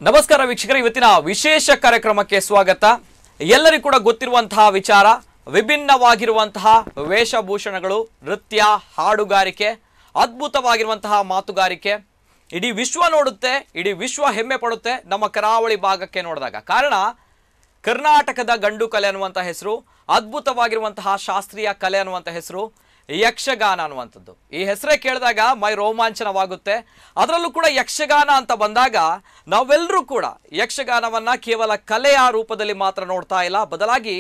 ನಮಸ್ಕಾರ ವೀಕ್ಷಕರೇ, ಇವತ್ತಿನ ವಿಶೇಷ ಕಾರ್ಯಕ್ರಮಕ್ಕೆ ಸ್ವಾಗತ. ಎಲ್ಲರಿಗೂ ಕೂಡ ಗೊತ್ತಿರುವಂತಹ ವಿಚಾರ, ವಿಭಿನ್ನವಾಗಿರುವಂತಹ ವೇಷಭೂಷಣಗಳು, ನೃತ್ಯ, ಹಾಡುಗಾರಿಕೆ, ಅದ್ಭುತವಾಗಿರುವಂತಹ ಮಾತುಗಾರಿಕೆ ಇಡೀ ವಿಶ್ವ ನೋಡುತ್ತೆ, ಇಡೀ ವಿಶ್ವ ಹೆಮ್ಮೆ ಪಡುತ್ತೆ ನಮ್ಮ ಕರಾವಳಿ ಭಾಗಕ್ಕೆ ನೋಡಿದಾಗ. ಕಾರಣ ಕರ್ನಾಟಕದ ಗಂಡು ಕಲೆ ಅನ್ನುವಂಥ ಹೆಸರು, ಅದ್ಭುತವಾಗಿರುವಂತಹ ಶಾಸ್ತ್ರೀಯ ಕಲೆ ಅನ್ನುವಂಥ ಹೆಸರು ಯಕ್ಷಗಾನ ಅನ್ನುವಂಥದ್ದು. ಈ ಹೆಸರೇ ಕೇಳಿದಾಗ ಮೈ ರೋಮಾಂಚನವಾಗುತ್ತೆ. ಅದರಲ್ಲೂ ಕೂಡ ಯಕ್ಷಗಾನ ಅಂತ ಬಂದಾಗ ನಾವೆಲ್ಲರೂ ಕೂಡ ಯಕ್ಷಗಾನವನ್ನ ಕೇವಲ ಕಲೆಯ ರೂಪದಲ್ಲಿ ಮಾತ್ರ ನೋಡ್ತಾ ಇಲ್ಲ, ಬದಲಾಗಿ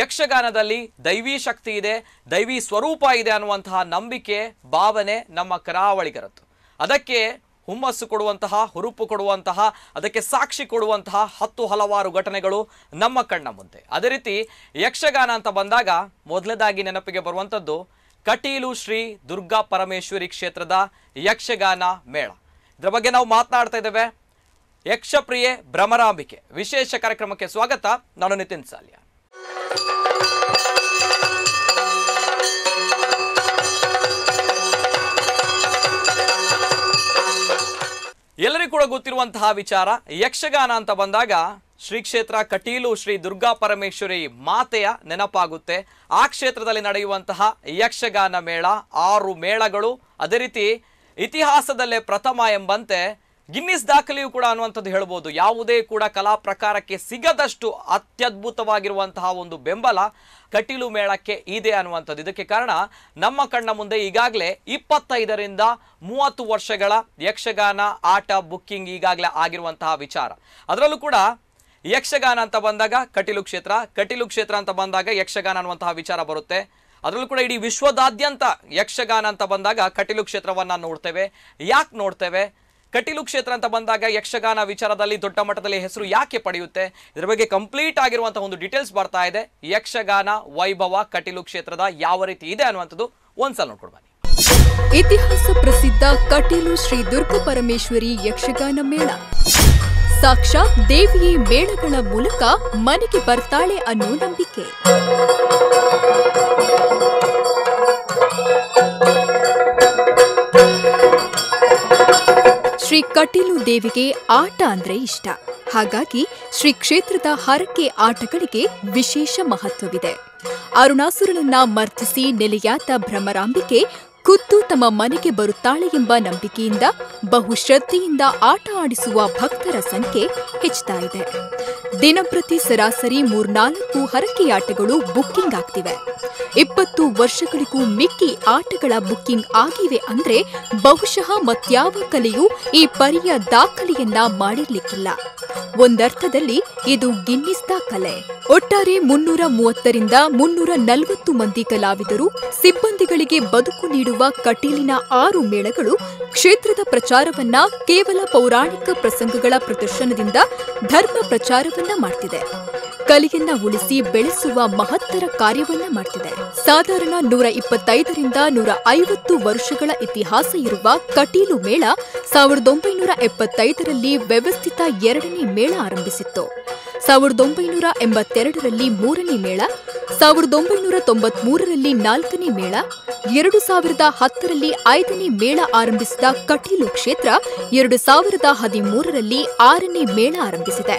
ಯಕ್ಷಗಾನದಲ್ಲಿ ದೈವಿ ಶಕ್ತಿ ಇದೆ, ದೈವಿ ಸ್ವರೂಪ ಇದೆ ಅನ್ನುವಂತಹ ನಂಬಿಕೆ, ಭಾವನೆ ನಮ್ಮ ಕರಾವಳಿಗರದ್ದು. ಅದಕ್ಕೆ ಹುಮ್ಮಸ್ಸು ಕೊಡುವಂತಹ, ಹುರುಪು ಕೊಡುವಂತಹ, ಅದಕ್ಕೆ ಸಾಕ್ಷಿ ಕೊಡುವಂತಹ ಹಲವಾರು ಘಟನೆಗಳು ನಮ್ಮ ಕಣ್ಣ ಮುಂದೆ. ಅದೇ ರೀತಿ ಯಕ್ಷಗಾನ ಅಂತ ಬಂದಾಗ ಮೊದಲನೇದಾಗಿ ನೆನಪಿಗೆ ಬರುವಂಥದ್ದು ಕಟೀಲು ಶ್ರೀ ದುರ್ಗಾ ಪರಮೇಶ್ವರಿ ಕ್ಷೇತ್ರದ ಯಕ್ಷಗಾನ ಮೇಳ. ಇದರ ಬಗ್ಗೆ ನಾವು ಮಾತನಾಡ್ತಾ ಇದ್ದೇವೆ. ಯಕ್ಷಪ್ರಿಯೆ ಭ್ರಮರಾಂಬಿಕೆ ವಿಶೇಷ ಕಾರ್ಯಕ್ರಮಕ್ಕೆ ಸ್ವಾಗತ. ನಾನು ನಿತಿನ್ ಸಾಲ್ಯ. ಎಲ್ಲರಿಗೂ ಕೂಡ ಗೊತ್ತಿರುವಂತಹ ವಿಚಾರ, ಯಕ್ಷಗಾನ ಅಂತ ಬಂದಾಗ ಶ್ರೀ ಕ್ಷೇತ್ರ ಕಟೀಲು ಶ್ರೀ ದುರ್ಗಾ ಪರಮೇಶ್ವರಿ ಮಾತೆಯ ನೆನಪಾಗುತ್ತೆ. ಆ ಕ್ಷೇತ್ರದಲ್ಲಿ ನಡೆಯುವಂತಹ ಯಕ್ಷಗಾನ ಮೇಳ, 6 ಮೇಳಗಳು, ಅದೇ ರೀತಿ ಇತಿಹಾಸದಲ್ಲೇ ಪ್ರಥಮ ಎಂಬಂತೆ ಗಿನ್ನಿಸ್ ದಾಖಲೆಯೂ ಕೂಡ ಅನ್ನುವಂಥದ್ದು ಹೇಳ್ಬೋದು. ಯಾವುದೇ ಕೂಡ ಕಲಾ ಪ್ರಕಾರಕ್ಕೆ ಸಿಗದಷ್ಟು ಅತ್ಯದ್ಭುತವಾಗಿರುವಂತಹ ಒಂದು ಬೆಂಬಲ ಕಟೀಲು ಮೇಳಕ್ಕೆ ಇದೆ ಅನ್ನುವಂಥದ್ದು. ಇದಕ್ಕೆ ಕಾರಣ ನಮ್ಮ ಕಣ್ಣ ಮುಂದೆ ಈಗಾಗಲೇ 25ರಿಂದ 30 ವರ್ಷಗಳ ಯಕ್ಷಗಾನ ಆಟ ಬುಕ್ಕಿಂಗ್ ಈಗಾಗಲೇ ಆಗಿರುವಂತಹ ವಿಚಾರ. ಅದರಲ್ಲೂ ಕೂಡ ಯಕ್ಷಗಾನ ಅಂತ ಬಂದಾಗ ಕಟೀಲು ಕ್ಷೇತ್ರ ಅಂತ ಬಂದಾಗ ಯಕ್ಷಗಾನ ಅನ್ನುವಂತಹ ವಿಚಾರ ಬರುತ್ತೆ. ಅದರಲ್ಲೂ ಕೂಡ ಇಡೀ ವಿಶ್ವದಾದ್ಯಂತ ಯಕ್ಷಗಾನ ಅಂತ ಬಂದಾಗ ಕಟೀಲು ಕ್ಷೇತ್ರವನ್ನ ನೋಡ್ತೇವೆ. ಯಾಕೆ ನೋಡ್ತೇವೆ? ಕಟೀಲು ಕ್ಷೇತ್ರ ಅಂತ ಬಂದಾಗ ಯಕ್ಷಗಾನ ವಿಚಾರದಲ್ಲಿ ದೊಡ್ಡ ಮಟ್ಟದಲ್ಲಿ ಹೆಸರು ಯಾಕೆ ಪಡೆಯುತ್ತೆ? ಇದರ ಬಗ್ಗೆ ಕಂಪ್ಲೀಟ್ ಆಗಿರುವಂತಹ ಒಂದು ಡೀಟೇಲ್ಸ್ ಬರ್ತಾ ಇದೆ. ಯಕ್ಷಗಾನ ವೈಭವ ಕಟೀಲು ಕ್ಷೇತ್ರದ ಯಾವ ರೀತಿ ಇದೆ ಅನ್ನುವಂಥದ್ದು ಒಂದ್ಸಲ ನೋಡ್ಕೊಂಡು ಬನ್ನಿ. ಇತಿಹಾಸ ಪ್ರಸಿದ್ಧ ಕಟೀಲು ಶ್ರೀ ದುರ್ಗಾ ಪರಮೇಶ್ವರಿ ಯಕ್ಷಗಾನ ಮೇಳ. ಸಾಕ್ಷಾತ್ ದೇವಿಯೇ ಮೇಳಗಳ ಮೂಲಕ ಮನೆಗೆ ಬರ್ತಾಳೆ ಅನ್ನೋ ನಂಬಿಕೆ. ಶ್ರೀ ಕಟೀಲು ದೇವಿಗೆ ಆಟ ಅಂದ್ರೆ ಇಷ್ಟ. ಹಾಗಾಗಿ ಶ್ರೀ ಕ್ಷೇತ್ರದ ಹರಕೆ ಆಟಗಳಿಗೆ ವಿಶೇಷ ಮಹತ್ವವಿದೆ. ಅರುಣಾಸುರನನ್ನ ಮರ್ದಿಸಿ ನೆಲೆಯಾದ ಭ್ರಮರಾಂಬಿಕೆ ಖುದ್ದು ತಮ್ಮ ಮನೆಗೆ ಬರುತ್ತಾಳೆ ಎಂಬ ನಂಬಿಕೆಯಿಂದ ಬಹುಶ್ರದ್ಧೆಯಿಂದ ಆಟ ಆಡಿಸುವ ಭಕ್ತರ ಸಂಖ್ಯೆ ಹೆಚ್ಚುತ್ತಾ ಇದೆ. ದಿನಪ್ರತಿ ಸರಾಸರಿ 3-4 ಹರಕೆಯಾಟಗಳು ಬುಕ್ಕಿಂಗ್ ಆಗ್ತಿವೆ. 20 ವರ್ಷಗಳಿಗೂ ಮಿಕ್ಕಿ ಆಟಗಳ ಬುಕ್ಕಿಂಗ್ ಆಗಿವೆ ಅಂದ್ರೆ ಬಹುಶಃ ಮತ್ಯಾವ ಕಲೆಯೂ ಈ ಪರಿಯ ದಾಖಲೆಯನ್ನ ಮಾಡಿರ್ಲಿಕ್ಕಿಲ್ಲ. ಒಂದರ್ಥದಲ್ಲಿ ಇದು ಗಿನ್ನಿಸ್ ದಾಖಲೆ. ಒಟ್ಟಾರೆ 330ರಿಂದ 340 ಮಂದಿ ಕಲಾವಿದರು, ಸಿಬ್ಬಂದಿಗಳಿಗೆ ಬದುಕು ನೀಡುವ ಕಟೀಲಿನ 6 ಮೇಳಗಳು ಕ್ಷೇತ್ರದ ಪ್ರಚಾರವನ್ನ ಕೇವಲ ಪೌರಾಣಿಕ ಪ್ರಸಂಗಗಳ ಪ್ರದರ್ಶನದಿಂದ ಧರ್ಮ ಪ್ರಚಾರವನ್ನ ಮಾಡ್ತಿದೆ. ಕಲೆಯನ್ನ ಉಳಿಸಿ ಬೆಳೆಸುವ ಮಹತ್ತರ ಕಾರ್ಯವನ್ನ ಮಾಡ್ತಿದೆ. ಸಾಧಾರಣ 125ರಿಂದ 150 ವರ್ಷಗಳ ಇತಿಹಾಸ ಇರುವ ಕಟೀಲು ಮೇಳ 1975ರಲ್ಲಿ ವ್ಯವಸ್ಥಿತ 2ನೇ ಮೇಳ ಆರಂಭಿಸಿತ್ತು. 1982ರಲ್ಲಿ 3ನೇ ಮೇಳ, 1993ರಲ್ಲಿ 4ನೇ ಮೇಳ, 2010ರಲ್ಲಿ 5ನೇ ಮೇಳ ಆರಂಭಿಸಿದ ಕಟೀಲು ಕ್ಷೇತ್ರ 2013ರಲ್ಲಿ 6ನೇ ಮೇಳ ಆರಂಭಿಸಿದೆ.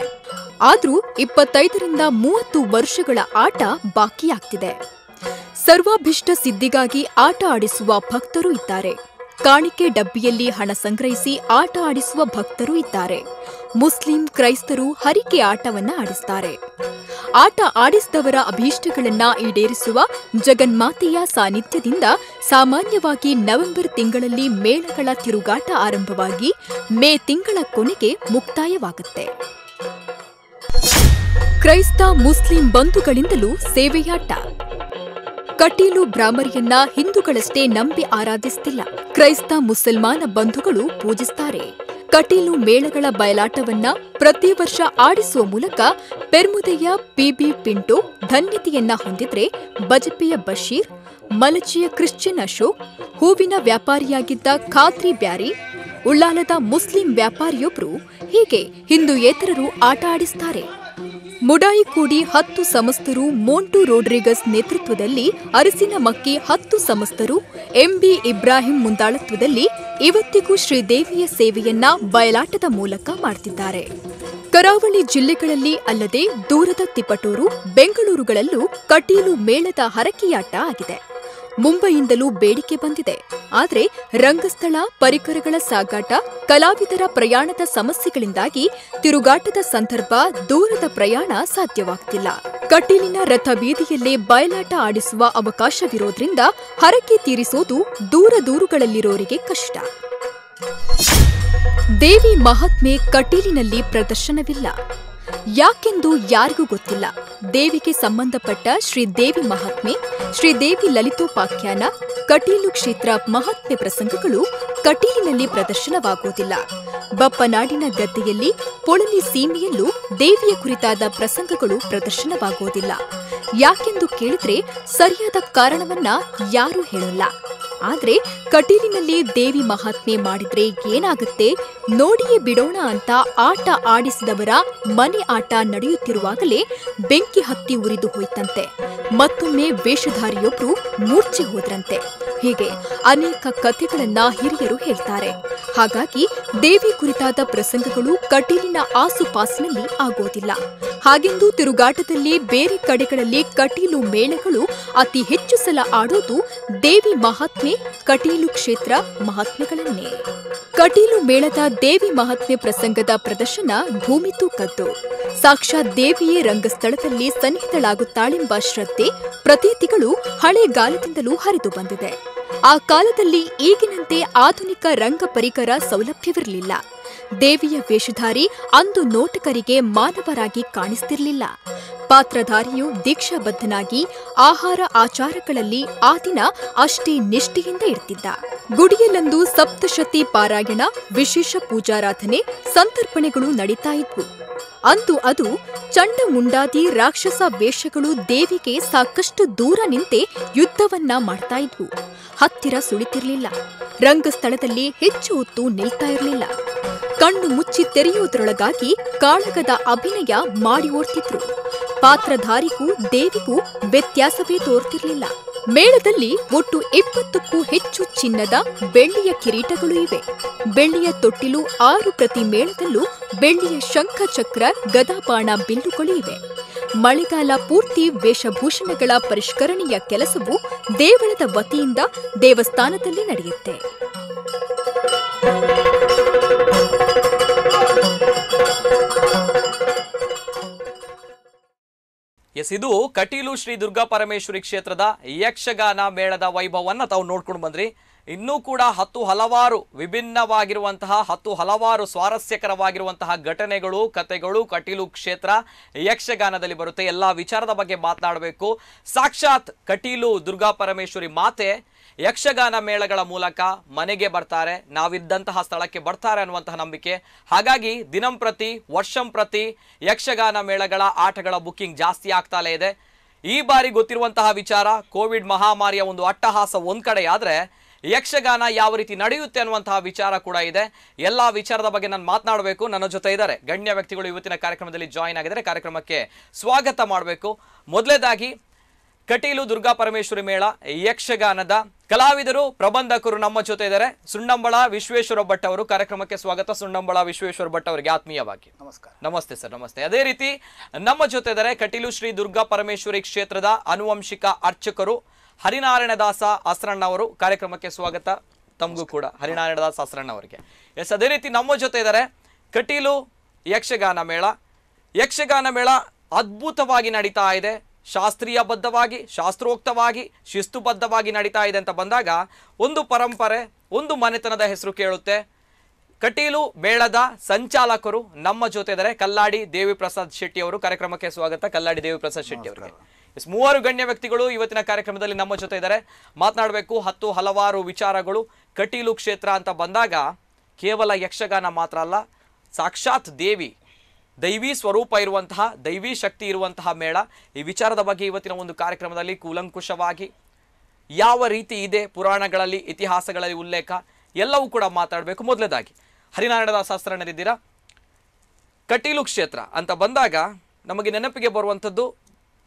ಆದ್ರೂ 25ರಿಂದ 30 ವರ್ಷಗಳ ಆಟ ಬಾಕಿಯಾಗ್ತಿದೆ. ಸರ್ವಾಭಿಷ್ಟ ಸಿದ್ಧಿಗಾಗಿ ಆಟ ಆಡಿಸುವ ಭಕ್ತರು ಇದ್ದಾರೆ. ಕಾಣಿಕೆ ಡಬ್ಬಿಯಲ್ಲಿ ಹಣ ಸಂಗ್ರಹಿಸಿ ಆಟ ಆಡಿಸುವ ಭಕ್ತರು ಇದ್ದಾರೆ. ಮುಸ್ಲಿಂ, ಕ್ರೈಸ್ತರು ಹರಿಕೆ ಆಟವನ್ನ ಆಡಿಸ್ತಾರೆ. ಆಟ ಆಡಿಸಿದವರ ಅಭೀಷ್ಟಗಳನ್ನ ಈಡೇರಿಸುವ ಜಗನ್ಮಾತೆಯ ಸಾನ್ನಿಧ್ಯದಿಂದ ಸಾಮಾನ್ಯವಾಗಿ ನವೆಂಬರ್ ತಿಂಗಳಲ್ಲಿ ಮೇಳಗಳ ತಿರುಗಾಟ ಆರಂಭವಾಗಿ ಮೇ ತಿಂಗಳ ಕೊನೆಗೆ ಮುಕ್ತಾಯವಾಗುತ್ತೆ. ಕ್ರೈಸ್ತ ಮುಸ್ಲಿಂ ಬಂಧುಗಳಿಂದಲೂ ಸೇವೆಯಾಟ. ಕಟೀಲು ಬ್ರಾಹ್ಮರಿಯನ್ನ ಹಿಂದೂಗಳಷ್ಟೇ ನಂಬಿ ಆರಾಧಿಸುತ್ತಿಲ್ಲ, ಕ್ರೈಸ್ತ ಮುಸಲ್ಮಾನ ಬಂಧುಗಳು ಪೂಜಿಸುತ್ತಾರೆ. ಕಟೀಲು ಮೇಳಗಳ ಬಯಲಾಟವನ್ನ ಪ್ರತಿ ವರ್ಷ ಆಡಿಸುವ ಮೂಲಕ ಪೆರ್ಮುದೆಯ ಪಿಬಿ ಪಿಂಟೋ ಧನ್ಯತೆಯನ್ನ ಹೊಂದಿದ್ರೆ, ಬಜಪೆಯ ಬಶೀರ್, ಮಲಚಿಯ ಕ್ರಿಶ್ಚಿಯನ್ ಅಶೋಕ್, ಹೂವಿನ ವ್ಯಾಪಾರಿಯಾಗಿದ್ದ ಖಾದ್ರಿ ಬ್ಯಾರಿ, ಉಳ್ಳಾಲದ ಮುಸ್ಲಿಂ ವ್ಯಾಪಾರಿಯೊಬ್ಬರು, ಹೀಗೆ ಹಿಂದೂಯೇತರರು ಆಟ ಆಡಿಸುತ್ತಾರೆ. ಮುಡಾಯಿ ಕೂಡಿ 10 ಸಮಸ್ತರು, ಮೋಂಟು ರೋಡ್ರಿಗಸ್ ನೇತೃತ್ವದಲ್ಲಿ ಅರಸಿನ ಮಕ್ಕಿ 10 ಸಮಸ್ತರು, ಎಂಬಿ ಇಬ್ರಾಹಿಂ ಮುಂದಾಳತ್ವದಲ್ಲಿ ಇವತ್ತಿಗೂ ಶ್ರೀದೇವಿಯ ಸೇವೆಯನ್ನ ಬಯಲಾಟದ ಮೂಲಕ ಮಾಡ್ತಿದ್ದಾರೆ. ಕರಾವಳಿ ಜಿಲ್ಲೆಗಳಲ್ಲಿ ಅಲ್ಲದೆ ದೂರದ ತಿಪಟೂರು, ಬೆಂಗಳೂರುಗಳಲ್ಲೂ ಕಟೀಲು ಮೇಳದ ಹರಕೆಯಾಟ ಆಗಿದೆ. ಮುಂಬೈಯಿಂದಲೂ ಬೇಡಿಕೆ ಬಂದಿದೆ. ಆದರೆ ರಂಗಸ್ಥಳ, ಪರಿಕರಗಳ ಸಾಗಾಟ, ಕಲಾವಿದರ ಪ್ರಯಾಣದ ಸಮಸ್ಯೆಗಳಿಂದಾಗಿ ತಿರುಗಾಟದ ಸಂದರ್ಭ ದೂರದ ಪ್ರಯಾಣ ಸಾಧ್ಯವಾಗ್ತಿಲ್ಲ. ಕಟೀಲಿನ ರಥಬೀದಿಯಲ್ಲೇ ಬಯಲಾಟ ಆಡಿಸುವ ಅವಕಾಶವಿರೋದ್ರಿಂದ ಹರಕೆ ತೀರಿಸೋದು ದೂರದೂರುಗಳಲ್ಲಿರೋರಿಗೆ ಕಷ್ಟ. ದೇವಿ ಮಹಾತ್ಮೆ ಕಟೀಲಿನಲ್ಲಿ ಪ್ರದರ್ಶನವಿಲ್ಲ. ಯಾಕೆಂದು ಯಾರಿಗೂ ಗೊತ್ತಿಲ್ಲ. ದೇವಿಗೆ ಸಂಬಂಧಪಟ್ಟ ಶ್ರೀದೇವಿ ಮಹಾತ್ಮೆ, ಶ್ರೀದೇವಿ ಲಲಿತೋಪಾಖ್ಯಾನ, ಕಟೀಲು ಕ್ಷೇತ್ರ ಮಹಾತ್ಮೆ ಪ್ರಸಂಗಗಳು ಕಟೀಲಿನಲ್ಲಿ ಪ್ರದರ್ಶನವಾಗುವುದಿಲ್ಲ. ಬಪ್ಪನಾಡಿನ ಗದ್ದೆಯಲ್ಲಿ, ಪೊಳಲಿ ಸೀಮೆಯಲ್ಲೂ ದೇವಿಯ ಕುರಿತಾದ ಪ್ರಸಂಗಗಳು ಪ್ರದರ್ಶನವಾಗುವುದಿಲ್ಲ. ಯಾಕೆಂದು ಕೇಳಿದ್ರೆ ಸರಿಯಾದ ಕಾರಣವನ್ನ ಯಾರೂ ಹೇಳಲ್ಲ. ಆದ್ರೆ ಕಟೀಲಿನಲ್ಲಿ ದೇವಿ ಮಹಾತ್ಮೆ ಮಾಡಿದ್ರೆ ಏನಾಗುತ್ತೆ ನೋಡಿಯೇ ಬಿಡೋಣ ಅಂತ ಆಟ ಆಡಿಸಿದವರ ಮನೆ ಆಟ ನಡೆಯುತ್ತಿರುವಾಗಲೇ ಬೆಂಕಿ ಹತ್ತಿ ಉರಿದು ಹೋಯ್ತಂತೆ. ಮತ್ತೊಮ್ಮೆ ವೇಷಧಾರಿಯೊಬ್ರು ಮೂರ್ಛೆ ಹೋದ್ರಂತೆ. ಹೀಗೆ ಅನೇಕ ಕಥೆಗಳನ್ನ ಹಿರಿಯರು ಹೇಳ್ತಾರೆ. ಹಾಗಾಗಿ ದೇವಿ ಕುರಿತಾದ ಪ್ರಸಂಗಗಳು ಕಟೀಲಿನ ಆಸುಪಾಸಿನಲ್ಲಿ ಆಗೋದಿಲ್ಲ. ಹಾಗೆಂದು ತಿರುಗಾಟದಲ್ಲಿ ಬೇರೆ ಕಡೆಗಳಲ್ಲಿ ಕಟೀಲು ಮೇಳಗಳು ಅತಿ ಹೆಚ್ಚು ಸಲ ಆಡೋದು ದೇವಿ ಮಹಾತ್ಮೆ, ಕಟೀಲು ಕ್ಷೇತ್ರ ಮಹಾತ್ಮೆಗಳನ್ನೇ. ಕಟೀಲು ಮೇಳದ ದೇವಿ ಮಹಾತ್ಮೆ ಪ್ರಸಂಗದ ಪ್ರದರ್ಶನ ಭೂಮಿ ತೂಕದ್ದು. ಸಾಕ್ಷಾತ್ ದೇವಿಯೇ ರಂಗಸ್ಥಳದಲ್ಲಿ ಸನ್ನಿಹಿತಳಾಗುತ್ತಾಳೆಂಬ ಶ್ರದ್ಧೆ, ಪ್ರತೀತಿಗಳು ಹಳೆಗಾಲದಿಂದಲೂ ಹರಿದು ಬಂದಿದೆ. ಆ ಕಾಲದಲ್ಲಿ ಈಗಿನಂತೆ ಆಧುನಿಕ ರಂಗ ಪರಿಕರ ಸೌಲಭ್ಯವಿರಲಿಲ್ಲ. ದೇವಿಯ ವೇಷಧಾರಿ ಅಂದು ನೋಟಕರಿಗೆ ಮಾನವರಾಗಿ ಕಾಣಿಸ್ತಿರಲಿಲ್ಲ. ಪಾತ್ರಧಾರಿಯು ದೀಕ್ಷಾಬದ್ಧನಾಗಿ ಆಹಾರ ಆಚಾರಗಳಲ್ಲಿ ಆ ದಿನ ಅಷ್ಟೇ ನಿಷ್ಠೆಯಿಂದ ಇರ್ತಿದ್ದ. ಗುಡಿಯಲ್ಲಂದು ಸಪ್ತಶತಿ ಪಾರಾಯಣ, ವಿಶೇಷ ಪೂಜಾರಾಧನೆ, ಸಂತರ್ಪಣೆಗಳು ನಡೀತಾ ಇದ್ವು. ಅಂದು ಅದು ಚಂಡಮುಂಡಾದಿ ರಾಕ್ಷಸ ವೇಷಗಳು ದೇವಿಗೆ ಸಾಕಷ್ಟು ದೂರ ನಿಂತೆ ಯುದ್ಧವನ್ನ ಮಾಡ್ತಾ ಇದ್ವು. ಹತ್ತಿರ ಸುಳಿತಿರ್ಲಿಲ್ಲ. ರಂಗಸ್ಥಳದಲ್ಲಿ ಹೆಚ್ಚು ಹೊತ್ತು ನಿಲ್ತಾ ಇರಲಿಲ್ಲ. ಕಣ್ಣು ಮುಚ್ಚಿ ತೆರೆಯುವುದರೊಳಗಾಗಿ ಕಾಳಗದ ಅಭಿನಯ ಮಾಡಿ ಓಡ್ತಿದ್ರು. ಪಾತ್ರಧಾರಿಗೂ ದೇವಿಗೂ ವ್ಯತ್ಯಾಸವೇ ತೋರ್ತಿರ್ಲಿಲ್ಲ. ಮೇಳದಲ್ಲಿ ಒಟ್ಟು 20ಕ್ಕೂ ಹೆಚ್ಚು ಚಿನ್ನದ, ಬೆಳ್ಳಿಯ ಕಿರೀಟಗಳು ಇವೆ. ಬೆಳ್ಳಿಯ ತೊಟ್ಟಿಲು 6 ಪ್ರತಿ ಮೇಳದಲ್ಲೂ ಬೆಳ್ಳಿಯ ಶಂಖ, ಚಕ್ರ, ಗದಾಪಾಣ, ಬಿಲ್ಲುಗಳು ಇವೆ. ಮಳೆಗಾಲ ಪೂರ್ತಿ ವೇಷಭೂಷಣಗಳ ಪರಿಷ್ಕರಣೆಯ ಕೆಲಸವು ದೇವಳದ ವತಿಯಿಂದ ದೇವಸ್ಥಾನದಲ್ಲಿ ನಡೆಯುತ್ತೆ. ಇದು ಕಟೀಲು ಶ್ರೀ ದುರ್ಗಾ ಪರಮೇಶ್ವರಿ ಕ್ಷೇತ್ರದ ಯಕ್ಷಗಾನ ಮೇಳದ ವೈಭವವನ್ನು ತಾವು ನೋಡ್ಕೊಂಡು ಬಂದ್ರಿ. ಇನ್ನೂ ಕೂಡ ಹಲವಾರು ವಿಭಿನ್ನವಾಗಿರುವಂತಹ ಹಲವಾರು ಸ್ವಾರಸ್ಯಕರವಾಗಿರುವಂತಹ ಘಟನೆಗಳು, ಕಥೆಗಳು ಕಟೀಲು ಕ್ಷೇತ್ರ ಯಕ್ಷಗಾನದಲ್ಲಿ ಬರುತ್ತೆ. ಎಲ್ಲ ವಿಚಾರದ ಬಗ್ಗೆ ಮಾತನಾಡಬೇಕು. ಸಾಕ್ಷಾತ್ ಕಟೀಲು ದುರ್ಗಾ ಪರಮೇಶ್ವರಿ ಮಾತೆ ಯಕ್ಷಗಾನ ಮೇಳಗಳ ಮೂಲಕ ಮನೆಗೆ ಬರ್ತಾರೆ, ನಾವಿದ್ದಂತಹ ಸ್ಥಳಕ್ಕೆ ಬರ್ತಾರೆ ಅನ್ನುವಂತಹ ನಂಬಿಕೆ. ಹಾಗಾಗಿ ದಿನಂಪ್ರತಿ, ವರ್ಷಂಪ್ರತಿ ಯಕ್ಷಗಾನ ಮೇಳಗಳ ಆಟಗಳ ಬುಕ್ಕಿಂಗ್ ಜಾಸ್ತಿ ಆಗ್ತಾಲೇ ಇದೆ. ಈ ಬಾರಿ ಗೊತ್ತಿರುವಂತಹ ವಿಚಾರ, ಕೋವಿಡ್ ಮಹಾಮಾರಿಯ ಒಂದು ಅಟ್ಟಹಾಸ ಒಂದ್ ಕಡೆ ಆದ್ರೆ ಯಕ್ಷಗಾನ ಯಾವ ರೀತಿ ನಡೆಯುತ್ತೆ ಅನ್ನುವಂತಹ ವಿಚಾರ ಕೂಡ ಇದೆ. ಎಲ್ಲ ವಿಚಾರದ ಬಗ್ಗೆ ನಾನು ಮಾತನಾಡಬೇಕು. ನನ್ನ ಜೊತೆ ಇದ್ದಾರೆ ಗಣ್ಯ ವ್ಯಕ್ತಿಗಳು, ಇವತ್ತಿನ ಕಾರ್ಯಕ್ರಮದಲ್ಲಿ ಜಾಯಿನ್ ಆಗಿದ್ದಾರೆ. ಕಾರ್ಯಕ್ರಮಕ್ಕೆ ಸ್ವಾಗತ ಮಾಡಬೇಕು. ಮೊದಲನೇದಾಗಿ ಕಟೀಲು ದುರ್ಗಾ ಪರಮೇಶ್ವರಿ ಮೇಳ ಯಕ್ಷಗಾನದ ಕಲಾವಿದರು, ಪ್ರಬಂಧಕರು ನಮ್ಮ ಜೊತೆ ಇದ್ದಾರೆ. ಸುಣ್ಣಂಬಳ ವಿಶ್ವೇಶ್ವರ ಭಟ್ ಅವರು. ಕಾರ್ಯಕ್ರಮಕ್ಕೆ ಸ್ವಾಗತ. ಸುಣ್ಣಂಬಳ ವಿಶ್ವೇಶ್ವರ ಭಟ್ ಅವರಿಗೆ ಆತ್ಮೀಯವಾಗಿ ನಮಸ್ಕಾರ. ನಮಸ್ತೆ ಸರ್. ನಮಸ್ತೆ. ಅದೇ ರೀತಿ ನಮ್ಮ ಜೊತೆ ಇದ್ದಾರೆ ಕಟೀಲು ಶ್ರೀ ದುರ್ಗಾ ಪರಮೇಶ್ವರಿ ಕ್ಷೇತ್ರದ ಅನುವಂಶಿಕ ಅರ್ಚಕರು ಹರಿನಾರಾಯಣದಾಸ ಆಸ್ರಣ್ಣ ಅವರು. ಕಾರ್ಯಕ್ರಮಕ್ಕೆ ಸ್ವಾಗತ. ತಮಗೂ ಕೂಡ ಹರಿನಾರಾಯಣದಾಸ ಆಸ್ರಣ್ಣ ಅವರಿಗೆ. ಎಸ್, ಅದೇ ರೀತಿ ನಮ್ಮ ಜೊತೆ ಇದ್ದಾರೆ ಕಟೀಲು ಯಕ್ಷಗಾನ ಮೇಳ. ಯಕ್ಷಗಾನ ಮೇಳ ಅದ್ಭುತವಾಗಿ ನಡೀತಾ ಇದೆ. ಶಾಸ್ತ್ರೀಯಬದ್ಧವಾಗಿ, ಶಾಸ್ತ್ರೋಕ್ತವಾಗಿ, ಶಿಸ್ತುಬದ್ಧವಾಗಿ ನಡೀತಾ ಇದೆ ಅಂತ ಬಂದಾಗ ಒಂದು ಪರಂಪರೆ, ಒಂದು ಮನೆತನದ ಹೆಸರು ಕೇಳುತ್ತೆ. ಕಟೀಲು ಮೇಳದ ಸಂಚಾಲಕರು ನಮ್ಮ ಜೊತೆ ಇದ್ದಾರೆ. ಕಲ್ಲಾಡಿ ದೇವಿ ಪ್ರಸಾದ್ ಶೆಟ್ಟಿ ಅವರು. ಕಾರ್ಯಕ್ರಮಕ್ಕೆ ಸ್ವಾಗತ. ಕಲ್ಲಾಡಿ ದೇವಿ ಪ್ರಸಾದ್ ಶೆಟ್ಟಿ ಅವರಿಗೆ. ಮೂವರು ಗಣ್ಯ ವ್ಯಕ್ತಿಗಳು ಇವತ್ತಿನ ಕಾರ್ಯಕ್ರಮದಲ್ಲಿ ನಮ್ಮ ಜೊತೆ ಇದ್ದಾರೆ. ಮಾತನಾಡಬೇಕು ಹಲವಾರು ವಿಚಾರಗಳು. ಕಟೀಲು ಕ್ಷೇತ್ರ ಅಂತ ಬಂದಾಗ ಕೇವಲ ಯಕ್ಷಗಾನ ಮಾತ್ರ ಅಲ್ಲ, ಸಾಕ್ಷಾತ್ ದೈವಿ ಸ್ವರೂಪ ಇರುವಂತಹ, ದೈವಿ ಶಕ್ತಿ ಇರುವಂತಹ ಮೇಳ. ಈ ವಿಚಾರದ ಬಗ್ಗೆ ಇವತ್ತಿನ ಒಂದು ಕಾರ್ಯಕ್ರಮದಲ್ಲಿ ಕೂಲಂಕುಷವಾಗಿ ಯಾವ ರೀತಿ ಇದೆ, ಪುರಾಣಗಳಲ್ಲಿ, ಇತಿಹಾಸಗಳಲ್ಲಿ ಉಲ್ಲೇಖ, ಎಲ್ಲವೂ ಕೂಡ ಮಾತಾಡಬೇಕು. ಮೊದಲನೇದಾಗಿ ಹರಿನಾರಾಯಣದಾಸ ಶಾಸ್ತ್ರಜ್ಞರಿದ್ದೀರಾ. ಕಟೀಲು ಕ್ಷೇತ್ರ ಅಂತ ಬಂದಾಗ ನಮಗೆ ನೆನಪಿಗೆ ಬರುವಂಥದ್ದು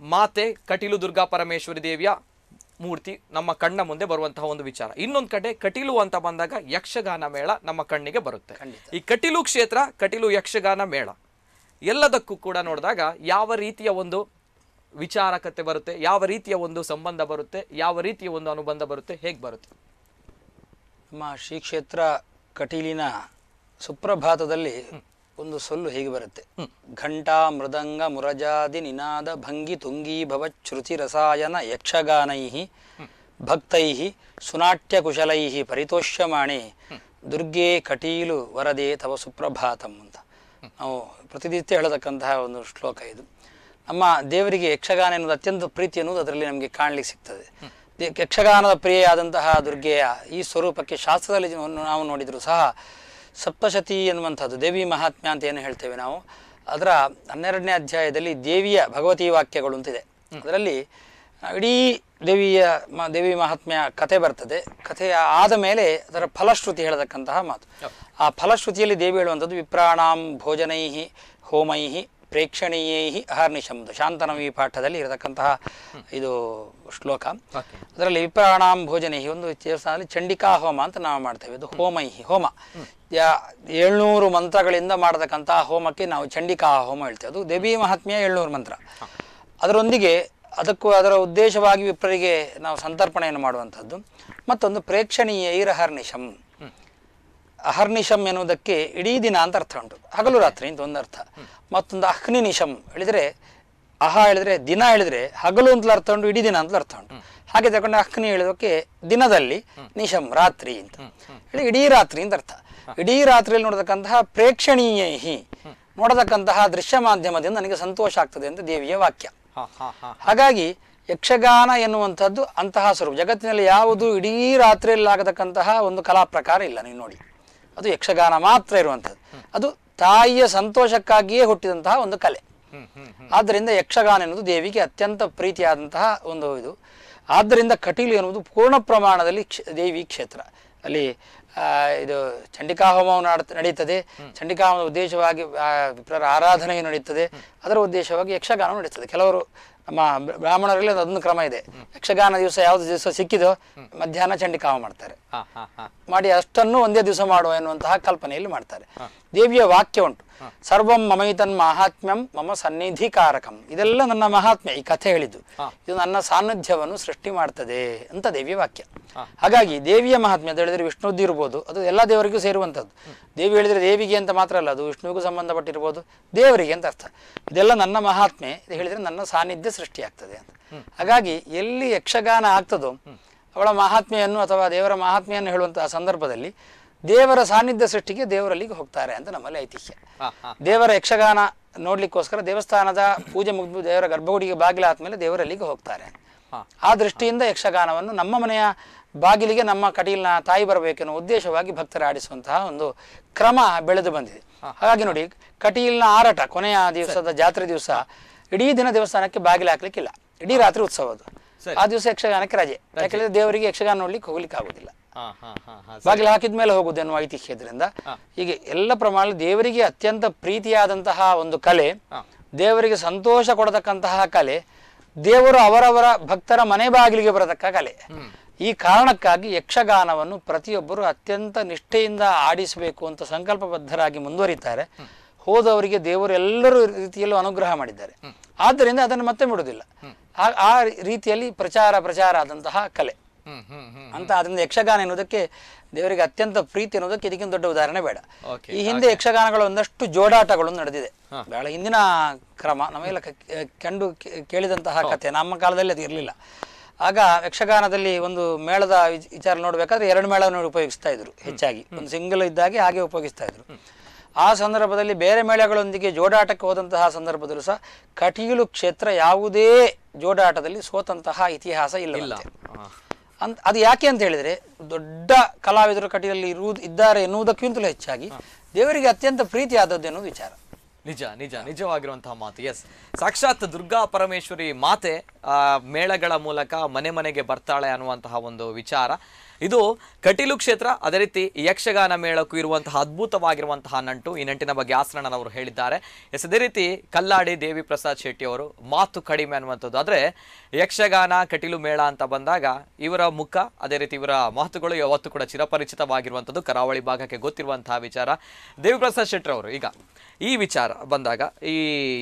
ಮಾತೆ ಕಟೀಲು ದುರ್ಗಾ ಪರಮೇಶ್ವರಿ ದೇವಿಯ ಮೂರ್ತಿ ನಮ್ಮ ಕಣ್ಣ ಮುಂದೆ ಬರುವಂತಹ ಒಂದು ವಿಚಾರ. ಇನ್ನೊಂದು ಕಡೆ ಕಟೀಲು ಅಂತ ಬಂದಾಗ ಯಕ್ಷಗಾನ ಮೇಳ ನಮ್ಮ ಕಣ್ಣಿಗೆ ಬರುತ್ತೆ. ಈ ಕಟೀಲು ಕ್ಷೇತ್ರ, ಕಟೀಲು ಯಕ್ಷಗಾನ ಮೇಳ ಎಲ್ಲದಕ್ಕೂ ಕೂಡ ನೋಡಿದಾಗ ಯಾವ ರೀತಿಯ ಒಂದು ವಿಚಾರಕತೆ ಬರುತ್ತೆ, ಯಾವ ರೀತಿಯ ಒಂದು ಸಂಬಂಧ ಬರುತ್ತೆ, ಯಾವ ರೀತಿಯ ಒಂದು ಅನುಬಂಧ ಬರುತ್ತೆ, ಹೇಗೆ ಬರುತ್ತೆ? ನಮ್ಮ ಶ್ರೀ ಕ್ಷೇತ್ರ ಕಟೀಲಿನ ಸುಪ್ರಭಾತದಲ್ಲಿ ಒಂದು ಸೊಲ್ಲು ಹೇಗೆ ಬರುತ್ತೆ: ಘಂಟಾ ಮೃದಂಗ ಮುರಜಾದಿ ನಿನಾದ ಭಂಗಿ ತುಂಗೀ ಭವಚ್ಛೃತಿ ರಸಾಯನ ಯಕ್ಷಗಾನೈ ಭಕ್ತೈ ಸುನಾಟ್ಯ ಕುಶಲೈ ಪರಿತೋಷ್ಯಮಾಣೆ ದುರ್ಗೆ ಕಟೀಲು ವರದೆ ತವ ಸುಪ್ರಭಾತಂ ಅಂತ ನಾವು ಪ್ರತಿನಿತ್ಯ ಹೇಳತಕ್ಕಂತಹ ಒಂದು ಶ್ಲೋಕ ಇದು. ನಮ್ಮ ದೇವರಿಗೆ ಯಕ್ಷಗಾನ ಎನ್ನುವುದು ಅತ್ಯಂತ ಪ್ರೀತಿ ಎನ್ನುವುದು ಅದರಲ್ಲಿ ನಮಗೆ ಕಾಣಲಿಕ್ಕೆ ಸಿಗ್ತದೆ. ಯಕ್ಷಗಾನದ ಪ್ರಿಯೆಯಾದಂತಹ ದುರ್ಗೆಯ ಈ ಸ್ವರೂಪಕ್ಕೆ ಶಾಸ್ತ್ರದಲ್ಲಿ ನಾವು ನೋಡಿದರೂ ಸಹ ಸಪ್ತಶತಿ ಎನ್ನುವಂಥದ್ದು ದೇವಿ ಮಹಾತ್ಮ್ಯ ಅಂತ ಏನು ಹೇಳ್ತೇವೆ ನಾವು, ಅದರ 12ನೇ ಅಧ್ಯಾಯದಲ್ಲಿ ದೇವಿಯ ಭಗವತಿ ವಾಕ್ಯಗಳು ಅಂತಿದೆ. ಅದರಲ್ಲಿ ಇಡೀ ದೇವಿ ಮಹಾತ್ಮ್ಯ ಕಥೆ ಬರ್ತದೆ. ಕಥೆಯ ಆದ ಮೇಲೆ ಅದರ ಫಲಶ್ರುತಿ ಹೇಳತಕ್ಕಂತಹ ಮಾತು. ಆ ಫಲಶ್ರುತಿಯಲ್ಲಿ ದೇವಿ ಹೇಳುವಂಥದ್ದು ವಿಪ್ರಾಣಾಂ ಭೋಜನೈ ಹೋಮೈ ಪ್ರೇಕ್ಷಣೀಯೈ ಅಹರ್ನಿಶಂದು ಶಾಂತನವಿ ಪಾಠದಲ್ಲಿ ಇರತಕ್ಕಂತಹ ಇದು ಶ್ಲೋಕ. ಅದರಲ್ಲಿ ವಿಪ್ರಾಣಾಂ ಭೋಜನೈ ಒಂದು ದೇವಸ್ಥಾನದಲ್ಲಿ ಚಂಡಿಕಾ ಹೋಮ ಅಂತ ನಾವು ಮಾಡ್ತೇವೆ. ಅದು ಹೋಮೈ ಹೋಮ 700 ಮಂತ್ರಗಳಿಂದ ಮಾಡತಕ್ಕಂತಹ ಹೋಮಕ್ಕೆ ನಾವು ಚಂಡಿಕಾ ಹೋಮ ಹೇಳ್ತೇವೆ. ಅದು ದೇವಿ ಮಹಾತ್ಮ್ಯ 700 ಮಂತ್ರ. ಅದರೊಂದಿಗೆ ಅದರ ಉದ್ದೇಶವಾಗಿ ವಿಪ್ರರಿಗೆ ನಾವು ಸಂತರ್ಪಣೆಯನ್ನು ಮಾಡುವಂಥದ್ದು. ಮತ್ತೊಂದು ಪ್ರೇಕ್ಷಣೀಯ ಅಹರ್ನಿಶಂ. ಅಹರ್ನಿಶಂ ಎನ್ನುವುದಕ್ಕೆ ಇಡೀ ದಿನ ಅಂತ ಅರ್ಥ ಉಂಟು, ಹಗಲು ರಾತ್ರಿ ಅಂತ ಒಂದು ಅರ್ಥ. ಮತ್ತೊಂದು ಅಹ್ನಿನಿಶಂ ಹೇಳಿದರೆ, ಹೇಳಿದ್ರೆ ದಿನ ಹೇಳಿದ್ರೆ ಹಗಲು ಅಂತಲೂ ಅರ್ಥ ಉಂಟು, ಇಡೀ ದಿನ ಅಂತಲೂ ಅರ್ಥ ಉಂಟು. ಹಾಗೆ ತಗೊಂಡು ಅಹ್ನಿ ಹೇಳೋದಕ್ಕೆ ದಿನದಲ್ಲಿ, ನಿಶಂ ರಾತ್ರಿ ಅಂತ ಹೇಳಿ ಇಡೀ ರಾತ್ರಿ ಅಂತ ಅರ್ಥ. ಇಡೀ ರಾತ್ರಿಯಲ್ಲಿ ನೋಡತಕ್ಕಂತಹ ಪ್ರೇಕ್ಷಣೀಯ ನೋಡತಕ್ಕಂತಹ ದೃಶ್ಯ ಮಾಧ್ಯಮದಿಂದ ನನಗೆ ಸಂತೋಷ ಆಗ್ತದೆ ಅಂತ ದೇವಿಯ ವಾಕ್ಯ. ಹಾಗಾಗಿ ಯಕ್ಷಗಾನ ಎನ್ನುವಂಥದ್ದು ಅಂತಹ ಸ್ವರೂಪ. ಜಗತ್ತಿನಲ್ಲಿ ಯಾವುದು ಇಡೀ ರಾತ್ರಿಯಲ್ಲಿ ಆಗತಕ್ಕಂತಹ ಒಂದು ಕಲಾ ಪ್ರಕಾರ ಇಲ್ಲ. ನೀವು ನೋಡಿ, ಅದು ಯಕ್ಷಗಾನ ಮಾತ್ರ ಇರುವಂಥದ್ದು. ಅದು ತಾಯಿಯ ಸಂತೋಷಕ್ಕಾಗಿಯೇ ಹುಟ್ಟಿದಂತಹ ಒಂದು ಕಲೆ. ಆದ್ದರಿಂದ ಯಕ್ಷಗಾನ ಎನ್ನುವುದು ದೇವಿಗೆ ಅತ್ಯಂತ ಪ್ರೀತಿಯಾದಂತಹ ಒಂದು ಇದು. ಆದ್ದರಿಂದ ಕಟೀಲು ಎನ್ನುವುದು ಪೂರ್ಣ ಪ್ರಮಾಣದಲ್ಲಿ ದೇವಿ ಕ್ಷೇತ್ರ. ಅಲ್ಲಿ ಇದು ಚಂಡಿಕಾ ಹೋಮವು ನಡೀತದೆ. ಚಂಡಿಕಾ ಹೋಮದ ಉದ್ದೇಶವಾಗಿ ವಿಪ್ರರ ಆರಾಧನೆಯು ನಡೀತದೆ. ಅದರ ಉದ್ದೇಶವಾಗಿ ಯಕ್ಷಗಾನ ನಡೀತದೆ. ಕೆಲವರು ನಮ್ಮ ಬ್ರಾಹ್ಮಣರಲ್ಲಿ ಅದೊಂದು ಕ್ರಮ ಇದೆ. ಯಕ್ಷಗಾನ ದಿವಸ ಯಾವ್ದು ದಿವಸ ಸಿಕ್ಕಿದೋ ಮಧ್ಯಾಹ್ನ ಚಂಡಿಕಾ ಹೋಮ ಮಾಡ್ತಾರೆ. ಮಾಡಿ ಅಷ್ಟನ್ನು ಒಂದೇ ದಿವಸ ಮಾಡುವ ಎನ್ನುವಂತಹ ಕಲ್ಪನೆಯಲ್ಲಿ ಮಾಡ್ತಾರೆ. ದೇವಿಯ ವಾಕ್ಯ ಉಂಟು, ಸರ್ವಂ ಮಮೈತನ್ ಮಾಹಾತ್ಮ್ಯಂ ಮಮ ಸನ್ನಿಧಿಕಾರಕಂ. ಇದೆಲ್ಲ ನನ್ನ ಮಹಾತ್ಮ್ಯ, ಈ ಕಥೆ ಹೇಳಿದ್ದು ಇದು ನನ್ನ ಸಾನ್ನಿಧ್ಯವನ್ನು ಸೃಷ್ಟಿ ಮಾಡ್ತದೆ ಅಂತ ದೇವಿಯ ವಾಕ್ಯ. ಹಾಗಾಗಿ ದೇವಿಯ ಮಹಾತ್ಮ್ಯ ಅಂತ ಹೇಳಿದ್ರೆ ವಿಷ್ಣುದ್ದು ಇರ್ಬೋದು, ಅದು ಎಲ್ಲ ದೇವರಿಗೂ ಸೇರುವಂಥದ್ದು. ದೇವಿ ಹೇಳಿದ್ರೆ ದೇವಿಗೆ ಅಂತ ಮಾತ್ರ ಅಲ್ಲ, ಅದು ವಿಷ್ಣುವಿಗೂ ಸಂಬಂಧಪಟ್ಟಿರ್ಬೋದು, ದೇವರಿಗೆ ಅಂತ ಅರ್ಥ. ಇದೆಲ್ಲ ನನ್ನ ಮಹಾತ್ಮೆ, ಇದು ಹೇಳಿದ್ರೆ ನನ್ನ ಸಾನ್ನಿಧ್ಯ ಸೃಷ್ಟಿಯಾಗ್ತದೆ ಅಂತ. ಹಾಗಾಗಿ ಎಲ್ಲಿ ಯಕ್ಷಗಾನ ಆಗ್ತದೋ ಅವಳ ಮಹಾತ್ಮೆಯನ್ನು ಅಥವಾ ದೇವರ ಮಹಾತ್ಮೆಯನ್ನು ಹೇಳುವಂತಹ ಸಂದರ್ಭದಲ್ಲಿ ದೇವರ ಸಾನ್ನಿಧ್ಯ ಸೃಷ್ಟಿಗೆ ದೇವರಲ್ಲಿಗೆ ಹೋಗ್ತಾರೆ ಅಂತ ನಮ್ಮಲ್ಲಿ ಐತಿಹ್ಯ. ದೇವರ ಯಕ್ಷಗಾನ ನೋಡ್ಲಿಕ್ಕೋಸ್ಕರ ದೇವಸ್ಥಾನದ ಪೂಜೆ ಮುಗಿದು ದೇವರ ಗರ್ಭಗುಡಿಗೆ ಬಾಗಿಲು ಆದ್ಮೇಲೆ ದೇವರಲ್ಲಿಗೆ ಹೋಗ್ತಾರೆ. ಆ ದೃಷ್ಟಿಯಿಂದ ಯಕ್ಷಗಾನವನ್ನು ನಮ್ಮ ಮನೆಯ ಬಾಗಿಲಿಗೆ ನಮ್ಮ ಕಟೀಲಿನ ತಾಯಿ ಬರಬೇಕೆನ್ನುವ ಉದ್ದೇಶವಾಗಿ ಭಕ್ತರ ಆಡಿಸುವಂತಹ ಒಂದು ಕ್ರಮ ಬೆಳೆದು ಬಂದಿದೆ. ಹಾಗಾಗಿ ನೋಡಿ, ಕಟೀಲಿನ ಆರಟ ಕೊನೆಯ ದಿವಸದ ಜಾತ್ರೆ ದಿವಸ ಇಡೀ ದಿನ ದೇವಸ್ಥಾನಕ್ಕೆ ಬಾಗಿಲು ಹಾಕ್ಲಿಕ್ಕಿಲ್ಲ, ಇಡೀ ರಾತ್ರಿ ಉತ್ಸವ ಅದು. ಆ ದಿವಸ ಯಕ್ಷಗಾನಕ್ಕೆ ರಜೆ, ಯಾಕೆಂದ್ರೆ ದೇವರಿಗೆ ಯಕ್ಷಗಾನ ನೋಡ್ಲಿಕ್ಕೆ ಹೋಗ್ಲಿಕ್ಕೆ ಆಗುದಿಲ್ಲ, ಬಾಗಿಲು ಹಾಕಿದ ಮೇಲೆ ಹೋಗುದು ಎನ್ನುವ ಐತಿಹ್ಯದ್ರಿಂದ ಹೀಗೆ ಎಲ್ಲ ಪ್ರಮಾಣ ದೇವರಿಗೆ ಅತ್ಯಂತ ಪ್ರೀತಿಯಾದಂತಹ ಒಂದು ಕಲೆ, ದೇವರಿಗೆ ಸಂತೋಷ ಕೊಡತಕ್ಕಂತಹ ಕಲೆ, ದೇವರು ಅವರವರ ಭಕ್ತರ ಮನೆ ಬಾಗಿಲಿಗೆ ಬರತಕ್ಕ ಕಲೆ. ಈ ಕಾರಣಕ್ಕಾಗಿ ಯಕ್ಷಗಾನವನ್ನು ಪ್ರತಿಯೊಬ್ಬರು ಅತ್ಯಂತ ನಿಷ್ಠೆಯಿಂದ ಆಡಿಸಬೇಕು ಅಂತ ಸಂಕಲ್ಪಬದ್ಧರಾಗಿ ಮುಂದುವರಿತಾರೆ. ಹೋದವರಿಗೆ ದೇವರು ಎಲ್ಲರೂ ರೀತಿಯಲ್ಲೂ ಅನುಗ್ರಹ ಮಾಡಿದ್ದಾರೆ. ಆದ್ದರಿಂದ ಅದನ್ನು ಮತ್ತೆ ಬಿಡುವುದಿಲ್ಲ. ಆ ರೀತಿಯಲ್ಲಿ ಪ್ರಚಾರ ಆದಂತಹ ಕಲೆ ಅಂತ. ಅದರಿಂದ ಯಕ್ಷಗಾನ ಎನ್ನುವುದಕ್ಕೆ ದೇವರಿಗೆ ಅತ್ಯಂತ ಪ್ರೀತಿ ಎನ್ನುವುದಕ್ಕೆ ಇದಕ್ಕಿಂತ ದೊಡ್ಡ ಉದಾಹರಣೆ ಬೇಡ. ಈ ಹಿಂದೆ ಯಕ್ಷಗಾನಗಳು ಒಂದಷ್ಟು ಜೋಡಾಟಗಳು ನಡೆದಿದೆ, ಬಹಳ ಹಿಂದಿನ ಕ್ರಮ, ನಮಗೆಲ್ಲ ಕೇಳಿದಂತಹ ಕಥೆ. ನಮ್ಮ ಕಾಲದಲ್ಲಿ ಅದು ಇರಲಿಲ್ಲ. ಆಗ ಯಕ್ಷಗಾನದಲ್ಲಿ ಒಂದು ಮೇಳದ ವಿಚಾರ ನೋಡ್ಬೇಕಾದ್ರೆ 2 ಮೇಳವನ್ನು ಉಪಯೋಗಿಸ್ತಾ ಇದ್ರು ಹೆಚ್ಚಾಗಿ. ಒಂದು ಸಿಂಗಲ್ ಇದ್ದಾಗೆ ಹಾಗೆ ಉಪಯೋಗಿಸ್ತಾ ಇದ್ರು. ಆ ಸಂದರ್ಭದಲ್ಲಿ ಬೇರೆ ಮೇಳಗಳೊಂದಿಗೆ ಜೋಡಾಟಕ್ಕೆ ಹೋದಂತಹ ಸಂದರ್ಭದಲ್ಲೂ ಸಹ ಕಟೀಲು ಕ್ಷೇತ್ರ ಯಾವುದೇ ಜೋಡಾಟದಲ್ಲಿ ಸೋತಂತಹ ಇತಿಹಾಸ ಇಲ್ಲ. ಅದು ಯಾಕೆ ಅಂತ ಹೇಳಿದ್ರೆ, ದೊಡ್ಡ ಕಲಾವಿದರು ಕಟೀಲಲ್ಲಿ ಇದ್ದಾರೆ ಎನ್ನುವುದಕ್ಕಿಂತಲೂ ಹೆಚ್ಚಾಗಿ ದೇವರಿಗೆ ಅತ್ಯಂತ ಪ್ರೀತಿ ಆದದ್ದು ಎನ್ನುವುದು ವಿಚಾರ. ನಿಜವಾಗಿರುವಂತಹ ಮಾತು. ಎಸ್, ಸಾಕ್ಷಾತ್ ದುರ್ಗಾ ಪರಮೇಶ್ವರಿ ಮಾತೆ ಮೇಳಗಳ ಮೂಲಕ ಮನೆ ಮನೆಗೆ ಬರ್ತಾಳೆ ಅನ್ನುವಂತಹ ಒಂದು ವಿಚಾರ. ಇದು ಕಟೀಲು ಕ್ಷೇತ್ರ, ಅದೇ ರೀತಿ ಯಕ್ಷಗಾನ ಮೇಳಕ್ಕೂ ಇರುವಂತಹ ಅದ್ಭುತವಾಗಿರುವಂತಹ ನಂಟು. ಈ ನಂಟಿನ ಬಗ್ಗೆ ಆಸರಣನವರು ಹೇಳಿದ್ದಾರೆ. ಅದೇ ರೀತಿ ಕಲ್ಲಾಡಿ ದೇವಿ ಪ್ರಸಾದ್ ಶೆಟ್ಟಿ ಅವರು ಮಾತು ಕಡಿಮೆ ಅನ್ನುವಂಥದ್ದು. ಆದರೆ ಯಕ್ಷಗಾನ ಕಟೀಲು ಮೇಳ ಅಂತ ಬಂದಾಗ ಇವರ ಮುಖ, ಅದೇ ರೀತಿ ಇವರ ಮಾತುಗಳು ಯಾವತ್ತೂ ಕೂಡ ಚಿರಪರಿಚಿತವಾಗಿರುವಂಥದ್ದು, ಕರಾವಳಿ ಭಾಗಕ್ಕೆ ಗೊತ್ತಿರುವಂತಹ ವಿಚಾರ. ದೇವಿ ಪ್ರಸಾದ್ ಶೆಟ್ಟಿ ಅವರು, ಈಗ ಈ ವಿಚಾರ ಬಂದಾಗ ಈ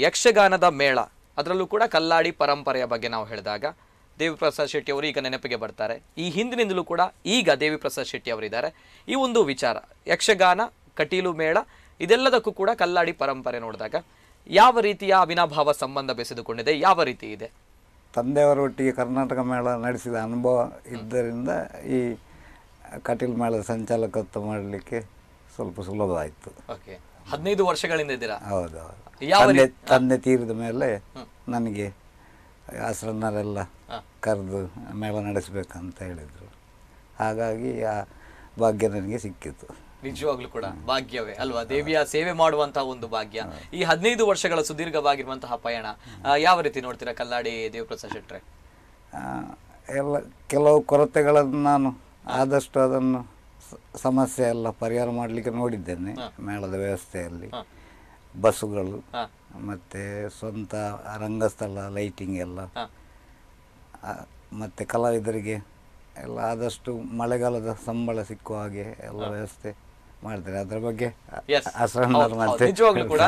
ಯಕ್ಷಗಾನದ ಮೇಳ, ಅದರಲ್ಲೂ ಕೂಡ ಕಲ್ಲಾಡಿ ಪರಂಪರೆಯ ಬಗ್ಗೆ ನಾವು ಹೇಳಿದಾಗ ದೇವಿ ಪ್ರಸಾದ್ ಶೆಟ್ಟಿ ಅವರು ಈಗ ನೆನಪಿಗೆ ಬರ್ತಾರೆ. ಈ ಹಿಂದಿನಿಂದಲೂ ಕೂಡ ಈಗ ದೇವಿ ಪ್ರಸಾದ್ ಶೆಟ್ಟಿ ಅವರಿದ್ದಾರೆ. ಈ ಒಂದು ವಿಚಾರ ಯಕ್ಷಗಾನ ಕಟೀಲು ಮೇಳ ಇದೆಲ್ಲದಕ್ಕೂ ಕೂಡ ಕಲ್ಲಾಡಿ ಪರಂಪರೆ ನೋಡಿದಾಗ ಯಾವ ರೀತಿಯ ಅವಿನಾಭಾವ ಸಂಬಂಧ ಬೆಸೆದುಕೊಂಡಿದೆ, ಯಾವ ರೀತಿ ಇದೆ? ತಂದೆಯವರೊಟ್ಟಿಗೆ ಕರ್ನಾಟಕ ಮೇಳ ನಡೆಸಿದ ಅನುಭವ ಇದ್ದರಿಂದ ಈ ಕಟೀಲು ಮೇಳದ ಸಂಚಾಲಕತ್ವ ಮಾಡಲಿಕ್ಕೆ ಸ್ವಲ್ಪ ಸುಲಭ ಆಯಿತು. ಓಕೆ, 15 ವರ್ಷಗಳಿಂದ ಇದ್ದೀರಾ? ಹೌದು. ಯಾವ ತಂದೆ ತೀರಿದ ಮೇಲೆ ನನಗೆ ಆಸರನ್ನರೆಲ್ಲ ಕರೆದು ಮೇಳ ನಡೆಸಬೇಕಂತ ಹೇಳಿದರು. ಹಾಗಾಗಿ ಆ ಭಾಗ್ಯ ನನಗೆ ಸಿಕ್ಕಿತು. ನಿಜವಾಗ್ಲೂ ಕೂಡ ಭಾಗ್ಯವೇ ಅಲ್ವಾ, ದೇವಿಯ ಸೇವೆ ಮಾಡುವಂತಹ ಒಂದು ಭಾಗ್ಯ. ಈ 15 ವರ್ಷಗಳ ಸುದೀರ್ಘವಾಗಿರುವಂತಹ ಪಯಣ ಯಾವ ರೀತಿ ನೋಡ್ತೀರಾ ಕಲ್ಲಾಡಿ ದೇವಪ್ರಸಾದ್ ಶೆಟ್ರೆ? ಎಲ್ಲ ಕೆಲವು ಕೊರತೆಗಳನ್ನು ನಾನು ಆದಷ್ಟು ಅದನ್ನು ಸಮಸ್ಯೆ ಎಲ್ಲ ಪರಿಹಾರ ಮಾಡಲಿಕ್ಕೆ ನೋಡಿದ್ದೇನೆ. ಮೇಳದ ವ್ಯವಸ್ಥೆಯಲ್ಲಿ ಬಸ್ಸುಗಳು ಮತ್ತು ಸ್ವಂತ ರಂಗಸ್ಥಳ, ಲೈಟಿಂಗ್ ಎಲ್ಲ, ಮತ್ತು ಕಲಾವಿದರಿಗೆ ಎಲ್ಲ ಆದಷ್ಟು ಮಳೆಗಾಲದ ಸಂಬಳ ಸಿಕ್ಕುವ ಹಾಗೆ ಎಲ್ಲ ವ್ಯವಸ್ಥೆ ಮಾಡ್ತಾರೆ. ಅದರ ಬಗ್ಗೆ ನಿಜವಾಗ್ಲೂ ಕೂಡ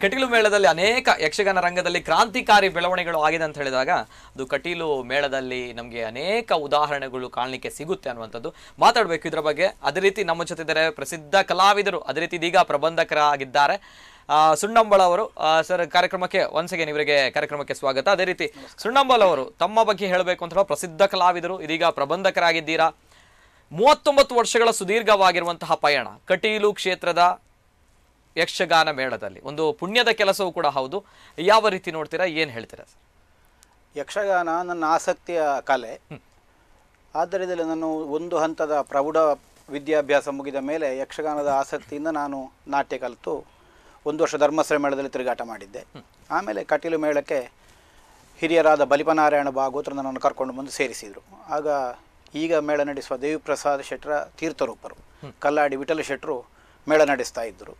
ಕಟೀಲು ಮೇಳದಲ್ಲಿ ಅನೇಕ ಯಕ್ಷಗಾನ ರಂಗದಲ್ಲಿ ಕ್ರಾಂತಿಕಾರಿ ಬೆಳವಣಿಗೆಗಳು ಆಗಿದೆ ಅಂತ ಹೇಳಿದಾಗ ಅದು ಕಟೀಲು ಮೇಳದಲ್ಲಿ ನಮಗೆ ಅನೇಕ ಉದಾಹರಣೆಗಳು ಕಾಣಲಿಕ್ಕೆ ಸಿಗುತ್ತೆ ಅನ್ನುವಂಥದ್ದು. ಮಾತಾಡಬೇಕು ಇದರ ಬಗ್ಗೆ. ಅದೇ ರೀತಿ ನಮ್ಮ ಜೊತೆ ಇದ್ದಾರೆ ಪ್ರಸಿದ್ಧ ಕಲಾವಿದರು, ಅದೇ ರೀತಿ ಇದೀಗ ಪ್ರಬಂಧಕರಾಗಿದ್ದಾರೆ ಸುಣ್ಣಂಬಳ ಅವರು. ಸರ್, ಕಾರ್ಯಕ್ರಮಕ್ಕೆ ಒನ್ಸ್ ಅಗೇನ್ ಇವರಿಗೆ ಕಾರ್ಯಕ್ರಮಕ್ಕೆ ಸ್ವಾಗತ. ಅದೇ ರೀತಿ ಸುಣ್ಣಂಬಳ ಅವರು ತಮ್ಮ ಬಗ್ಗೆ ಹೇಳಬೇಕು ಅಂತ ಪ್ರಸಿದ್ಧ ಕಲಾವಿದರು, ಇದೀಗ ಪ್ರಬಂಧಕರಾಗಿದ್ದೀರಾ. 39 ವರ್ಷಗಳ ಸುದೀರ್ಘವಾಗಿರುವಂತಹ ಪಯಣ ಕಟೀಲು ಕ್ಷೇತ್ರದ ಯಕ್ಷಗಾನ ಮೇಳದಲ್ಲಿ ಒಂದು ಪುಣ್ಯದ ಕೆಲಸವೂ ಕೂಡ ಹೌದು. ಯಾವ ರೀತಿ ನೋಡ್ತೀರಾ, ಏನು ಹೇಳ್ತೀರಾ ಸರ್? ಯಕ್ಷಗಾನ ನನ್ನ ಆಸಕ್ತಿಯ ಕಲೆ. ಆದ್ದರಿಂದ ನಾನು ಒಂದು ಹಂತದ ಪ್ರೌಢ ವಿದ್ಯಾಭ್ಯಾಸ ಮುಗಿದ ಮೇಲೆ ಯಕ್ಷಗಾನದ ಆಸಕ್ತಿಯಿಂದ ನಾನು ನಾಟ್ಯ ಕಲಿತು 1 ವರ್ಷ ಧರ್ಮಸ್ಥಳ ಮೇಳದಲ್ಲಿ ತಿರುಗಾಟ ಮಾಡಿದ್ದೆ. ಆಮೇಲೆ ಕಟೀಲು ಮೇಳಕ್ಕೆ ಹಿರಿಯರಾದ ಬಲಿಪನಾರಾಯಣ ಭಾಗವತರು ನನ್ನನ್ನು ಕರ್ಕೊಂಡು ಬಂದು ಸೇರಿಸಿದರು. ಆಗ ಈಗ ಮೇಳ ನಡೆಸುವ ದೇವಿ ಪ್ರಸಾದ್ ಶೆಟ್ಟರ ತೀರ್ಥರೂಪರು ಕಲ್ಲಾಡಿ ವಿಠಲ ಶೆಟ್ಟರು ಮೇಳ ನಡೆಸ್ತಾ ಇದ್ದರು.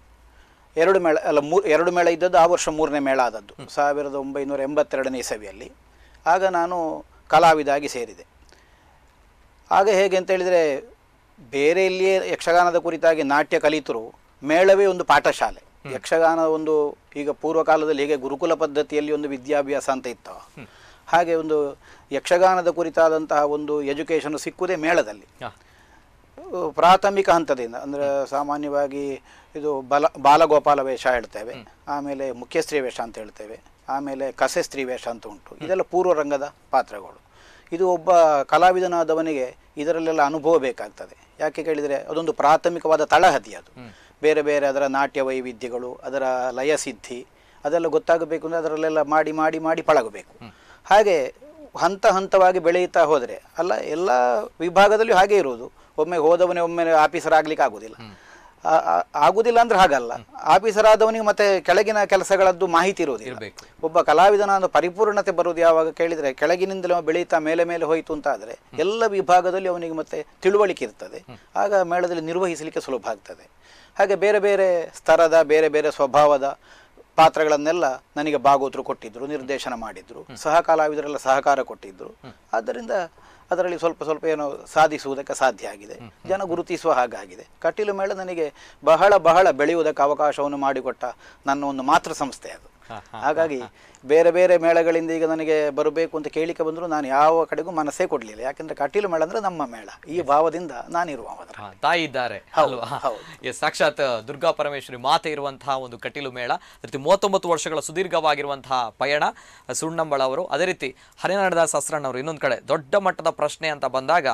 2 ಮೇಳ ಇದ್ದದ್ದು ಆ ವರ್ಷ 3ನೇ ಮೇಳ ಆದದ್ದು 1982ನೇ ಇಸವಿಯಲ್ಲಿ. ಆಗ ನಾನು ಕಲಾವಿದಾಗಿ ಸೇರಿದೆ. ಆಗ ಹೇಗೆ ಅಂತ ಹೇಳಿದರೆ, ಬೇರೆ ಇಲ್ಲಿಯೇ ಯಕ್ಷಗಾನದ ಕುರಿತಾಗಿ ನಾಟ್ಯ ಕಲಿತರು, ಮೇಳವೇ ಒಂದು ಪಾಠಶಾಲೆ. ಯಕ್ಷಗಾನ ಒಂದು ಈಗ ಪೂರ್ವಕಾಲದಲ್ಲಿ ಹೇಗೆ ಗುರುಕುಲ ಪದ್ಧತಿಯಲ್ಲಿ ಒಂದು ವಿದ್ಯಾಭ್ಯಾಸ ಅಂತ ಇತ್ತು, ಹಾಗೆ ಒಂದು ಯಕ್ಷಗಾನದ ಕುರಿತಾದಂತಹ ಒಂದು ಎಜುಕೇಷನ್ ಸಿಕ್ಕುವುದೇ ಮೇಳದಲ್ಲಿ. ಪ್ರಾಥಮಿಕ ಹಂತದಿಂದ ಅಂದರೆ ಸಾಮಾನ್ಯವಾಗಿ ಇದು ಬಾಲಗೋಪಾಲ ವೇಷ ಹೇಳ್ತೇವೆ, ಆಮೇಲೆ ಮುಖ್ಯಸ್ತ್ರೀ ವೇಷ ಅಂತ ಹೇಳ್ತೇವೆ, ಆಮೇಲೆ ಕಸೆಸ್ತ್ರೀ ವೇಷ ಅಂತ ಉಂಟು. ಇದೆಲ್ಲ ಪೂರ್ವರಂಗದ ಪಾತ್ರಗಳು. ಇದು ಒಬ್ಬ ಕಲಾವಿದನಾದವನಿಗೆ ಇದರಲ್ಲೆಲ್ಲ ಅನುಭವ ಬೇಕಾಗ್ತದೆ. ಯಾಕೆ ಕೇಳಿದರೆ ಅದೊಂದು ಪ್ರಾಥಮಿಕವಾದ ತಳಹದಿ. ಅದು ಬೇರೆ ಬೇರೆ ಅದರ ನಾಟ್ಯ ವೈವಿಧ್ಯಗಳು, ಅದರ ಲಯಸಿದ್ಧಿ ಅದೆಲ್ಲ ಗೊತ್ತಾಗಬೇಕು ಅಂದರೆ ಅದರಲ್ಲೆಲ್ಲ ಮಾಡಿ ಮಾಡಿ ಮಾಡಿ ಪಳಗಬೇಕು. ಹಾಗೆ ಹಂತ ಹಂತವಾಗಿ ಬೆಳೆಯುತ್ತಾ ಹೋದರೆ, ಅಲ್ಲ ಎಲ್ಲ ವಿಭಾಗದಲ್ಲಿಯೂ ಹಾಗೆ ಇರುವುದು. ಒಮ್ಮೆ ಹೋದವನೇ ಒಮ್ಮೆ ಆಫೀಸರ್ ಆಗ್ಲಿಕ್ಕೆ ಆಗುದಿಲ್ಲ ಅಂದ್ರೆ ಹಾಗಲ್ಲ. ಆಫೀಸರ್ ಆದವನಿಗೆ ಮತ್ತೆ ಕೆಳಗಿನ ಕೆಲಸಗಳದ್ದು ಮಾಹಿತಿ ಇರುವುದಿಲ್ಲ. ಒಬ್ಬ ಕಲಾವಿದನ ಪರಿಪೂರ್ಣತೆ ಬರುವುದು ಯಾವಾಗ ಕೇಳಿದರೆ, ಕೆಳಗಿನಿಂದಲೇ ಬೆಳೀತಾ ಮೇಲೆ ಮೇಲೆ ಹೋಯಿತು ಅಂತ ಆದರೆ ಎಲ್ಲ ವಿಭಾಗದಲ್ಲಿ ಅವನಿಗೆ ಮತ್ತೆ ತಿಳುವಳಿಕೆ ಇರ್ತದೆ. ಆಗ ಮೇಳದಲ್ಲಿ ನಿರ್ವಹಿಸಲಿಕ್ಕೆ ಸುಲಭ ಆಗ್ತದೆ. ಹಾಗೆ ಬೇರೆ ಬೇರೆ ಸ್ತರದ ಬೇರೆ ಬೇರೆ ಸ್ವಭಾವದ ಪಾತ್ರಗಳನ್ನೆಲ್ಲ ನನಗೆ ಭಾಗವತರು ಕೊಟ್ಟಿದ್ದರು, ನಿರ್ದೇಶನ ಮಾಡಿದ್ರು, ಸಹ ಕಲಾವಿದರೆಲ್ಲ ಸಹಕಾರ ಕೊಟ್ಟಿದ್ದರು. ಆದ್ದರಿಂದ ಅದರಲ್ಲಿ ಸ್ವಲ್ಪ ಸ್ವಲ್ಪ ಏನೋ ಸಾಧಿಸುವುದಕ್ಕೆ ಸಾಧ್ಯ ಆಗಿದೆ, ಜನ ಗುರುತಿಸುವ ಹಾಗಾಗಿದೆ. ಕಟೀಲು ಮೇಳ ನನಗೆ ಬಹಳ ಬಹಳ ಬೆಳೆಯುವುದಕ್ಕೆ ಅವಕಾಶವನ್ನು ಮಾಡಿಕೊಟ್ಟ ನನ್ನ ಒಂದು ಮಾತೃ ಸಂಸ್ಥೆ ಅದು. ಹಾಗಾಗಿ ಬೇರೆ ಬೇರೆ ಮೇಳಗಳಿಂದ ಈಗ ನನಗೆ ಬರಬೇಕು ಅಂತ ಕೇಳಿಕೆ ಬಂದರೂ ನಾನು ಯಾವ ಕಡೆಗೂ ಮನಸ್ಸೇ ಕೊಡಲಿಲ್ಲ. ಯಾಕೆಂದ್ರೆ ಕಟೀಲು ಮೇಳ ಅಂದ್ರೆ ನಮ್ಮ ಮೇಳ, ಈ ಭಾವದಿಂದ ನಾನಿರುವ ತಾಯಿ ಇದ್ದಾರೆ ಅಲ್ವಾ. ಸಾಕ್ಷಾತ್ ದುರ್ಗಾ ಪರಮೇಶ್ವರಿ ಮಾತೆ ಇರುವಂತಹ ಒಂದು ಕಟೀಲು ಮೇಳ, ಅದೇ ರೀತಿ 39 ವರ್ಷಗಳ ಸುದೀರ್ಘವಾಗಿರುವಂತಹ ಪಯಣ ಸುಣ್ಣಂಬಳ ಅವರು. ಅದೇ ರೀತಿ ಹರಿನಾಡದಾಸ್ ಸಸ್ರಣ್ಣವರು. ಇನ್ನೊಂದು ಕಡೆ ದೊಡ್ಡ ಮಟ್ಟದ ಪ್ರಶ್ನೆ ಅಂತ ಬಂದಾಗ,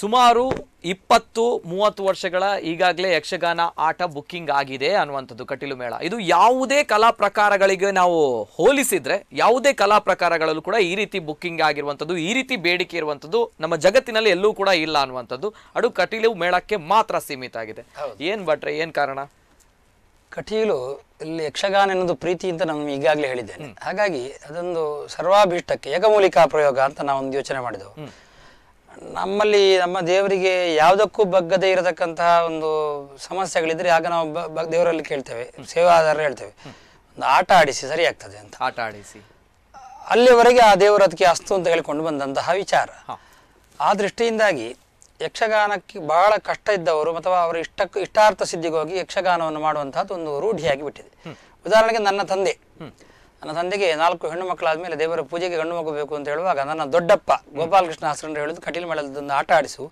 ಸುಮಾರು 20-30 ವರ್ಷಗಳ ಈಗಾಗಲೇ ಯಕ್ಷಗಾನ ಆಟ ಬುಕ್ಕಿಂಗ್ ಆಗಿದೆ ಅನ್ನುವಂಥದ್ದು ಕಟೀಲು ಮೇಳ. ಇದು ಯಾವುದೇ ಕಲಾ ಪ್ರಕಾರಗಳಿಗೆ ನಾವು ಹೋಲಿಸಿದ್ರೆ ಯಾವುದೇ ಕಲಾ ಪ್ರಕಾರಗಳಲ್ಲೂ ಕೂಡ ಈ ರೀತಿ ಬುಕ್ಕಿಂಗ್ ಆಗಿರುವಂಥದ್ದು, ಈ ರೀತಿ ಬೇಡಿಕೆ ಇರುವಂಥದ್ದು ನಮ್ಮ ಜಗತ್ತಿನಲ್ಲಿ ಎಲ್ಲೂ ಕೂಡ ಇಲ್ಲ ಅನ್ನುವಂಥದ್ದು ಅದು ಕಟೀಲು ಮೇಳಕ್ಕೆ ಮಾತ್ರ ಸೀಮಿತ ಆಗಿದೆ. ಏನ್ ಭಟ್ರೆ, ಏನ್ ಕಾರಣ? ಕಟೀಲು ಇಲ್ಲಿ ಯಕ್ಷಗಾನ ಎನ್ನುವುದು ಪ್ರೀತಿ ಅಂತ ನಾನು ಈಗಾಗಲೇ ಹೇಳಿದ್ದೇನೆ. ಹಾಗಾಗಿ ಅದೊಂದು ಸರ್ವಾಭೀಷ್ಟಕ್ಕೆ ಏಕಮೂಲಿಕಾ ಪ್ರಯೋಗ ಅಂತ ನಾವೊಂದು ಯೋಚನೆ ಮಾಡಿದೆವು. ನಮ್ಮಲ್ಲಿ ನಮ್ಮ ದೇವರಿಗೆ ಯಾವುದಕ್ಕೂ ಬಗ್ಗದೇ ಇರತಕ್ಕಂತಹ ಒಂದು ಸಮಸ್ಯೆಗಳಿದ್ರೆ ಆಗ ನಾವು ದೇವರಲ್ಲಿ ಕೇಳ್ತೇವೆ, ಸೇವಾದಾರ ಹೇಳ್ತೇವೆ, ಒಂದು ಆಟ ಆಡಿಸಿ ಸರಿ ಆಗ್ತದೆ ಅಂತ. ಆಟ ಆಡಿಸಿ ಅಲ್ಲಿವರೆಗೆ ಆ ದೇವರು ಅದಕ್ಕೆ ಅಸ್ತು ಅಂತ ಹೇಳಿಕೊಂಡು ಬಂದಂತಹ ವಿಚಾರ. ಆ ದೃಷ್ಟಿಯಿಂದಾಗಿ ಯಕ್ಷಗಾನಕ್ಕೆ ಬಹಳ ಕಷ್ಟ ಇದ್ದವರು ಅಥವಾ ಅವರ ಇಷ್ಟಾರ್ಥ ಸಿದ್ಧಿಗೋಗಿ ಯಕ್ಷಗಾನವನ್ನು ಮಾಡುವಂತಹದ್ದು ಒಂದು ರೂಢಿಯಾಗಿ ಬಿಟ್ಟಿದೆ. ಉದಾಹರಣೆಗೆ ನನ್ನ ತಂದೆಗೆ 4 ಹೆಣ್ಣು ಮಕ್ಕಳಾದ್ಮೇಲೆ ದೇವರ ಪೂಜೆಗೆ ಗಂಡು ಮಗು ಬೇಕು ಅಂತ ಹೇಳುವಾಗ ನನ್ನ ದೊಡ್ಡಪ್ಪ ಗೋಪಾಲಕೃಷ್ಣ ಆಸ್ರಂಡ್ರು ಹೇಳಿದ್ದು ಕಟೀಲು ಮೇಳದೊಂದು ಆಟ ಆಡಿಸು,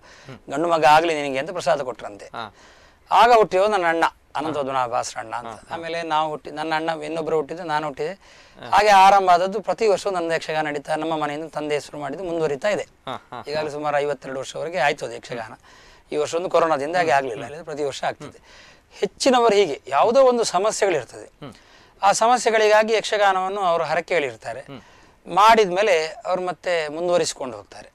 ಗಂಡು ಮಗ ಆಗ್ಲಿ ನಿನಗೆ ಅಂತ ಪ್ರಸಾದ ಕೊಟ್ರಂತೆ. ಆಗ ಹುಟ್ಟಿಯೋ ನನ್ನ ಅಣ್ಣ ಅನಂತವದ್ಮನಾಭ ಆಸ್ರಣ್ಣ ಅಂತ. ಆಮೇಲೆ ನಾವು ನನ್ನ ಅಣ್ಣ ಇನ್ನೊಬ್ಬರು ಹುಟ್ಟಿದ್ದು, ನಾನು ಹುಟ್ಟಿದೆ. ಹಾಗೆ ಆರಂಭ ಆದದ್ದು ಪ್ರತಿ ವರ್ಷವೂ ನನ್ನ ಯಕ್ಷಗಾನ ನಡೀತಾ ನಮ್ಮ ಮನೆಯಿಂದ ತಂದೆ ಹೆಸರು ಮಾಡಿದ್ದು ಮುಂದುವರಿತಾ ಇದೆ. ಈಗಾಗಲೇ ಸುಮಾರು 52 ವರ್ಷವರೆಗೆ ಆಯ್ತು ಅದು ಯಕ್ಷಗಾನ. ಈ ವರ್ಷ ಒಂದು ಕೊರೋನಾದಿಂದ ಹಾಗೆ ಆಗಲಿಲ್ಲ, ಪ್ರತಿ ವರ್ಷ ಆಗ್ತದೆ. ಹೆಚ್ಚಿನವರು ಹೀಗೆ ಯಾವುದೋ ಒಂದು ಸಮಸ್ಯೆಗಳಿರ್ತದೆ, ಆ ಸಮಸ್ಯೆಗಳಿಗಾಗಿ ಯಕ್ಷಗಾನವನ್ನು ಅವರು ಹರಕೆ ಹೇಳಿರ್ತಾರೆ. ಮಾಡಿದ ಮೇಲೆ ಅವರು ಮತ್ತೆ ಮುಂದುವರಿಸಿಕೊಂಡು ಹೋಗ್ತಾರೆ.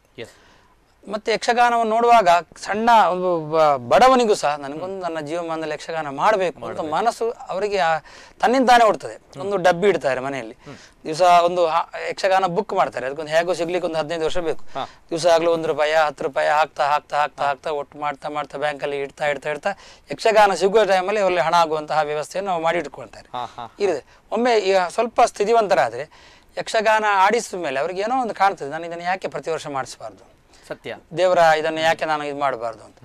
ಮತ್ತೆ ಯಕ್ಷಗಾನವನ್ನು ನೋಡುವಾಗ ಸಣ್ಣ ಒಂದು ಬಡವನಿಗೂ ಸಹ ನನಗೊಂದು ನನ್ನ ಜೀವಮಾನದಲ್ಲಿ ಯಕ್ಷಗಾನ ಮಾಡಬೇಕು ಅಂತ ಮನಸ್ಸು ಅವರಿಗೆ ತನ್ನಿಂದಾನೇ ಓಡ್ತದೆ. ಒಂದು ಡಬ್ಬಿ ಇಡ್ತಾರೆ ಮನೆಯಲ್ಲಿ, ದಿವಸ ಒಂದು ಯಕ್ಷಗಾನ ಬುಕ್ ಮಾಡ್ತಾರೆ. ಅದಕ್ಕೊಂದು ಹೇಗೋ ಸಿಗ್ಲಿಕ್ಕೆ ಒಂದು 15 ವರ್ಷ ಬೇಕು. ದಿವಸ ಆಗ್ಲೂ 1 ರೂಪಾಯಿ 10 ರೂಪಾಯಿ ಹಾಕ್ತಾ ಒಟ್ಟು ಮಾಡ್ತಾ ಬ್ಯಾಂಕಲ್ಲಿ ಇಡ್ತಾ ಯಕ್ಷಗಾನ ಸಿಗುವ ಟೈಮಲ್ಲಿ ಅವರಲ್ಲಿ ಹಣ ಆಗುವಂತಹ ವ್ಯವಸ್ಥೆಯನ್ನು ನಾವು ಮಾಡಿ ಇಟ್ಕೊಳ್ತಾರೆ. ಇದೆ ಒಮ್ಮೆ ಈಗ ಸ್ವಲ್ಪ ಸ್ಥಿತಿವಂತರಾದ್ರೆ ಯಕ್ಷಗಾನ ಆಡಿಸಿದ ಮೇಲೆ ಅವ್ರಿಗೆ ಏನೋ ಒಂದು ಕಾಣ್ತದೆ, ನಾನು ಇದನ್ನು ಯಾಕೆ ಪ್ರತಿ ವರ್ಷ ಮಾಡಿಸಬಾರ್ದು, ಸತ್ಯ ದೇವರ ಇದನ್ನು ಯಾಕೆ ನಾನು ಇದು ಮಾಡಬಾರ್ದು ಅಂತ.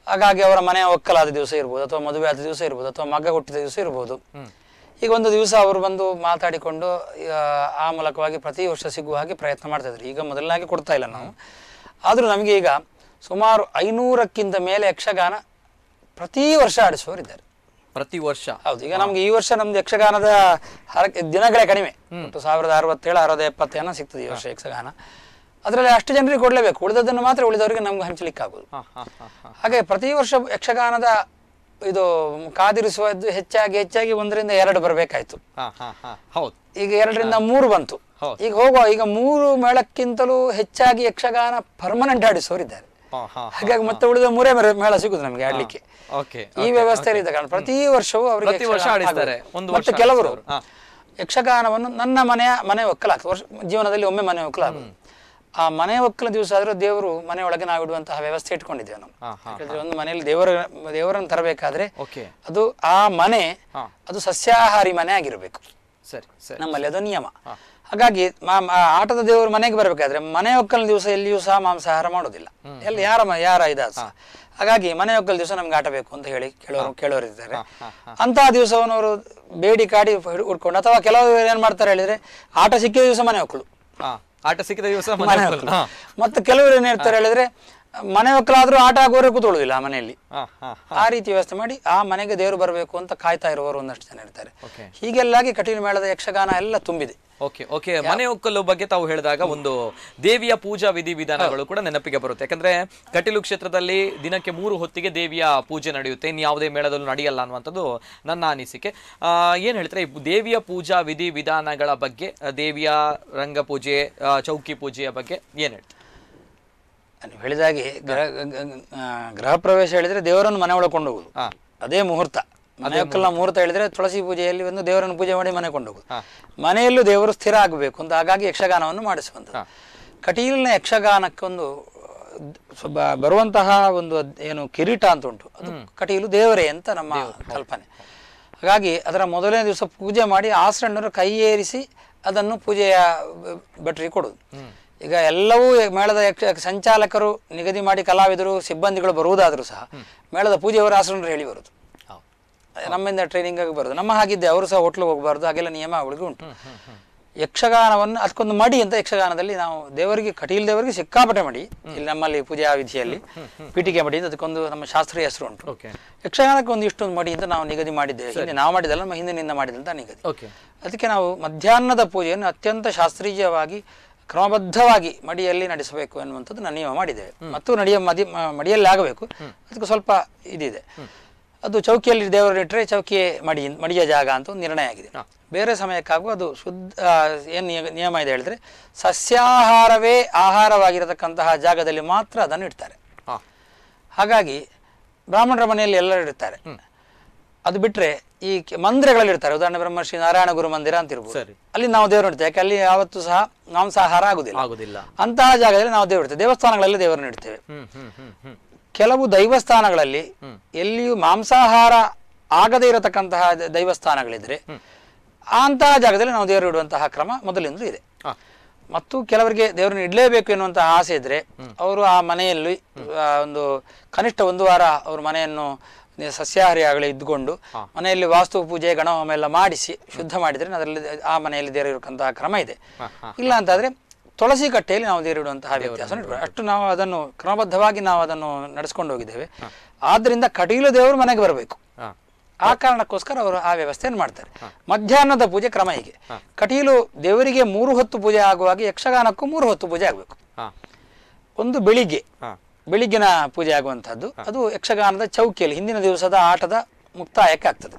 ಹಾಗಾಗಿ ಅವರ ಮನೆಯ ಒಕ್ಕಲಾದ ದಿವಸ ಇರ್ಬೋದು, ಅಥವಾ ಮದುವೆ ಆದ ದಿವಸ ಇರ್ಬೋದು, ಅಥವಾ ಮಗ ಹುಟ್ಟಿದ ದಿವಸ ಇರ್ಬೋದು. ಈಗ ಒಂದು ದಿವಸ ಅವರು ಬಂದು ಮಾತಾಡಿಕೊಂಡು ಆ ಮೂಲಕವಾಗಿ ಪ್ರತಿ ವರ್ಷ ಸಿಗುವ ಹಾಗೆ ಪ್ರಯತ್ನ ಮಾಡ್ತಾ ಇದ್ರು. ಈಗ ಮೊದಲನಾಗಿ ಕೊಡ್ತಾ ಇಲ್ಲ ನಾವು. ಆದರೂ ನಮಗೆ ಈಗ ಸುಮಾರು 500ಕ್ಕಿಂತ ಮೇಲೆ ಯಕ್ಷಗಾನ ಪ್ರತಿ ವರ್ಷ ಆಡಿಸುವವರಿದ್ದಾರೆ. ಪ್ರತಿ ವರ್ಷ? ಹೌದು. ಈಗ ನಮ್ಗೆ ಈ ವರ್ಷ ನಮ್ದು ಯಕ್ಷಗಾನದ ದಿನಗಳೇ ಕಡಿಮೆ, 1067 6070 ಸಿಗ್ತದೆ ಈ ವರ್ಷ ಯಕ್ಷಗಾನ. ಅದರಲ್ಲಿ ಅಷ್ಟು ಜನರಿಗೆ ಕೊಡಲೇಬೇಕು, ಉಳಿದದನ್ನು ಮಾತ್ರ ಉಳಿದವರಿಗೆ ನಮ್ಗೆ ಹಂಚಲಿಕ್ಕಾಗೋದು. ಹಾಗೆ ಪ್ರತಿ ವರ್ಷ ಯಕ್ಷಗಾನದ ಇದು ಕಾದಿರಿಸುವುದು ಹೆಚ್ಚಾಗಿ 1 ರಿಂದ 2 ಬರಬೇಕಾಯ್ತು. ಈಗ 2 ರಿಂದ 3 ಬಂತು. ಈಗ ಈಗ 3 ಮೇಳಕ್ಕಿಂತಲೂ ಹೆಚ್ಚಾಗಿ ಯಕ್ಷಗಾನ ಪರ್ಮನೆಂಟ್ ಆಡಿಸುವವರಿದ್ದಾರೆ. ಹಾಗಾಗಿ ಮತ್ತೆ ಉಳಿದ 3 ಮೇಳ ಸಿಗುದು ನಮ್ಗೆ ಆಡ್ಲಿಕ್ಕೆ. ಈ ವ್ಯವಸ್ಥೆ ಇದ್ದ ಕಾರಣ ಪ್ರತಿ ವರ್ಷವೂ ಅವರಿಗೆ ಮತ್ತೆ ಕೆಲವರು ಯಕ್ಷಗಾನವನ್ನು ನನ್ನ ಮನೆ ಒಕ್ಕಲಾಗ್ತದೆ, ಜೀವನದಲ್ಲಿ ಒಮ್ಮೆ ಮನೆ ಒಕ್ಕಲಾಗುದು. ಆ ಮನೆ ಒಕ್ಕಲ ದಿವಸ ಆದ್ರೂ ದೇವರು ಮನೆಯೊಳಗೆ ನಾವು ಇಡುವಂತಹ ವ್ಯವಸ್ಥೆ ಇಟ್ಕೊಂಡಿದ್ದೇವೆ ನಾವು. ಯಾಕಂದ್ರೆ ಒಂದು ಮನೆಯಲ್ಲಿ ದೇವರನ್ನು ತರಬೇಕಾದ್ರೆ ಅದು ಆ ಮನೆ ಅದು ಸಸ್ಯಾಹಾರಿ ಮನೆ ಆಗಿರ್ಬೇಕು, ನಮ್ಮಲ್ಲಿ ಅದು ನಿಯಮ. ಹಾಗಾಗಿ ಆಟದ ದೇವರು ಮನೆಗೆ ಬರಬೇಕಾದ್ರೆ ಮನೆ ಒಕ್ಕಲ ದಿವಸ ಎಲ್ಲಿಯೂ ಸಹ ಮಾಂಸಾಹಾರ ಮಾಡೋದಿಲ್ಲ, ಎಲ್ಲಿ ಯಾರ ಇದಾಸ. ಹಾಗಾಗಿ ಮನೆ ಒಕ್ಕಲ ದಿವಸ ನಮ್ಗೆ ಆಟ ಬೇಕು ಅಂತ ಹೇಳಿ ಕೇಳೋರಿದ್ದಾರೆ. ಅಂತಹ ದಿವಸವನ್ನು ಅವರು ಬೇಡಿ ಕಾಡಿ ಉಡ್ಕೊಂಡು, ಅಥವಾ ಕೆಲವರು ಏನ್ ಮಾಡ್ತಾರೆ ಹೇಳಿದ್ರೆ ಆಟ ಸಿಕ್ಕಿದ ದಿವಸ ಮನೆ ಒಕ್ಕಲು, ಆಟ ಸಿಕ್ಕಿದ ದಿವಸ ಮತ್ತೆ ಕೆಲವರು ಏನ್ ಹೇಳ್ತಾರೆ ಹೇಳಿದ್ರೆ ಮನೆ ಒಕ್ಕಲಾದ್ರೂ ಆಟ ಆಗುವವರೆ ಕೂತ್ಕೊಳ್ಳುದಿಲ್ಲ ಆ ಮನೆಯಲ್ಲಿ. ಆ ರೀತಿ ವ್ಯವಸ್ಥೆ ಮಾಡಿ ಆ ಮನೆಗೆ ದೇವರು ಬರಬೇಕು ಅಂತ ಕಾಯ್ತಾ ಇರುವವರು ಒಂದಷ್ಟು ಜನ ಇರ್ತಾರೆ. ಹೀಗೆಲ್ಲಾಗಿ ಕಟೀಲು ಮೇಳದ ಯಕ್ಷಗಾನ ಎಲ್ಲ ತುಂಬಿದೆ. ಓಕೆ ಮನೆ ಒಕ್ಕಲು ಬಗ್ಗೆ ತಾವು ಹೇಳಿದಾಗ ಒಂದು ದೇವಿಯ ಪೂಜಾ ವಿಧಿವಿಧಾನಗಳು ಕೂಡ ನೆನಪಿಗೆ ಬರುತ್ತೆ. ಯಾಕಂದ್ರೆ ಕಟೀಲು ಕ್ಷೇತ್ರದಲ್ಲಿ ದಿನಕ್ಕೆ 3 ಹೊತ್ತಿಗೆ ದೇವಿಯ ಪೂಜೆ ನಡೆಯುತ್ತೆ, ಇನ್ನು ಯಾವುದೇ ಮೇಳದಲ್ಲೂ ನಡೆಯಲ್ಲ ಅನ್ನುವಂಥದ್ದು ನನ್ನ ಅನಿಸಿಕೆ. ಏನ್ ಹೇಳ್ತಾರೆ ದೇವಿಯ ಪೂಜಾ ವಿಧಿವಿಧಾನಗಳ ಬಗ್ಗೆ, ದೇವಿಯ ರಂಗಪೂಜೆ, ಚೌಕಿ ಪೂಜೆಯ ಬಗ್ಗೆ ಏನ್ ಹೇಳ್ತಾರೆ? ನೀವು ಹೇಳಿದಾಗೆ ಗೃಹ ಪ್ರವೇಶ ಹೇಳಿದ್ರೆ ದೇವರನ್ನು ಮನೆ ಒಳಗೆ ಕೊಂಡು ಹೋಗುದು, ಅದೇ ಮುಹೂರ್ತ. ಮನೆ ಒಕ್ಕಲ ಮುಹೂರ್ತ ಹೇಳಿದ್ರೆ ತುಳಸಿ ಪೂಜೆಯಲ್ಲಿ ಒಂದು ದೇವರನ್ನು ಪೂಜೆ ಮಾಡಿ ಮನೆ ಕೊಂಡು ಹೋಗುದು. ಮನೆಯಲ್ಲೂ ದೇವರು ಸ್ಥಿರ ಆಗಬೇಕು ಅಂತ ಹಾಗಾಗಿ ಯಕ್ಷಗಾನವನ್ನು ಮಾಡಿಸುವಂಥದ್ದು. ಕಟೀಲಿನ ಯಕ್ಷಗಾನಕ್ಕೊಂದು ಬರುವಂತಹ ಒಂದು ಏನು ಕಿರೀಟ ಅಂತ ಉಂಟು, ಅದು ಕಟೀಲು ದೇವರೇ ಅಂತ ನಮ್ಮ ಕಲ್ಪನೆ. ಹಾಗಾಗಿ ಅದರ ಮೊದಲನೇ ದಿವಸ ಪೂಜೆ ಮಾಡಿ ಆಸರಣ್ಣರು ಕೈ ಏರಿಸಿ ಅದನ್ನು ಪೂಜೆಯ ಭಟ್ರಿಗೆ ಕೊಡುದು. ಈಗ ಎಲ್ಲವೂ ಮೇಳದ ಸಂಚಾಲಕರು ನಿಗದಿ ಮಾಡಿ ಕಲಾವಿದರು ಸಿಬ್ಬಂದಿಗಳು ಬರುವುದಾದ್ರೂ ಸಹ ಮೇಳದ ಪೂಜೆಯವರು ಆಸರಣ್ಣರು ಹೇಳಿ ಬರುದು, ನಮ್ಮಿಂದ ಟ್ರೈನಿಂಗ್ ಆಗಿ ಬರುದು. ನಮ್ಮ ಹಾಗಿದ್ದೆ ಅವರು ಸಹ ಹೋಟ್ಲಿಗೆ ಹೋಗಬಾರ್ದು, ಹಾಗೆಲ್ಲ ನಿಯಮಾವಳಿಗೆ ಉಂಟು. ಯಕ್ಷಗಾನವನ್ನು ಅದಕ್ಕೊಂದು ಮಡಿ ಅಂತ ಯಕ್ಷಗಾನದಲ್ಲಿ ನಾವು ದೇವರಿಗೆ ಕಟೀಲು ದೇವರಿಗೆ ಸಿಕ್ಕಾಪಟ್ಟೆ ಮಡಿ ಇಲ್ಲಿ ನಮ್ಮಲ್ಲಿ ಪೂಜಾ ವಿಧಿಯಲ್ಲಿ ಪೀಠಿಕೆ ಮಡಿ ಅಂತ ಅದಕ್ಕೊಂದು ನಮ್ಮ ಶಾಸ್ತ್ರೀಯ ಹೆಸರು ಉಂಟು. ಯಕ್ಷಗಾನಕ್ಕೆ ಒಂದು ಇಷ್ಟೊಂದು ಮಡಿ ಅಂತ ನಾವು ನಿಗದಿ ಮಾಡಿದ್ದೇವೆ. ಹಿಂದೆ ನಾವು ಮಾಡಿದಲ್ಲ, ನಮ್ಮ ಹಿಂದಿನಿಂದ ಮಾಡಿದಂತ ನಿಗದಿ. ಅದಕ್ಕೆ ನಾವು ಮಧ್ಯಾಹ್ನದ ಪೂಜೆಯನ್ನು ಅತ್ಯಂತ ಶಾಸ್ತ್ರೀಯವಾಗಿ ಕ್ರಮಬದ್ಧವಾಗಿ ಮಡಿಯಲ್ಲಿ ನಡೆಸಬೇಕು ಎನ್ನುವಂಥದ್ದು ನಾನು ನಿಯಮ ಮಾಡಿದ್ದೇವೆ. ಮತ್ತು ಮಡಿಯಲ್ಲಿ ಆಗಬೇಕು, ಅದಕ್ಕೆ ಸ್ವಲ್ಪ ಇದಿದೆ. ಅದು ಚೌಕಿಯಲ್ಲಿ ದೇವರಿಟ್ಟರೆ ಚೌಕಿಯೇ ಮಡಿಯ ಜಾಗ ಅಂತ ಒಂದು ನಿರ್ಣಯ ಆಗಿದೆ. ಬೇರೆ ಸಮಯಕ್ಕಾಗೂ ಅದು ಶುದ್ಧ ಏನು ನಿಯಮ ಇದೆ ಹೇಳಿದ್ರೆ ಸಸ್ಯಾಹಾರವೇ ಆಹಾರವಾಗಿರತಕ್ಕಂತಹ ಜಾಗದಲ್ಲಿ ಮಾತ್ರ ಅದನ್ನು ಇಡ್ತಾರೆ. ಹಾಗಾಗಿ ಬ್ರಾಹ್ಮಣರ ಮನೆಯಲ್ಲಿ ಎಲ್ಲರೂ ಇಡ್ತಾರೆ. ಅದು ಬಿಟ್ರೆ ಈ ಮಂದಿರಗಳಲ್ಲಿ ಇರ್ತಾರೆ, ಉದಾಹರಣೆ ಬ್ರಹ್ಮರ್ಷಿ ನಾರಾಯಣ ಗುರು ಮಂದಿರ ಅಂತ ಇರ್ಬೋದು, ಅಲ್ಲಿ ನಾವು ದೇವರು ಇಡ್ತೇವೆ. ಯಾಕೆ ಅಲ್ಲಿ ಯಾವತ್ತೂ ಸಹ ಮಾಂಸಾಹಾರ ಆಗುದಿಲ್ಲ. ಅಂತಹ ಜಾಗದಲ್ಲಿ ನಾವು ದೇವರು ಇಡ್ತೇವೆ. ದೇವಸ್ಥಾನಗಳಲ್ಲಿ ದೇವರನ್ನು ಇಡ್ತೇವೆ. ಕೆಲವು ದೈವಸ್ಥಾನಗಳಲ್ಲಿ ಎಲ್ಲಿಯೂ ಮಾಂಸಾಹಾರ ಆಗದೇ ಇರತಕ್ಕಂತಹ ದೈವಸ್ಥಾನಗಳಿದ್ರೆ ಅಂತಹ ಜಾಗದಲ್ಲಿ ನಾವು ದೇವರು ಇಡುವಂತಹ ಕ್ರಮ ಮೊದಲಿಂದಲೂ ಇದೆ. ಮತ್ತು ಕೆಲವರಿಗೆ ದೇವರನ್ನು ಇಡಲೇಬೇಕು ಎನ್ನುವಂತಹ ಆಸೆ ಇದ್ರೆ ಅವರು ಆ ಮನೆಯಲ್ಲಿ ಒಂದು ಕನಿಷ್ಠ 1 ವಾರ ಅವ್ರ ಮನೆಯನ್ನು ಸಸ್ಯಾಹಾರಿ ಆಗಲಿ ಇದ್ದುಕೊಂಡು ಮನೆಯಲ್ಲಿ ವಾಸ್ತು ಪೂಜೆ ಗಣಹೋಮ ಎಲ್ಲ ಮಾಡಿಸಿ ಶುದ್ಧ ಮಾಡಿದ್ರೆ ಅದರಲ್ಲಿ ಆ ಮನೆಯಲ್ಲಿ ದೇವರು ಇರತಕ್ಕಂತಹ ಕ್ರಮ ಇದೆ. ಇಲ್ಲ ಅಂತಾದ್ರೆ ತುಳಸಿ ಕಟ್ಟೆಯಲ್ಲಿ ನಾವು ದೇವರು ಇಡುವಂತಹ ವ್ಯತ್ಯಾಸ ಅಷ್ಟು ನಾವು ಅದನ್ನು ಕ್ರಮಬದ್ಧವಾಗಿ ನಾವು ಅದನ್ನು ನಡೆಸ್ಕೊಂಡು ಹೋಗಿದ್ದೇವೆ. ಆದ್ರಿಂದ ಕಟೀಲು ದೇವರು ಮನೆಗೆ ಬರಬೇಕು. ಆ ಕಾರಣಕ್ಕೋಸ್ಕರ ಅವರು ಆ ವ್ಯವಸ್ಥೆಯನ್ನು ಮಾಡ್ತಾರೆ. ಮಧ್ಯಾಹ್ನದ ಪೂಜೆ ಕ್ರಮ ಹೀಗೆ. ಕಟೀಲು ದೇವರಿಗೆ 3 ಹೊತ್ತು ಪೂಜೆ ಆಗುವಾಗ ಯಕ್ಷಗಾನಕ್ಕೂ 3 ಹೊತ್ತು ಪೂಜೆ ಆಗಬೇಕು. ಒಂದು ಬೆಳಿಗ್ಗಿನ ಪೂಜೆ ಆಗುವಂತಹದ್ದು, ಅದು ಯಕ್ಷಗಾನದ ಚೌಕಿಯಲ್ಲಿ ಹಿಂದಿನ ದಿವಸದ ಆಟದ ಮುಕ್ತಾಯಕ್ಕೆ ಆಗ್ತದೆ.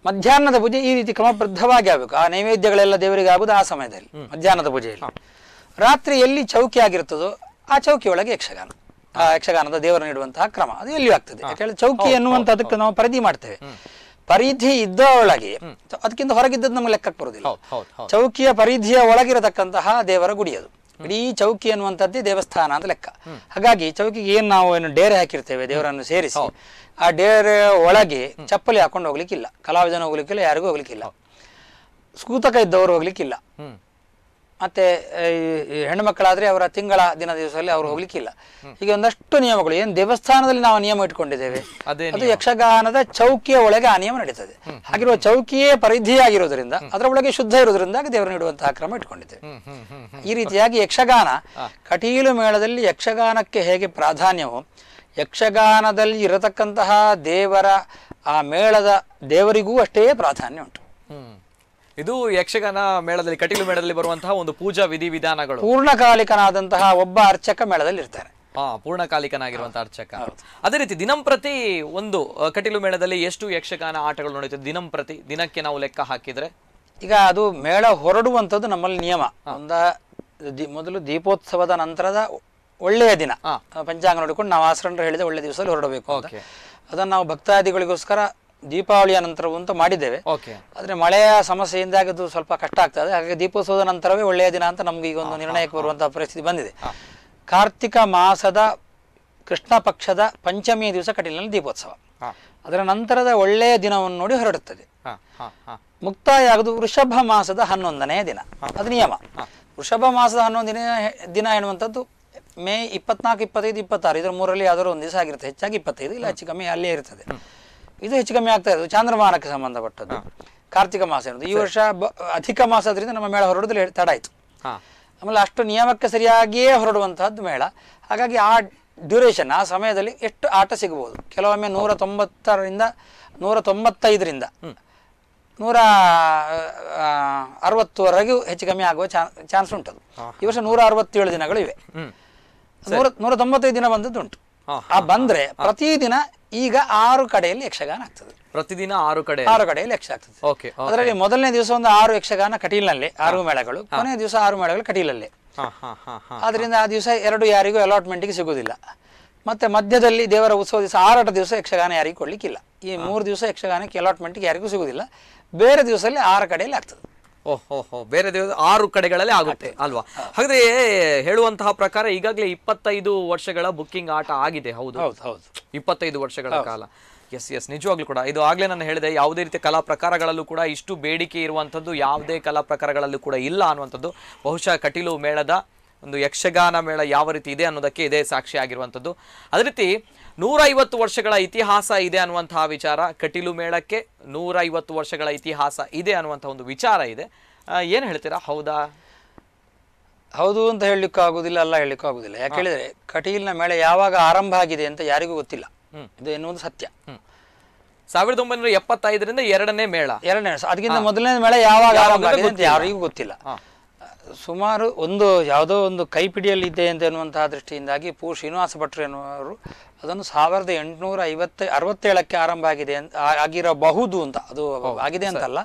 ಮಧ್ಯಾಹ್ನದ ಪೂಜೆ ಈ ರೀತಿ ಕ್ರಮಬದ್ಧವಾಗಿ ಆಗಬೇಕು. ಆ ನೈವೇದ್ಯಗಳೆಲ್ಲ ದೇವರಿಗೆ ಆಗುವುದು ಆ ಸಮಯದಲ್ಲಿ ಮಧ್ಯಾಹ್ನದ ಪೂಜೆಯಲ್ಲಿ. ರಾತ್ರಿ ಎಲ್ಲಿ ಚೌಕಿ ಆಗಿರ್ತದೋ ಆ ಚೌಕಿಯೊಳಗೆ ಯಕ್ಷಗಾನದ ದೇವರನ್ನು ಇಡುವಂತಹ ಕ್ರಮ ಅದು ಎಲ್ಲಿಯೂ ಆಗ್ತದೆ. ಯಾಕಂದ್ರೆ ಚೌಕಿ ಎನ್ನುವಂತದಕ್ಕೆ ನಾವು ಪರಿಧಿ ಮಾಡ್ತೇವೆ. ಪರಿಧಿ ಇದ್ದ ಒಳಗೆ ಅದಕ್ಕಿಂತ ಹೊರಗಿದ್ದದ್ದು ನಮ್ಗೆ ಲೆಕ್ಕಕ್ಕೆ ಬರುವುದಿಲ್ಲ. ಚೌಕಿಯ ಪರಿಧಿಯ ಒಳಗಿರತಕ್ಕಂತಹ ದೇವರ ಗುಡಿ ಅದು. ಇಡೀ ಚೌಕಿ ಅನ್ನುವಂಥದ್ದೇ ದೇವಸ್ಥಾನ ಅಂತ ಲೆಕ್ಕ. ಹಾಗಾಗಿ ಚೌಕಿಗೆ ಏನ್ ನಾವು ಡೇರೆ ಹಾಕಿರ್ತೇವೆ ದೇವರನ್ನು ಸೇರಿಸಿ, ಆ ಡೇರೆ ಒಳಗೆ ಚಪ್ಪಲಿ ಹಾಕೊಂಡು ಹೋಗ್ಲಿಕ್ಕಿಲ್ಲ, ಕಲಾವಿದನ ಹೋಗ್ಲಿಕ್ಕಿಲ್ಲ, ಯಾರಿಗೂ ಹೋಗ್ಲಿಕ್ಕಿಲ್ಲ, ಸ್ಕೂತಕ ಇದ್ದವರು ಹೋಗ್ಲಿಕ್ಕಿಲ್ಲ, ಮತ್ತೆ ಹೆಣ್ಣು ಮಕ್ಕಳಾದ್ರೆ ಅವರ ತಿಂಗಳ ದಿವಸದಲ್ಲಿ ಅವರು ಹೋಗ್ಲಿಕ್ಕಿಲ್ಲ. ಹೀಗೆ ಒಂದಷ್ಟು ನಿಯಮಗಳು ಏನು ದೇವಸ್ಥಾನದಲ್ಲಿ ನಾವು ನಿಯಮ ಇಟ್ಕೊಂಡಿದ್ದೇವೆ ಅದು ಯಕ್ಷಗಾನದ ಚೌಕಿಯ ಒಳಗೆ ಆ ನಿಯಮ ನಡೀತದೆ. ಹಾಗಿರುವ ಚೌಕಿಯೇ ಪರಿಧಿಯಾಗಿರೋದ್ರಿಂದ ಅದರ ಒಳಗೆ ಶುದ್ಧ ಇರೋದ್ರಿಂದ ದೇವರನ್ನು ಇಡುವಂತಹ ಕ್ರಮ ಇಟ್ಕೊಂಡಿದ್ದೇವೆ. ಈ ರೀತಿಯಾಗಿ ಯಕ್ಷಗಾನ ಕಟೀಲು ಮೇಳದಲ್ಲಿ ಯಕ್ಷಗಾನಕ್ಕೆ ಹೇಗೆ ಪ್ರಾಧಾನ್ಯವೋ ಯಕ್ಷಗಾನದಲ್ಲಿ ಇರತಕ್ಕಂತಹ ದೇವರ ಆ ಮೇಳದ ದೇವರಿಗೂ ಅಷ್ಟೇ ಪ್ರಾಧಾನ್ಯ ಉಂಟು. ಇದು ಯಕ್ಷಗಾನ ಮೇಳದಲ್ಲಿ ಕಟೀಲು ಮೇಳದಲ್ಲಿ ಬರುವಂತಹ ಒಂದು ಪೂಜಾ ವಿಧಿವಿಧಾನಗಳು. ಪೂರ್ಣಕಾಲಿಕನಾದಂತಹ ಒಬ್ಬ ಅರ್ಚಕ ಮೇಳದಲ್ಲಿ ಇರ್ತಾರೆ. ಪೂರ್ಣಕಾಲಿಕನಾಗಿರುವಂತಹ ಅರ್ಚಕ. ಅದೇ ರೀತಿ ದಿನಂಪ್ರತಿ ಒಂದು ಕಟೀಲು ಮೇಳದಲ್ಲಿ ಎಷ್ಟು ಯಕ್ಷಗಾನ ಆಟಗಳು ನಡೆಯುತ್ತದೆ ದಿನಂಪ್ರತಿ? ದಿನಕ್ಕೆ ನಾವು ಲೆಕ್ಕ ಹಾಕಿದ್ರೆ ಈಗ ಅದು ಮೇಳ ಹೊರಡುವಂಥದ್ದು ನಮ್ಮಲ್ಲಿ ನಿಯಮ. ಮೊದಲು ದೀಪೋತ್ಸವದ ನಂತರದ ಒಳ್ಳೆಯ ದಿನ ಪಂಚಾಂಗ ನೋಡಿಕೊಂಡು ನಾವು ಆಸರಣರು ಹೇಳಿದ ಒಳ್ಳೆ ದಿವಸದಲ್ಲಿ ಹೊರಡಬೇಕು ಅಂತ. ಅದನ್ನು ನಾವು ಭಕ್ತಾದಿಗಳಿಗೋಸ್ಕರ ದೀಪಾವಳಿಯ ನಂತರ ಅಂತ ಮಾಡಿದ್ದೇವೆ. ಆದ್ರೆ ಮಳೆಯ ಸಮಸ್ಯೆಯಿಂದಾಗಿ ಅದು ಸ್ವಲ್ಪ ಕಷ್ಟ ಆಗ್ತದೆ. ಹಾಗಾಗಿ ದೀಪೋತ್ಸವದ ನಂತರವೇ ಒಳ್ಳೆಯ ದಿನ ಅಂತ ನಮ್ಗೆ ಈಗ ಒಂದು ನಿರ್ಣಯಕ್ಕೆ ಬರುವಂತಹ ಪರಿಸ್ಥಿತಿ ಬಂದಿದೆ. ಕಾರ್ತಿಕ ಮಾಸದ ಕೃಷ್ಣ ಪಕ್ಷದ ಪಂಚಮಿಯ ದಿವಸ ಕಟೀಲಿನಲ್ಲಿ ದೀಪೋತ್ಸವ. ಅದರ ನಂತರದ ಒಳ್ಳೆಯ ದಿನವನ್ನು ನೋಡಿ ಹೊರಡುತ್ತದೆ. ಮುಕ್ತಾಯ ಆಗುದು ವೃಷಭ ಮಾಸದ 11ನೇ ದಿನ. ಅದು ನಿಯಮ. ವೃಷಭ ಮಾಸದ 11ನೇ ದಿನ ಎನ್ನುವಂಥದ್ದು ಮೇ 24, 25, 26 ಇದರ 3ರಲ್ಲಿ ಯಾವ್ದಾದ್ರು ಒಂದು ದಿವಸ ಆಗಿರುತ್ತೆ. ಹೆಚ್ಚಾಗಿ 25, ಇಲ್ಲ ಹೆಚ್ಚು ಕಮ್ಮಿ ಅಲ್ಲೇ ಇರ್ತದೆ. ಇದು ಹೆಚ್ಚು ಕಮ್ಮಿ ಆಗ್ತಾ ಇರೋದು ಚಾಂದ್ರಮಾನಕ್ಕೆ ಸಂಬಂಧಪಟ್ಟದ್ದು. ಕಾರ್ತಿಕ ಮಾಸ ಎನ್ನುವುದು ಈ ವರ್ಷ ಅಧಿಕ ಮಾಸ ಆದ್ರಿಂದ ನಮ್ಮ ಮೇಳ ಹೊರಡೋದ್ರಲ್ಲಿ ತಡ ಆಯ್ತು. ಆಮೇಲೆ ಅಷ್ಟು ನಿಯಮಕ್ಕೆ ಸರಿಯಾಗಿಯೇ ಹೊರಡುವಂತಹದ್ದು ಮೇಳ. ಹಾಗಾಗಿ ಆ ಡ್ಯೂರೇಷನ್ ಆ ಸಮಯದಲ್ಲಿ ಎಷ್ಟು ಆಟ ಸಿಗಬಹುದು. ಕೆಲವೊಮ್ಮೆ 190ರಿಂದ 195ರಿಂದ 160ವರೆಗೂ ಹೆಚ್ಚು ಕಮ್ಮಿ ಆಗುವ ಚಾನ್ಸ್ ಉಂಟದು. ಈ ವರ್ಷ 167 ದಿನಗಳು ಇವೆ. 195 ದಿನ ಬಂದದ್ದು ಉಂಟು. ಆ ಬಂದ್ರೆ ಪ್ರತಿದಿನ ಈಗ 6 ಕಡೆಯಲ್ಲಿ ಯಕ್ಷಗಾನ ಆಗ್ತದೆ. ಪ್ರತಿದಿನ 6 ಕಡೆಯಲ್ಲಿ ಯಕ್ಷ ಆಗ್ತದೆ. ಅದರಲ್ಲಿ ಮೊದಲನೇ ದಿವಸ ಒಂದು 6 ಯಕ್ಷಗಾನ ಕಟೀಲ್ನಲ್ಲೇ 6 ಮೇಳಗಳು, ಕೊನೆಯ ದಿವಸ 6 ಮೇಳಗಳು ಕಟೀಲಲ್ಲೇ. ಆದ್ರಿಂದ ಆ ದಿವಸ 2 ಯಾರಿಗೂ ಅಲಾಟ್ಮೆಂಟ್ಗೆ ಸಿಗುವುದಿಲ್ಲ. ಮತ್ತೆ ಮಧ್ಯದಲ್ಲಿ ದೇವರ ಉತ್ಸವ ದಿವಸ 6ಟ ದಿವಸ ಯಕ್ಷಗಾನ ಯಾರಿಗೂ ಕೊಡ್ಲಿಕ್ಕಿಲ್ಲ. ಈ 3 ದಿವಸ ಯಕ್ಷಗಾನಕ್ಕೆ ಅಲಾಟ್ಮೆಂಟ್ಗೆ ಯಾರಿಗೂ ಸಿಗುವುದಿಲ್ಲ. ಬೇರೆ ದಿವಸದಲ್ಲಿ 6 ಕಡೆಯಲ್ಲಿ ಆಗ್ತದೆ. ಬೇರೆ ದಿವಸ 6 ಕಡೆಗಳಲ್ಲಿ ಆಗುತ್ತೆ ಅಲ್ವಾ? ಹಾಗಾದ್ರೆ ಹೇಳುವಂತಹ ಪ್ರಕಾರ ಈಗಾಗಲೇ 25 ವರ್ಷಗಳ ಬುಕ್ಕಿಂಗ್ ಆಟ ಆಗಿದೆ. ಹೌದು, 25 ವರ್ಷಗಳ ಕಾಲ. ಎಸ್, ನಿಜವಾಗ್ಲೂ ಕೂಡ ಇದು ಆಗ್ಲೇ ನಾನು ಹೇಳಿದೆ, ಯಾವುದೇ ರೀತಿಯ ಕಲಾ ಪ್ರಕಾರಗಳಲ್ಲೂ ಕೂಡ ಇಷ್ಟು ಬೇಡಿಕೆ ಇರುವಂಥದ್ದು ಯಾವುದೇ ಕಲಾ ಪ್ರಕಾರಗಳಲ್ಲೂ ಕೂಡ ಇಲ್ಲ ಅನ್ನುವಂಥದ್ದು ಬಹುಶಃ ಕಟೀಲು ಮೇಳದ ಒಂದು ಯಕ್ಷಗಾನ ಮೇಳ ಯಾವ ರೀತಿ ಇದೆ ಅನ್ನೋದಕ್ಕೆ ಇದೇ ಸಾಕ್ಷಿ ಆಗಿರುವಂಥದ್ದು. ಅದೇ ರೀತಿ 150 ವರ್ಷಗಳ ಇತಿಹಾಸ ಇದೆ ಅನ್ನುವಂತಹ ವಿಚಾರ, ಕಟೀಲು ಮೇಳಕ್ಕೆ 150 ವರ್ಷಗಳ ಇತಿಹಾಸ ಇದೆ ಅನ್ನುವಂಥ ಒಂದು ವಿಚಾರ ಇದೆ. ಏನು ಹೇಳ್ತೀರಾ? ಹೌದು ಅಂತ ಹೇಳಲಿಕ್ಕೂ ಆಗುದಿಲ್ಲ, ಅಲ್ಲ ಹೇಳಲಿಕ್ಕೂ ಆಗುದಿಲ್ಲ. ಯಾಕೆ ಹೇಳಿದ್ರೆ ಕಟೀಲಿನ ಮೇಳ ಯಾವಾಗ ಆರಂಭ ಆಗಿದೆ ಅಂತ ಯಾರಿಗೂ ಗೊತ್ತಿಲ್ಲ. ಇದು ಎನ್ನುವುದು ಸತ್ಯ. 1975ರಿಂದ 2ನೇ ಮೇಳ, ಅದಕ್ಕಿಂತ ಮೊದಲನೇ ಮೇಳ ಯಾವಾಗ ಆರಂಭ ಆಗಿದೆ ಅಂತ ಯಾರಿಗೂ ಗೊತ್ತಿಲ್ಲ. ಸುಮಾರು ಯಾವುದೋ ಒಂದು ಕೈಪಿಡಿಯಲ್ಲಿ ಇದೆ ಅಂತ ಎನ್ನುವಂತಹ ದೃಷ್ಟಿಯಿಂದಾಗಿ ಶ್ರೀನಿವಾಸ ಭಟ್ರು ಎನ್ನುವರು ಅದನ್ನು 1867ಕ್ಕೆ ಆರಂಭ ಆಗಿದೆ ಅಂತ ಆಗಿರಬಹುದು ಅಂತ, ಅದು ಆಗಿದೆ ಅಂತಲ್ಲ,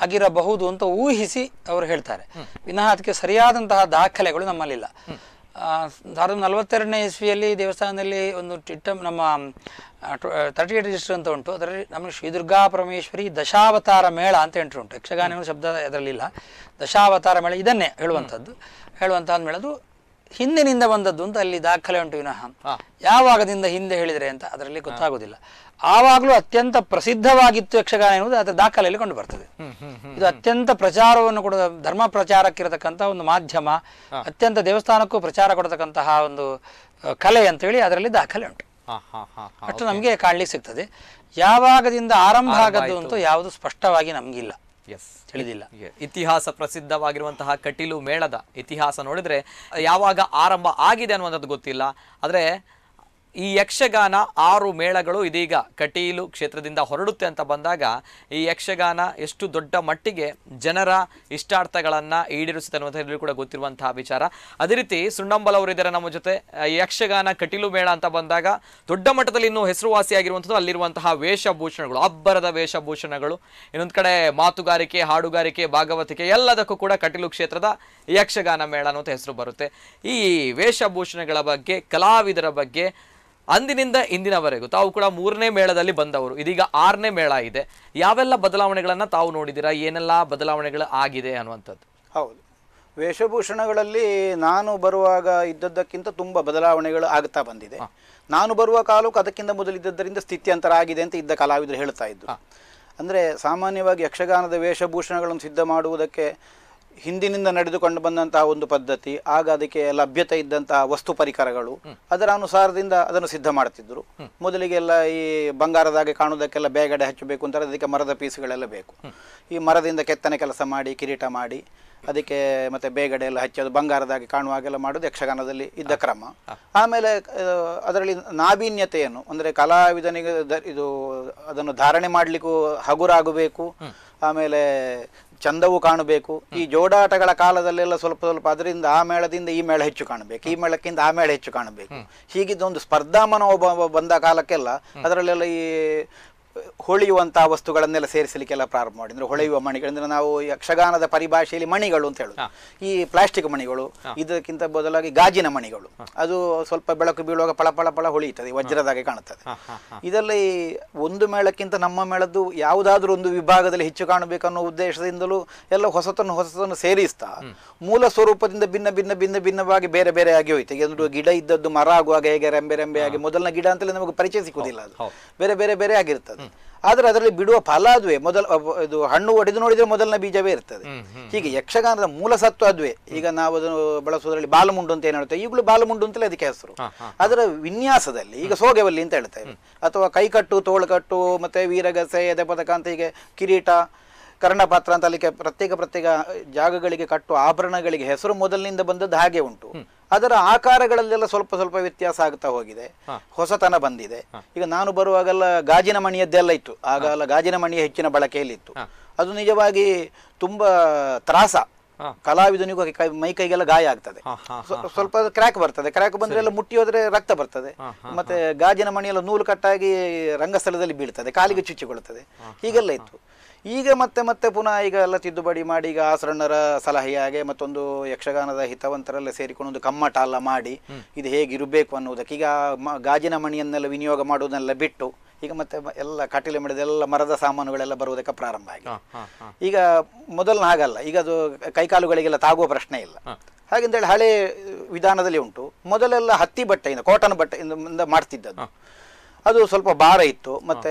ಆಗಿರಬಹುದು ಅಂತ ಊಹಿಸಿ ಅವರು ಹೇಳ್ತಾರೆ. ವಿನಃ ಅದಕ್ಕೆ ಸರಿಯಾದಂತಹ ದಾಖಲೆಗಳು ನಮ್ಮಲ್ಲಿಲ್ಲ. 1942ನೇ ಇಸ್ವಿಯಲ್ಲಿ ದೇವಸ್ಥಾನದಲ್ಲಿ ಒಂದು ನಮ್ಮ 38 ರಿಜಿಸ್ಟರ್ ಅಂತ ಉಂಟು. ಅದರಲ್ಲಿ ನಮಗೆ ಶ್ರೀ ದುರ್ಗಾ ಪರಮೇಶ್ವರಿ ದಶಾವತಾರ ಮೇಳ ಅಂತ ಎಂಟ್ರಿ ಉಂಟು. ಯಕ್ಷಗಾನ ಶಬ್ದ ಅದರಲ್ಲಿಲ್ಲ. ದಶಾವತಾರ ಮೇಳ ಇದನ್ನೇ ಹೇಳುವಂತಹ ಮೇಳದು ಹಿಂದಿನಿಂದ ಬಂದದ್ದು ಅಂತ ಅಲ್ಲಿ ದಾಖಲೆ ಉಂಟು. ವಿನಃ ಯಾವಾಗದಿಂದ ಹಿಂದೆ ಹೇಳಿದರೆ ಅಂತ ಅದರಲ್ಲಿ ಗೊತ್ತಾಗೋದಿಲ್ಲ. ಆವಾಗಲೂ ಅತ್ಯಂತ ಪ್ರಸಿದ್ಧವಾಗಿತ್ತು ಯಕ್ಷಗಾನ ಎನ್ನುವುದು ಅದರ ದಾಖಲೆಯಲ್ಲಿ ಕಂಡು ಬರ್ತದೆ. ಇದು ಅತ್ಯಂತ ಪ್ರಚಾರವನ್ನು ಕೊಡ ಧರ್ಮ ಪ್ರಚಾರಕ್ಕಿರತಕ್ಕಂತಹ ಒಂದು ಮಾಧ್ಯಮ, ಅತ್ಯಂತ ದೇವಸ್ಥಾನಕ್ಕೂ ಪ್ರಚಾರ ಕೊಡತಕ್ಕಂತಹ ಒಂದು ಕಲೆ ಅಂತೇಳಿ ಅದರಲ್ಲಿ ದಾಖಲೆ ಉಂಟು. ಅಷ್ಟು ನಮಗೆ ಕಾಣ್ಲಿಕ್ಕೆ ಸಿಗ್ತದೆ. ಯಾವಾಗದಿಂದ ಆರಂಭ ಆಗದ್ದು ಅಂತೂ ಯಾವುದು ಸ್ಪಷ್ಟವಾಗಿ ನಮಗಿಲ್ಲ, ತಿಳಿದಿಲ್ಲ. ಇತಿಹಾಸ ಪ್ರಸಿದ್ಧವಾಗಿರುವಂತಹ ಕಟೀಲು ಮೇಳದ ಇತಿಹಾಸ ನೋಡಿದ್ರೆ ಯಾವಾಗ ಆರಂಭ ಆಗಿದೆ ಅನ್ನುವಂಥದ್ದು ಗೊತ್ತಿಲ್ಲ. ಆದರೆ ಈ ಯಕ್ಷಗಾನ 6 ಮೇಳಗಳು ಇದೀಗ ಕಟೀಲು ಕ್ಷೇತ್ರದಿಂದ ಹೊರಡುತ್ತೆ ಅಂತ ಬಂದಾಗ ಈ ಯಕ್ಷಗಾನ ಎಷ್ಟು ದೊಡ್ಡ ಮಟ್ಟಿಗೆ ಜನರ ಇಷ್ಟಾರ್ಥಗಳನ್ನು ಈಡೇರಿಸುತ್ತೆ ಅನ್ನುವಂಥದ್ದು ಕೂಡ ಗೊತ್ತಿರುವಂತಹ ವಿಚಾರ. ಅದೇ ರೀತಿ ಸುಣ್ಣಂಬಲ್ ಅವರು ಇದ್ದಾರೆ ನಮ್ಮ ಜೊತೆ. ಯಕ್ಷಗಾನ ಕಟೀಲು ಮೇಳ ಅಂತ ಬಂದಾಗ ದೊಡ್ಡ ಮಟ್ಟದಲ್ಲಿ ಇನ್ನೂ ಹೆಸರುವಾಸಿಯಾಗಿರುವಂಥದ್ದು ಅಲ್ಲಿರುವಂತಹ ವೇಷಭೂಷಣಗಳು, ಅಬ್ಬರದ ವೇಷಭೂಷಣಗಳು, ಇನ್ನೊಂದು ಕಡೆ ಮಾತುಗಾರಿಕೆ, ಹಾಡುಗಾರಿಕೆ, ಭಾಗವತಿಕೆ ಎಲ್ಲದಕ್ಕೂ ಕೂಡ ಕಟೀಲು ಕ್ಷೇತ್ರದ ಯಕ್ಷಗಾನ ಮೇಳ ಅನ್ನುವಂಥ ಹೆಸರು ಬರುತ್ತೆ. ಈ ವೇಷಭೂಷಣಗಳ ಬಗ್ಗೆ, ಕಲಾವಿದರ ಬಗ್ಗೆ ಅಂದಿನಿಂದ ಇಂದಿನವರೆಗೂ ತಾವು ಕೂಡ 3ನೇ ಮೇಳದಲ್ಲಿ ಬಂದವರು, ಇದೀಗ 6ನೇ ಮೇಳ ಇದೆ. ಯಾವೆಲ್ಲ ಬದಲಾವಣೆಗಳನ್ನು ತಾವು ನೋಡಿದ್ದೀರಾ? ಏನೆಲ್ಲ ಬದಲಾವಣೆಗಳು ಆಗಿದೆ ಅನ್ನುವಂಥದ್ದು? ಹೌದು, ವೇಷಭೂಷಣಗಳಲ್ಲಿ ನಾನು ಬರುವಾಗ ಇದ್ದದ್ದಕ್ಕಿಂತ ತುಂಬ ಬದಲಾವಣೆಗಳು ಆಗ್ತಾ ಬಂದಿದೆ. ನಾನು ಬರುವ ಕಾಲಕ್ಕೂ ಅದಕ್ಕಿಂತ ಮೊದಲಿದ್ದದ್ದರಿಂದ ಸ್ಥಿತ್ಯಂತರ ಆಗಿದೆ ಅಂತ ಇದ್ದ ಕಲಾವಿದರು ಹೇಳ್ತಾ ಇದ್ರು. ಅಂದರೆ ಸಾಮಾನ್ಯವಾಗಿ ಯಕ್ಷಗಾನದ ವೇಷಭೂಷಣಗಳನ್ನು ಸಿದ್ಧ ಮಾಡುವುದಕ್ಕೆ ಹಿಂದಿನಿಂದ ನಡೆದುಕೊಂಡು ಬಂದಂತಹ ಒಂದು ಪದ್ಧತಿ, ಆಗ ಅದಕ್ಕೆ ಲಭ್ಯತೆ ಇದ್ದಂತಹ ವಸ್ತು ಪರಿಕರಗಳು, ಅದರ ಅನುಸಾರದಿಂದ ಅದನ್ನು ಸಿದ್ಧ ಮಾಡ್ತಿದ್ರು. ಮೊದಲಿಗೆಲ್ಲ ಈ ಬಂಗಾರದಾಗೆ ಕಾಣುವುದಕ್ಕೆಲ್ಲ ಬೇಗಡೆ ಹಚ್ಚಬೇಕು ಅಂತಾರೆ, ಅದಕ್ಕೆ ಮರದ ಪೀಸ್ಗಳೆಲ್ಲ ಬೇಕು. ಈ ಮರದಿಂದ ಕೆತ್ತನೆ ಕೆಲಸ ಮಾಡಿ ಕಿರೀಟ ಮಾಡಿ ಅದಕ್ಕೆ ಮತ್ತೆ ಬೇಗಡೆ ಎಲ್ಲ ಹಚ್ಚಿ ಅದು ಬಂಗಾರದಾಗಿ ಕಾಣುವಾಗೆಲ್ಲ ಮಾಡೋದು ಯಕ್ಷಗಾನದಲ್ಲಿ ಇದ್ದ ಕ್ರಮ. ಆಮೇಲೆ ಅದರಲ್ಲಿ ನಾವೀನ್ಯತೆಯನ್ನು ಅಂದರೆ ಕಲಾವಿದನಿಗೆ ಇದು ಅದನ್ನು ಧಾರಣೆ ಮಾಡಲಿಕ್ಕೂ ಹಗುರಾಗಬೇಕು, ಆಮೇಲೆ ಚಂದವು ಕಾಣಬೇಕು. ಈ ಜೋಡಾಟಗಳ ಕಾಲದಲ್ಲೆಲ್ಲ ಸ್ವಲ್ಪ ಸ್ವಲ್ಪ ಅದರಿಂದ ಆ ಮೇಳದಿಂದ ಈ ಮೇಳ ಹೆಚ್ಚು ಕಾಣಬೇಕು, ಈ ಮೇಳಕ್ಕಿಂತ ಆ ಮೇಳ ಹೆಚ್ಚು ಕಾಣಬೇಕು. ಹೀಗಿದ್ದೊಂದು ಸ್ಪರ್ಧಾ ಮನೋಭಾವ ಬಂದ ಕಾಲಕ್ಕೆಲ್ಲ ಅದರಲ್ಲೆಲ್ಲ ಈ ಹೊಳೆಯುವಂತಹ ವಸ್ತುಗಳನ್ನೆಲ್ಲ ಸೇರಿಸಲಿಕ್ಕೆಲ್ಲ ಪ್ರಾರಂಭ ಮಾಡಿ. ಅಂದ್ರೆ ಹೊಳೆಯುವ ಮಣಿಗಳು, ಅಂದ್ರೆ ನಾವು ಯಕ್ಷಗಾನದ ಪರಿಭಾಷೆಯಲ್ಲಿ ಮಣಿಗಳು ಅಂತ ಹೇಳುದು ಈ ಪ್ಲಾಸ್ಟಿಕ್ ಮಣಿಗಳು, ಇದಕ್ಕಿಂತ ಬದಲಾಗಿ ಗಾಜಿನ ಮಣಿಗಳು. ಅದು ಸ್ವಲ್ಪ ಬೆಳಕು ಬೀಳುವಾಗ ಪಳ ಪಳ ಪಳ ಹೊಳೆಯುತ್ತದೆ, ವಜ್ರದಾಗೆ ಕಾಣುತ್ತದೆ. ಇದರಲ್ಲಿ ಒಂದು ಮೇಳಕ್ಕಿಂತ ನಮ್ಮ ಮೇಳದ್ದು ಯಾವುದಾದ್ರೂ ಒಂದು ವಿಭಾಗದಲ್ಲಿ ಹೆಚ್ಚು ಕಾಣಬೇಕನ್ನೋ ಉದ್ದೇಶದಿಂದಲೂ ಎಲ್ಲ ಹೊಸತನ್ನು ಸೇರಿಸ್ತಾ ಮೂಲ ಸ್ವರೂಪದಿಂದ ಭಿನ್ನ ಭಿನ್ನ ಭಿನ್ನ ಭಿನ್ನವಾಗಿ ಬೇರೆ ಬೇರೆ ಆಗಿ ಹೋಯ್ತು. ಈಗ ಒಂದು ಗಿಡ ಇದ್ದದ್ದು ಮರ ಆಗುವಾಗ ಹೇಗೆ ರೆಂಬೆ ರೆಂಬೆ ಆಗಿ ಮೊದಲನ ಗಿಡ ಅಂತಲೇ ನಮಗೆ ಪರಿಚಯ ಸಿಕ್ಕುವುದಿಲ್ಲ, ಅದು ಬೇರೆ ಬೇರೆ ಬೇರೆ ಆಗಿರ್ತದೆ. ಆದರೆ ಅದರಲ್ಲಿ ಬಿಡುವ ಫಲ ಅದುವೆ, ಇದು ಹಣ್ಣು ಒಡೆದು ನೋಡಿದ್ರೆ ಮೊದಲನ ಬೀಜವೇ ಇರ್ತದೆ. ಹೀಗೆ ಯಕ್ಷಗಾನದ ಮೂಲ ಸತ್ವ ಅದುವೆ. ಈಗ ನಾವು ಅದನ್ನು ಬಳಸುವುದರಲ್ಲಿ ಬಾಲಮುಂಡು ಅಂತ ಏನು ಹೇಳ್ತೇವೆ, ಈಗಲೂ ಬಾಲಮುಂಡು ಅಂತಲೇ ಅದಕ್ಕೆ ಹೆಸರು. ಅದರ ವಿನ್ಯಾಸದಲ್ಲಿ ಈಗ ಸೋಗೆವಲ್ಲಿ ಅಂತ ಹೇಳ್ತೇವೆ, ಅಥವಾ ಕೈಕಟ್ಟು, ತೋಳುಕಟ್ಟು, ಮತ್ತೆ ವೀರಗಸೆ, ಎದೆಪದಕ ಅಂತ ಹೀಗೆ ಕಿರೀಟ, ಕರ್ಣಪಾತ್ರ ಅಂತ ಅಲ್ಲಿಗೆ ಪ್ರತ್ಯೇಕ ಜಾಗಗಳಿಗೆ ಕಟ್ಟುವ ಆಭರಣಗಳಿಗೆ ಹೆಸರು ಮೊದಲಿನಿಂದ ಬಂದದ್ದು ಹಾಗೆ ಉಂಟು. ಅದರ ಆಕಾರಗಳಲ್ಲೆಲ್ಲ ಸ್ವಲ್ಪ ಸ್ವಲ್ಪ ವ್ಯತ್ಯಾಸ ಆಗ್ತಾ ಹೋಗಿದೆ, ಹೊಸತನ ಬಂದಿದೆ. ಈಗ ನಾನು ಬರುವಾಗೆಲ್ಲ ಗಾಜಿನ ಮಣಿಯದ್ದೆಲ್ಲ ಇತ್ತು, ಆಗೆಲ್ಲ ಗಾಜಿನ ಮಣಿಯ ಹೆಚ್ಚಿನ ಬಳಕೆಯಲ್ಲಿತ್ತು. ಅದು ನಿಜವಾಗಿ ತುಂಬಾ ತ್ರಾಸ, ಕಲಾವಿದನಿಗೂ ಮೈ ಕೈಗೆಲ್ಲ ಗಾಯ ಆಗ್ತದೆ, ಸ್ವಲ್ಪ ಕ್ರ್ಯಾಕ್ ಬರ್ತದೆ. ಕ್ರ್ಯಾಕ್ ಬಂದ್ರೆ ಎಲ್ಲ ಮುಟ್ಟಿ ಹೋದ್ರೆ ರಕ್ತ ಬರ್ತದೆ. ಮತ್ತೆ ಗಾಜಿನ ಮಣಿಯೆಲ್ಲ ನೂಲು ಕಟ್ಟಾಗಿ ರಂಗಸ್ಥಳದಲ್ಲಿ ಬೀಳ್ತದೆ, ಕಾಲಿಗೆ ಚುಚ್ಚಿಕೊಳ್ಳುತ್ತದೆ, ಹೀಗೆಲ್ಲ ಇತ್ತು. ಈಗ ಮತ್ತೆ ಪುನಃ ಈಗ ಎಲ್ಲ ತಿದ್ದುಪಡಿ ಮಾಡಿ ಈಗ ಆಸರಣ್ಣರ ಸಲಹೆಯಾಗೆ ಮತ್ತೊಂದು ಯಕ್ಷಗಾನದ ಹಿತವಂತರೆಲ್ಲ ಸೇರಿಕೊಂಡು ಒಂದು ಕಮ್ಮಟ ಎಲ್ಲ ಮಾಡಿ ಇದು ಹೇಗಿರಬೇಕು ಅನ್ನುವುದಕ್ಕೆ ಈಗ ಗಾಜಿನ ಮಣಿಯನ್ನೆಲ್ಲ ವಿನಿಯೋಗ ಮಾಡುವುದನ್ನೆಲ್ಲ ಬಿಟ್ಟು ಈಗ ಮತ್ತೆ ಎಲ್ಲ ಕಟೀಲು ಮಿಡಿದೆಲ್ಲ ಮರದ ಸಾಮಾನುಗಳೆಲ್ಲ ಬರುವುದಕ್ಕೆ ಪ್ರಾರಂಭ ಆಗಿದೆ. ಈಗ ಮೊದಲನ ಹಾಗಲ್ಲ, ಈಗ ಅದು ಕೈಕಾಲುಗಳಿಗೆಲ್ಲ ತಾಗುವ ಪ್ರಶ್ನೆ ಇಲ್ಲ. ಹಾಗೆಂದೇಳಿ ಹಳೆ ವಿಧಾನದಲ್ಲಿ ಉಂಟು. ಮೊದಲೆಲ್ಲ ಹತ್ತಿ ಬಟ್ಟೆಯಿಂದ, ಕಾಟನ್ ಬಟ್ಟೆಯಿಂದ ಮಾಡ್ತಿದ್ದದ್ದು. ಅದು ಸ್ವಲ್ಪ ಭಾರ ಇತ್ತು. ಮತ್ತೆ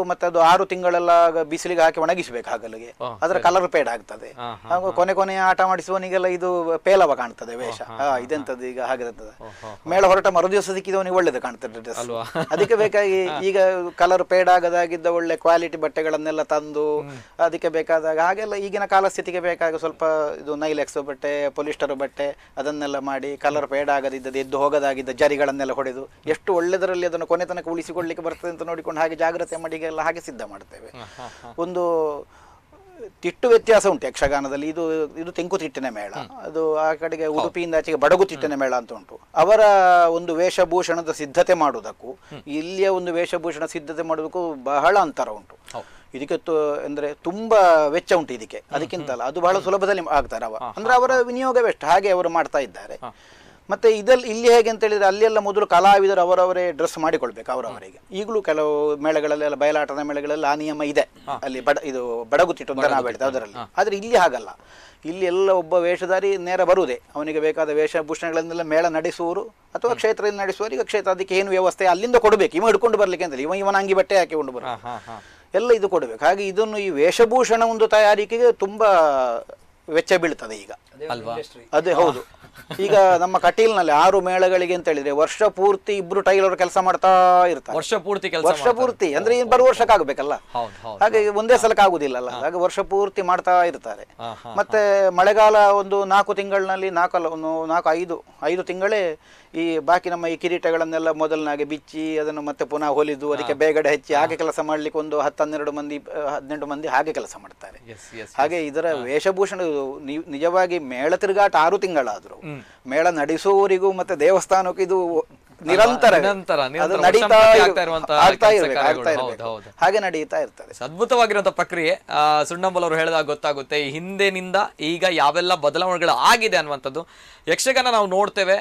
ಮತ್ತೆ ಅದು 6 ತಿಂಗಳೆಲ್ಲ ಬಿಸಿಲಿಗೆ ಹಾಕಿ ಒಣಗಿಸ್ಬೇಕು ಹಗಲಿಗೆ, ಅದರ ಕಲರ್ ಪೇಡ್ ಆಗ್ತದೆ. ಹಾಗೂ ಕೊನೆ ಆಟ ಮಾಡಿಸುವವನಿಗೆಲ್ಲ ಇದು ಪೇಲವ ಕಾಣ್ತದೆ ವೇಷ. ಇದೆಂತದ್ದು ಈಗ ಹಾಗಿರ್ತದೆ. ಮೇಳ ಹೊರಟ ಮರುದಿವಸ ಸಿಕ್ಕಿದವನಿಗೆ ಒಳ್ಳೇದು ಕಾಣ್ತದೆ ಡ್ರೆಸ್. ಅದಕ್ಕೆ ಬೇಕಾಗಿ ಈಗ ಕಲರ್ ಪೇಡ್ ಆಗದಾಗಿದ್ದ ಒಳ್ಳೆ ಕ್ವಾಲಿಟಿ ಬಟ್ಟೆಗಳನ್ನೆಲ್ಲ ತಂದು ಅದಕ್ಕೆ ಬೇಕಾದಾಗ ಹಾಗೆಲ್ಲ ಈಗಿನ ಕಾಲಸ್ಥಿತಿಗೆ ಬೇಕಾಗ ಸ್ವಲ್ಪ ಇದು ನೈಲೆಕ್ಸ್ ಬಟ್ಟೆ, ಪೊಲಿಸ್ಟರ್ ಬಟ್ಟೆ ಅದನ್ನೆಲ್ಲ ಮಾಡಿ ಕಲರ್ ಪೇಡ್ ಆಗದಿದ್ದದ್ದು, ಎದ್ದು ಹೋಗದಾಗಿದ್ದ ಜರಿಗಳನ್ನೆಲ್ಲ ಹೊಡೆದು ಎಷ್ಟು ಒಳ್ಳೆದರಲ್ಲಿ ಅದನ್ನು ಕೊನೆ ತನಕ ಉಳಿಸಿಕೊಳ್ಳಿಕ್ಕೆ ಬರ್ತದೆ ಅಂತ ನೋಡಿಕೊಂಡು ಹಾಗೆ ಜಾಗ್ರತೆ ಮಾಡಿಗೆಲ್ಲ ಹಾಗೆ ಸಿದ್ಧ ಮಾಡ್ತೇವೆ. ಒಂದು ತಿಟ್ಟು ವ್ಯತ್ಯಾಸ ಉಂಟು ಯಕ್ಷಗಾನದಲ್ಲಿ. ಇದು ತೆಂಕುತಿಟ್ಟಿನ ಮೇಳ, ಅದು ಆ ಕಡೆಗೆ ಉಡುಪಿಯಿಂದ ಆಚೆಗೆ ಬಡಗುತಿಟ್ಟಿನ ಮೇಳ ಅಂತ ಉಂಟು. ಅವರ ಒಂದು ವೇಷಭೂಷಣದ ಸಿದ್ಧತೆ ಮಾಡುವುದಕ್ಕೂ ಇಲ್ಲಿಯ ಒಂದು ವೇಷಭೂಷಣ ಸಿದ್ಧತೆ ಮಾಡುವುದಕ್ಕೂ ಬಹಳ ಅಂತರ ಉಂಟು. ಇದಕ್ಕೆ ಅಂದ್ರೆ ತುಂಬಾ ವೆಚ್ಚ ಉಂಟು ಇದಕ್ಕೆ, ಅದಕ್ಕಿಂತಲ್ಲ ಅದು ಬಹಳ ಸುಲಭದಲ್ಲಿ ಆಗ್ತಾರೆ. ಅಂದ್ರೆ ಅವರ ವಿನಿಯೋಗವೆಷ್ಟು ಹಾಗೆ ಅವರು ಮಾಡ್ತಾ ಇದ್ದಾರೆ. ಮತ್ತೆ ಇಲ್ಲಿ ಹೇಗೆ ಅಂತ ಹೇಳಿದ್ರೆ ಅಲ್ಲೆಲ್ಲ ಮೊದಲು ಕಲಾವಿದರು ಅವರವರೇ ಡ್ರೆಸ್ ಮಾಡಿಕೊಳ್ಬೇಕು ಅವರವರಿಗೆ. ಈಗಲೂ ಕೆಲವು ಮೇಳಗಳಲ್ಲೆಲ್ಲ ಬಯಲಾಟದ ಮೇಳಗಳೆಲ್ಲ ಆ ನಿಯಮ ಇದೆ. ಅಲ್ಲಿ ಇದು ಬಡಗುತಿಟ್ಟು ಅಂತ ನಾವು ಹೇಳ್ತೇವೆ ಅದರಲ್ಲಿ. ಆದ್ರೆ ಇಲ್ಲಿ ಹಾಗಲ್ಲ. ಇಲ್ಲಿ ಎಲ್ಲ ಒಬ್ಬ ವೇಷಧಾರಿ ನೇರ ಬರುವುದೇ, ಅವನಿಗೆ ಬೇಕಾದ ವೇಷಭೂಷಣಗಳನ್ನೆಲ್ಲ ಮೇಳ ನಡೆಸುವವರು ಅಥವಾ ಕ್ಷೇತ್ರದಲ್ಲಿ ನಡೆಸುವವರು. ಈಗ ಕ್ಷೇತ್ರ ಅದಕ್ಕೆ ಏನು ವ್ಯವಸ್ಥೆ ಅಲ್ಲಿಂದ ಕೊಡಬೇಕು, ಇವ ಹಿಡ್ಕೊಂಡು ಬರ್ಲಿಕ್ಕೆ ಅಂತ ಇವನ ಅಂಗಿ ಬಟ್ಟೆ ಹಾಕಿಕೊಂಡು ಬರ ಎಲ್ಲ ಇದು ಕೊಡಬೇಕು. ಹಾಗೆ ಇದನ್ನು ಈ ವೇಷಭೂಷಣ ಒಂದು ತಯಾರಿಕೆಗೆ ತುಂಬಾ ವೆಚ್ಚ ಬೀಳ್ತದೆ ಈಗ ಅಲ್ವಾ? ಅದೇ ಹೌದು. ಈಗ ನಮ್ಮ ಕಟೀಲ್ನಲ್ಲಿ 6 ಮೇಳಗಳಿಗೆ ಅಂತ ಹೇಳಿದ್ರೆ ವರ್ಷ ಪೂರ್ತಿ 2 ಟೈಲರ್ ಕೆಲಸ ಮಾಡ್ತಾ ಇರ್ತಾರೆ. ವರ್ಷ ಪೂರ್ತಿ ಅಂದ್ರೆ ಬರುವ ವರ್ಷಕ್ಕಾಗಬೇಕಲ್ಲ, ಹಾಗೆ ಒಂದೇ ಸಲಕ್ಕೆ ಆಗುದಿಲ್ಲಲ್ಲ. ಹಾಗೆ ವರ್ಷ ಪೂರ್ತಿ ಮಾಡ್ತಾ ಇರ್ತಾರೆ. ಮತ್ತೆ ಮಳೆಗಾಲ ಒಂದು 4 ತಿಂಗಳಿನಲ್ಲಿ 5 ತಿಂಗಳೇ ಈ ಬಾಕಿ ನಮ್ಮ ಈ ಕಿರೀಟಗಳನ್ನೆಲ್ಲ ಮೊದಲನಾಗೆ ಬಿಚ್ಚಿ ಅದನ್ನು ಮತ್ತೆ ಪುನಃ ಹೊಲಿದು ಅದಕ್ಕೆ ಬೇಗಡೆ ಹೆಚ್ಚಿ ಹಾಗೆ ಕೆಲಸ ಮಾಡ್ಲಿಕ್ಕೆ ಒಂದು 10-12 ಮಂದಿ 18 ಮಂದಿ ಹಾಗೆ ಕೆಲಸ ಮಾಡ್ತಾರೆ. ಹಾಗೆ ಇದರ ವೇಷಭೂಷಣ ನಿಜವಾಗಿ ಮೇಳ ತಿರುಗಾಟ 6 ತಿಂಗಳಾದ್ರು ಮೇಳ ನಡೆಸುವವರಿಗೂ ಮತ್ತೆ ದೇವಸ್ಥಾನಕ್ಕೂ ಇದು ನಿರಂತರ ಅದು ನಡೀತಾ ಆಗ್ತಾ ಇರ್ಬೇಕು. ಹಾಗೆ ನಡೀತಾ ಇರ್ತದೆ. ಅದ್ಭುತವಾಗಿರುವಂತಹ ಪ್ರಕ್ರಿಯೆ. ಸುಣ್ಣಂಬಲ್ ಅವರು ಹೇಳಿದಾಗ ಗೊತ್ತಾಗುತ್ತೆ ಈ ಹಿಂದಿನಿಂದ ಈಗ ಯಾವೆಲ್ಲ ಬದಲಾವಣೆಗಳು ಆಗಿದೆ ಅನ್ನುವಂಥದ್ದು. ಯಕ್ಷಗಾನ ನಾವು ನೋಡ್ತೇವೆ,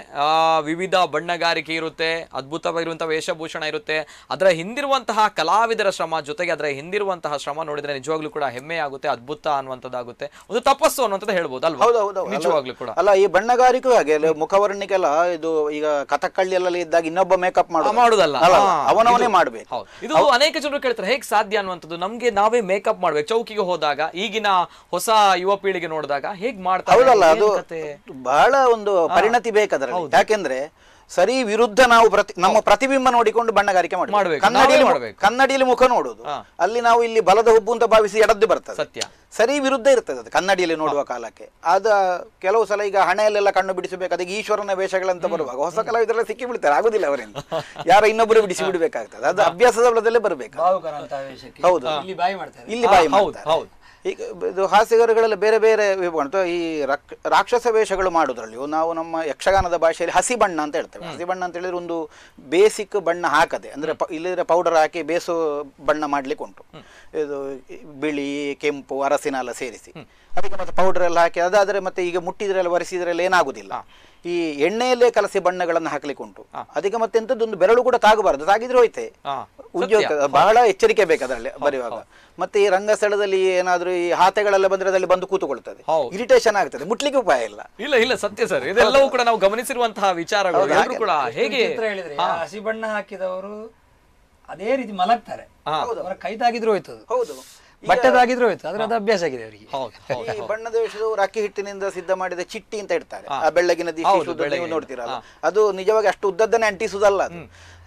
ವಿವಿಧ ಬಣ್ಣಗಾರಿಕೆ ಇರುತ್ತೆ, ಅದ್ಭುತವಾಗಿರುವಂತಹ ವೇಷಭೂಷಣ ಇರುತ್ತೆ. ಅದರ ಹಿಂದಿರುವಂತಹ ಕಲಾವಿದರ ಶ್ರಮ ಜೊತೆಗೆ ಅದರ ಹಿಂದಿರುವಂತಹ ಶ್ರಮ ನೋಡಿದ್ರೆ ನಿಜವಾಗ್ಲೂ ಕೂಡ ಹೆಮ್ಮೆ ಆಗುತ್ತೆ, ಅದ್ಭುತ ಅನ್ನುವಂಥದ್ದಾಗುತ್ತೆ, ಒಂದು ತಪಸ್ಸು ಅನ್ನುವಂಥದ್ದು ಹೇಳ್ಬೋದು ಅಲ್ವಾ? ನಿಜವಾಗ್ಲೂ ಕೂಡ ಅಲ್ಲ, ಈ ಬಣ್ಣಗಾರಿಕೆ ಹಾಗೆ ಮುಖವರ್ಣಿಕೆಲ್ಲ ಇದು ಈಗ ಕಥಕ್ಕಳ್ಳಿಯಲ್ಲಿ ಇದ್ದಾಗ ಇನ್ನೊಬ್ಬ ಮೇಕಪ್ ಮಾಡುದಲ್ಲ, ಅವನವನೇ ಮಾಡ್ಬೇಕು. ಇದು ಅನೇಕ ಜನರು ಕೇಳ್ತಾರೆ ಹೇಗೆ ಸಾಧ್ಯ ಅನ್ನುವಂಥದ್ದು. ನಮ್ಗೆ ನಾವೇ ಮೇಕಪ್ ಮಾಡ್ಬೇಕು. ಚೌಕಿಗೆ ಹೋದಾಗ ಈಗಿನ ಹೊಸ ಯುವ ಪೀಳಿಗೆ ನೋಡಿದಾಗ ಹೇಗ್ ಮಾಡ್ತಾರೆ? ಹೌದಲ್ಲ, ಅದು ಬಹಳ ಒಂದು ಪರಿಣತಿ ಬೇಕಾದ್ರಲ್ಲಿ. ಯಾಕೆಂದ್ರೆ ಸರಿ ವಿರುದ್ಧ ನಾವು ನಮ್ಮ ಪ್ರತಿಬಿಂಬ ನೋಡಿಕೊಂಡು ಬಣ್ಣಗಾರಿಕೆ ಮಾಡಬೇಕು. ಕನ್ನಡಿಯಲ್ಲಿ ಮುಖ ನೋಡುದು, ಅಲ್ಲಿ ನಾವು ಇಲ್ಲಿ ಬಲದ ಹುಬ್ಬು ಅಂತ ಭಾವಿಸಿ ಎಡದ್ದು ಬರ್ತದೆ. ಸತ್ಯ. ಸರಿ ವಿರುದ್ಧ ಇರ್ತದೆ ಅದು ಕನ್ನಡಿಯಲ್ಲಿ ನೋಡುವ ಕಾಲಕ್ಕೆ. ಅದ ಕೆಲವು ಸಲ ಈಗ ಹಣೆಯಲ್ಲೆಲ್ಲ ಕಣ್ಣು ಬಿಡಿಸಬೇಕು, ಅದಕ್ಕೆ ಈಶ್ವರನ ವೇಷಗಳಂತ ಬರುವಾಗ ಹೊಸ ಕಲಾವಿದರೆಲ್ಲ ಸಿಕ್ಕಿ ಬಿಡ್ತಾರೆ, ಆಗುದಿಲ್ಲ ಅವರಿಂದ. ಯಾರೋ ಇನ್ನೊಬ್ಬರು ಬಿಡಿಸಿ ಬಿಡ್ಬೇಕಾಗ್ತದೆ. ಅದು ಅಭ್ಯಾಸದ ಬಲದಲ್ಲೇ ಬರ್ಬೇಕು. ಹೌದು, ಇಲ್ಲಿ ಬಾಯಿ ಮಾಡ್ತಾರೆ. ಈಗ ಇದು ಹಾಸ್ಯಗಾರಗಳೆಲ್ಲ ಬೇರೆ ಬೇರೆ ಈ ರಾಕ್ಷಸ ವೇಷಗಳು ಮಾಡುದ್ರಲ್ಲಿ ನಾವು ನಮ್ಮ ಯಕ್ಷಗಾನದ ಭಾಷೆಯಲ್ಲಿ ಹಸಿ ಬಣ್ಣ ಅಂತ ಹೇಳ್ತೇವೆ. ಹಸಿ ಬಣ್ಣ ಅಂತ ಹೇಳಿದ್ರೆ ಒಂದು ಬೇಸಿಕ್ ಬಣ್ಣ ಹಾಕದೆ, ಅಂದ್ರೆ ಇಲ್ಲಿದ್ರೆ ಪೌಡರ್ ಹಾಕಿ ಬೇಸು ಬಣ್ಣ ಮಾಡ್ಲಿಕ್ಕೆ ಉಂಟು. ಇದು ಬಿಳಿ, ಕೆಂಪು, ಅರಸಿನ ಎಲ್ಲ ಸೇರಿಸಿ ಅದಕ್ಕೆ ಮತ್ತೆ ಪೌಡರ್ ಎಲ್ಲ ಹಾಕಿ ಅದಾದ್ರೆ ಮತ್ತೆ ಈಗ ಮುಟ್ಟಿದ್ರೆಲ್ಲ ಒರೆಸಿದ್ರೆಲ್ಲ ಏನಾಗುದಿಲ್ಲ. ಈ ಎಣ್ಣೆಯಲ್ಲೇ ಕಲಸಿ ಬಣ್ಣಗಳನ್ನು ಹಾಕ್ಲಿಕ್ಕೆ ಉಂಟು. ಅದಕ್ಕೆ ಮತ್ತೆ ಎಂತದೊಂದು ಬೆರಳು ಕೂಡ ತಾಗಬಾರದು, ತಾಗಿದ್ರೆ ಹೋಯ್ತೆ ಉದ್ಯೋಗ. ಬಹಳ ಎಚ್ಚರಿಕೆ ಬೇಕು ಅದರಲ್ಲಿ ಬರೆಯುವಾಗ. ಮತ್ತೆ ಈ ರಂಗಸ್ಥಳದಲ್ಲಿ ಏನಾದ್ರೂ ಈ ಹಾತೆಗಳೆಲ್ಲ ಬಂದ್ರೆ ಅದ್ರಲ್ಲಿ ಬಂದು ಕೂತುಕೊಳ್ತದೆ, ಇರಿಟೇಷನ್ ಆಗ್ತದೆ, ಮುಟ್ಲಿಕ್ಕೆ ಉಪಾಯ ಇಲ್ಲ. ಇಲ್ಲ ಸತ್ಯ ಸರ್, ಇದೆಲ್ಲವೂ ಕೂಡ ನಾವು ಗಮನಿಸಿರುವಂತಹ ವಿಚಾರಗಳು ಕೂಡ. ಹೇಗೆ ಹಸಿ ಬಣ್ಣ ಹಾಕಿದವರು ಅದೇ ರೀತಿ ಮಲಗ್ತಾರೆ, ಅವರ ಕೈ ತಾಗಿದ್ರು ಹೋಯ್ತು, ಹೌದು ಬಟ್ಟೆದಾಗಿದ್ರು ಹೋಯ್ತು, ಆದ್ರೆ ಅದು ಅಭ್ಯಾಸ ಆಗಿದೆ ಅವರಿಗೆ. ಈ ಬಣ್ಣದ ವೇಷದವರು ಅಕ್ಕಿ ಹಿಟ್ಟಿನಿಂದ ಸಿದ್ಧ ಮಾಡಿದ ಚಿಟ್ಟಿ ಅಂತ ಇಡ್ತಾರೆ, ಆ ಬೆಳ್ಳಗಿನ ನೀವು ನೋಡ್ತೀರಲ್ಲ, ಅದು ನಿಜವಾಗಿ ಅಷ್ಟು ಉದ್ದದ್ದನ್ನೇ ಅಂಟಿಸುವುದಲ್ಲ.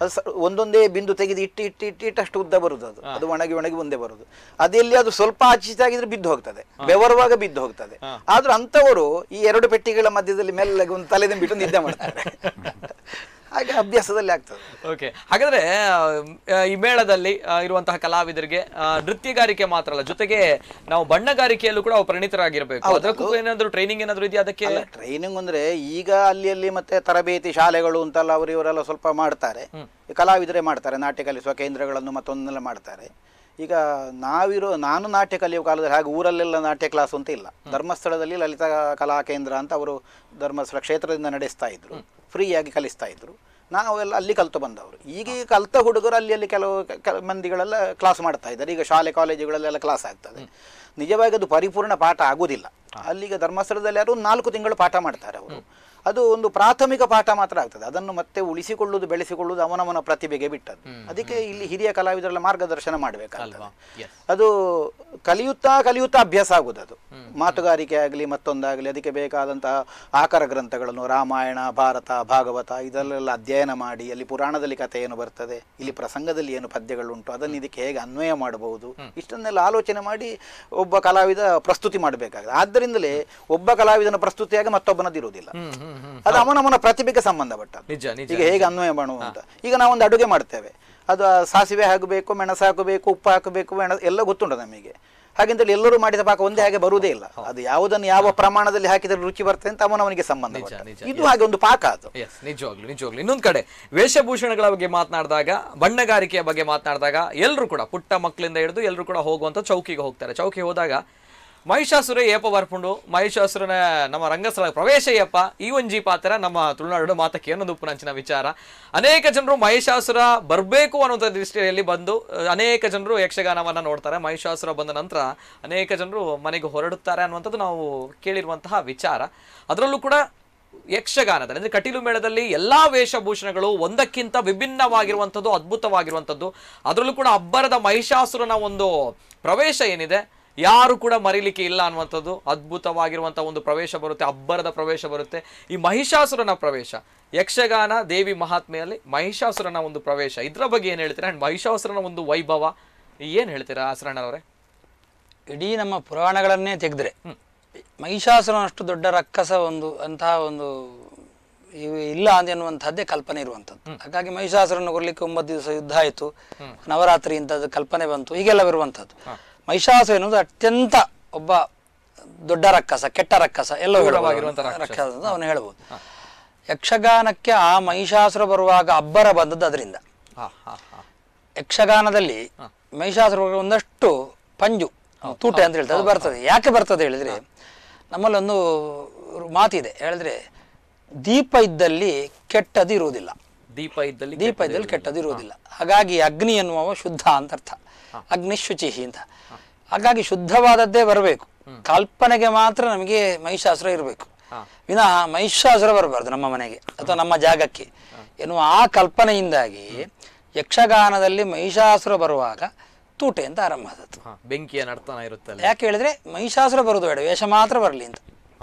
ಅದು ಒಂದೊಂದೇ ಬಿಂದು ತೆಗೆದು ಇಟ್ಟು ಅಷ್ಟು ಉದ್ದ ಬರುದು. ಅದು ಒಣಗಿ ಒಂದೇ ಬರುದು. ಅದೆಲ್ಲಿ ಅದು ಸ್ವಲ್ಪ ಆಚಿತಾಗಿದ್ರೆ ಬಿದ್ದು ಹೋಗ್ತದೆ, ಬೆವರುವಾಗ ಬಿದ್ದು ಹೋಗ್ತದೆ. ಆದ್ರೂ ಅಂತವರು ಈ 2 ಪೆಟ್ಟಿಗಳ ಮಧ್ಯದಲ್ಲಿ ಮೆಲ್ಲಗೆ ಒಂದು ತಲೆದಿಂದ ಬಿಟ್ಟು ನಿದ್ದೆ ಮಾಡ್ತಾರೆ. ಹಾಗೆ ಅಭ್ಯಾಸದಲ್ಲಿ ಆಗ್ತದೆ. ಓಕೆ, ಹಾಗಾದ್ರೆ ಈ ಮೇಳದಲ್ಲಿ ಇರುವಂತಹ ಕಲಾವಿದರಿಗೆ ನೃತ್ಯಗಾರಿಕೆ ಮಾತ್ರ ಅಲ್ಲ, ಜೊತೆಗೆ ನಾವು ಬಣ್ಣಗಾರಿಕೆಯಲ್ಲೂ ಕೂಡ ಪರಿಣಿತರಾಗಿರ್ಬೇಕು. ಅದಕ್ಕೂ ಏನಾದ್ರು ಟ್ರೈನಿಂಗ್ ಏನಾದ್ರು ಇದೆಯಾ? ಅದಕ್ಕೆ ಟ್ರೈನಿಂಗ್ ಅಂದ್ರೆ ಈಗ ಅಲ್ಲಿ ಮತ್ತೆ ತರಬೇತಿ ಶಾಲೆಗಳು ಅಂತೆಲ್ಲ ಇವರೆಲ್ಲ ಸ್ವಲ್ಪ ಮಾಡ್ತಾರೆ, ಕಲಾವಿದರೇ ಮಾಡ್ತಾರೆ. ನಾಟ್ಯ ಕಲಿಸುವ ಕೇಂದ್ರಗಳನ್ನು ಮತ್ತೊಂದೆಲ್ಲ ಮಾಡ್ತಾರೆ. ಈಗ ನಾನು ನಾಟ್ಯ ಕಲಿಯುವ ಕಾಲದಲ್ಲಿ ಹಾಗೆ ಊರಲ್ಲೆಲ್ಲ ನಾಟ್ಯ ಕ್ಲಾಸ್ ಅಂತ ಇಲ್ಲ. ಧರ್ಮಸ್ಥಳದಲ್ಲಿ ಲಲಿತಾ ಕಲಾ ಕೇಂದ್ರ ಅಂತ ಅವರು ಧರ್ಮಸ್ಥಳ ಕ್ಷೇತ್ರದಿಂದ ನಡೆಸ್ತಾ ಇದ್ರು, ಫ್ರೀಯಾಗಿ ಕಲಿಸ್ತಾ ಇದ್ರು. ನಾವೆಲ್ಲ ಅಲ್ಲಿ ಕಲಿತು ಬಂದವರು. ಈಗ ಕಲಿತ ಹುಡುಗರು ಅಲ್ಲಿ ಕೆಲವು ಮಂದಿಗಳೆಲ್ಲ ಕ್ಲಾಸ್ ಮಾಡ್ತಾ ಇದ್ದಾರೆ. ಈಗ ಶಾಲೆ ಕಾಲೇಜುಗಳಲ್ಲೆಲ್ಲ ಕ್ಲಾಸ್ ಆಗ್ತದೆ. ನಿಜವಾಗಿ ಅದು ಪರಿಪೂರ್ಣ ಪಾಠ ಆಗುವುದಿಲ್ಲ. ಅಲ್ಲಿಗ ಧರ್ಮಸ್ಥಳದಲ್ಲಿ ಯಾರು 4 ತಿಂಗಳು ಪಾಠ ಮಾಡ್ತಾರೆ ಅವರು. ಅದು ಒಂದು ಪ್ರಾಥಮಿಕ ಪಾಠ ಮಾತ್ರ ಆಗ್ತದೆ. ಅದನ್ನು ಮತ್ತೆ ಉಳಿಸಿಕೊಳ್ಳುವುದು ಬೆಳೆಸಿಕೊಳ್ಳುವುದು ಅವನವನ ಪ್ರತಿಭೆಗೆ ಬಿಟ್ಟದ್ದು. ಅದಕ್ಕೆ ಇಲ್ಲಿ ಹಿರಿಯ ಕಲಾವಿದರೆಲ್ಲ ಮಾರ್ಗದರ್ಶನ ಮಾಡಬೇಕಾಗ್ತದೆ. ಅದು ಕಲಿಯುತ್ತಾ ಅಭ್ಯಾಸ ಆಗುವುದು. ಅದು ಮಾತುಗಾರಿಕೆ ಆಗಲಿ ಮತ್ತೊಂದಾಗಲಿ ಅದಕ್ಕೆ ಬೇಕಾದಂತಹ ಆಕಾರ ಗ್ರಂಥಗಳನ್ನು ರಾಮಾಯಣ, ಭಾರತ, ಭಾಗವತ ಇದರಲ್ಲೆಲ್ಲ ಅಧ್ಯಯನ ಮಾಡಿ ಅಲ್ಲಿ ಪುರಾಣದಲ್ಲಿ ಕಥೆ ಏನು ಬರ್ತದೆ, ಇಲ್ಲಿ ಪ್ರಸಂಗದಲ್ಲಿ ಏನು ಪದ್ಯಗಳುಂಟು, ಅದನ್ನು ಇದಕ್ಕೆ ಹೇಗೆ ಅನ್ವಯ ಮಾಡಬಹುದು, ಇಷ್ಟನ್ನೆಲ್ಲ ಆಲೋಚನೆ ಮಾಡಿ ಒಬ್ಬ ಕಲಾವಿದ ಪ್ರಸ್ತುತಿ ಮಾಡಬೇಕಾಗಿದೆ. ಆದ್ದರಿಂದಲೇ ಒಬ್ಬ ಕಲಾವಿದನ ಪ್ರಸ್ತುತಿಯಾಗಿ ಮತ್ತೊಬ್ಬನದಿರುವುದಿಲ್ಲ. ಅದು ಅವನವನ ಪ್ರತಿಭೆಗೆ ಸಂಬಂಧಪಟ್ಟದ್ದು. ಈಗ ಹೇಗೆ ಅನ್ವಯ ಮಾಡುವಂತ. ಈಗ ನಾವೊಂದು ಅಡುಗೆ ಮಾಡ್ತೇವೆ, ಅದು ಸಾಸಿವೆ ಹಾಕಬೇಕು, ಮೆಣಸು ಹಾಕಬೇಕು, ಉಪ್ಪು ಹಾಕಬೇಕು, ಎಲ್ಲ ಗೊತ್ತುಂಟು ನಮಗೆ. ಹಾಗೆಂತೇಳಿ ಎಲ್ಲರೂ ಮಾಡಿದ ಪಾಕ ಒಂದೇ ಹಾಗೆ ಬರುವುದೇ ಇಲ್ಲ. ಅದು ಯಾವುದನ್ನು ಯಾವ ಪ್ರಮಾಣದಲ್ಲಿ ಹಾಕಿದ್ರೆ ರುಚಿ ಬರ್ತದೆ ಅಂತ ಅವನವನಿಗೆ ಸಂಬಂಧ. ಇದು ಹಾಗೆ ಒಂದು ಪಾಕ ಅದು. ನಿಜವಾಗ್ಲು ಇನ್ನೊಂದು ಕಡೆ ವೇಷಭೂಷಣಗಳ ಬಗ್ಗೆ ಮಾತನಾಡಿದಾಗ, ಬಣ್ಣಗಾರಿಕೆಯ ಬಗ್ಗೆ ಮಾತನಾಡಿದಾಗ ಎಲ್ಲರೂ ಕೂಡ ಪುಟ್ಟ ಮಕ್ಕಳಿಂದ ಹಿಡಿದು ಎಲ್ಲರೂ ಕೂಡ ಹೋಗುವಂತ ಚೌಕಿಗೆ ಹೋಗ್ತಾರೆ. ಚೌಕಿಗೆ ಹೋದಾಗ ಮಹಿಷಾಸುರ ಏಪ ಬರ್ಪುಂಡು ಮಹಿಷಾಸುರನ ನಮ್ಮ ರಂಗಸ್ಥಳ ಪ್ರವೇಶ ಏಪ ಈ ಒಂಜಿ ಪಾತ್ರ ನಮ್ಮ ತುಳುನಾಡು ಮಾತಕ್ಕೆ ಏನೊಂದು ಉಪ್ಪುನಂಚಿನ ವಿಚಾರ. ಅನೇಕ ಜನರು ಮಹಿಷಾಸುರ ಬರಬೇಕು ಅನ್ನೋ ದೃಷ್ಟಿಯಲ್ಲಿ ಬಂದು ಅನೇಕ ಜನರು ಯಕ್ಷಗಾನವನ್ನ ನೋಡ್ತಾರೆ. ಮಹಿಷಾಸುರ ಬಂದ ನಂತರ ಅನೇಕ ಜನರು ಮನೆಗೆ ಹೊರಡುತ್ತಾರೆ ಅನ್ನುವಂಥದ್ದು ನಾವು ಕೇಳಿರುವಂತಹ ವಿಚಾರ. ಅದರಲ್ಲೂ ಕೂಡ ಯಕ್ಷಗಾನದಲ್ಲಿ ಅಂದ್ರೆ ಕಟೀಲು ಮೇಳದಲ್ಲಿ ಎಲ್ಲಾ ವೇಷಭೂಷಣಗಳು ಒಂದಕ್ಕಿಂತ ವಿಭಿನ್ನವಾಗಿರುವಂಥದ್ದು, ಅದ್ಭುತವಾಗಿರುವಂಥದ್ದು. ಅದರಲ್ಲೂ ಕೂಡ ಅಬ್ಬರದ ಮಹಿಷಾಸುರನ ಒಂದು ಪ್ರವೇಶ ಏನಿದೆ ಯಾರು ಕೂಡ ಮರಿಲಿಕ್ಕೆ ಇಲ್ಲ ಅನ್ನುವಂಥದ್ದು. ಅದ್ಭುತವಾಗಿರುವಂತಹ ಒಂದು ಪ್ರವೇಶ ಬರುತ್ತೆ, ಅಬ್ಬರದ ಪ್ರವೇಶ ಬರುತ್ತೆ. ಈ ಮಹಿಷಾಸುರನ ಪ್ರವೇಶ ಯಕ್ಷಗಾನ ದೇವಿ ಮಹಾತ್ಮೆಯಲ್ಲಿ ಮಹಿಷಾಸುರನ ಒಂದು ಪ್ರವೇಶ, ಇದ್ರ ಬಗ್ಗೆ ಏನ್ ಹೇಳ್ತೀರಾ? ಅಂಡ್ ಮಹಿಷಾಸುರನ ಒಂದು ವೈಭವ ಏನ್ ಹೇಳ್ತೀರಾ ಆಸರಣ್ಣರವರೇ? ಇಡೀ ನಮ್ಮ ಪುರಾಣಗಳನ್ನೇ ತೆಗೆದ್ರೆ ಮಹಿಷಾಸುರನಷ್ಟು ದೊಡ್ಡ ರಕ್ಕಸ ಅಂತಹ ಒಂದು ಇಲ್ಲ ಅನ್ನುವಂಥದ್ದೇ ಕಲ್ಪನೆ ಇರುವಂಥದ್ದು. ಹಾಗಾಗಿ ಮಹಿಷಾಸುರನ್ನು ಕೊರ್ಲಿಕ್ಕೆ 9 ದಿವಸ ಯುದ್ಧ ಆಯಿತು, ನವರಾತ್ರಿ ಇಂಥದ್ದು ಕಲ್ಪನೆ ಬಂತು, ಹೀಗೆಲ್ಲ ಇರುವಂಥದ್ದು. ಮಹಿಷಾಸುರ ಎನ್ನುವುದು ಅತ್ಯಂತ ಒಬ್ಬ ದೊಡ್ಡ ರಕ್ಕಸ, ಕೆಟ್ಟ ರಕ್ಕಸ, ಎಲ್ಲ ರಕ್ಕಸ ಅಂತ ಅವನು ಹೇಳ್ಬೋದು. ಯಕ್ಷಗಾನಕ್ಕೆ ಆ ಮಹಿಷಾಸುರ ಬರುವಾಗ ಅಬ್ಬರ ಬಂದದ್ದು ಅದರಿಂದ. ಯಕ್ಷಗಾನದಲ್ಲಿ ಮಹಿಷಾಸುರ ಒಂದಷ್ಟು ಪಂಜು ತೂಟೆ ಅಂತ ಹೇಳ್ತಾರೆ, ಅದು ಬರ್ತದೆ. ಯಾಕೆ ಬರ್ತದೆ ಹೇಳಿದ್ರೆ, ನಮ್ಮಲ್ಲಿ ಒಂದು ಮಾತಿದೆ, ಹೇಳಿದ್ರೆ ದೀಪ ಇದ್ದಲ್ಲಿ ಕೆಟ್ಟದ್ದು ಇರುವುದಿಲ್ಲ, ದೀಪ ಇದ್ದಲ್ಲಿ ಕೆಟ್ಟದ್ದು ಇರುವುದಿಲ್ಲ. ಹಾಗಾಗಿ ಅಗ್ನಿ ಎನ್ನುವ ಶುದ್ಧ ಅಂತ ಅರ್ಥ, ಅಗ್ನಿ ಶುಚಿಹಿ ಅಂತ. ಹಾಗಾಗಿ ಶುದ್ಧವಾದದ್ದೇ ಬರಬೇಕು. ಕಲ್ಪನೆಗೆ ಮಾತ್ರ ನಮಗೆ ಮಹಿಷಾಸುರ ಇರಬೇಕು, ವಿನಃ ಮಹಿಷಾಸುರ ಬರಬಾರ್ದು ನಮ್ಮ ಮನೆಗೆ ಅಥವಾ ನಮ್ಮ ಜಾಗಕ್ಕೆ ಎನ್ನುವ ಆ ಕಲ್ಪನೆಯಿಂದಾಗಿ ಯಕ್ಷಗಾನದಲ್ಲಿ ಮಹಿಷಾಸುರ ಬರುವಾಗ ತೂಟೆ ಅಂತ ಆರಂಭ ಆದದ್ದು. ಬೆಂಕಿಯ ನರ್ತನ ಇರುತ್ತೆ. ಯಾಕೆ ಹೇಳಿದ್ರೆ ಮಹಿಷಾಸುರ ಬರುವುದು ಬೇಡ, ವೇಷ ಮಾತ್ರ ಬರಲಿ ಅಂತ.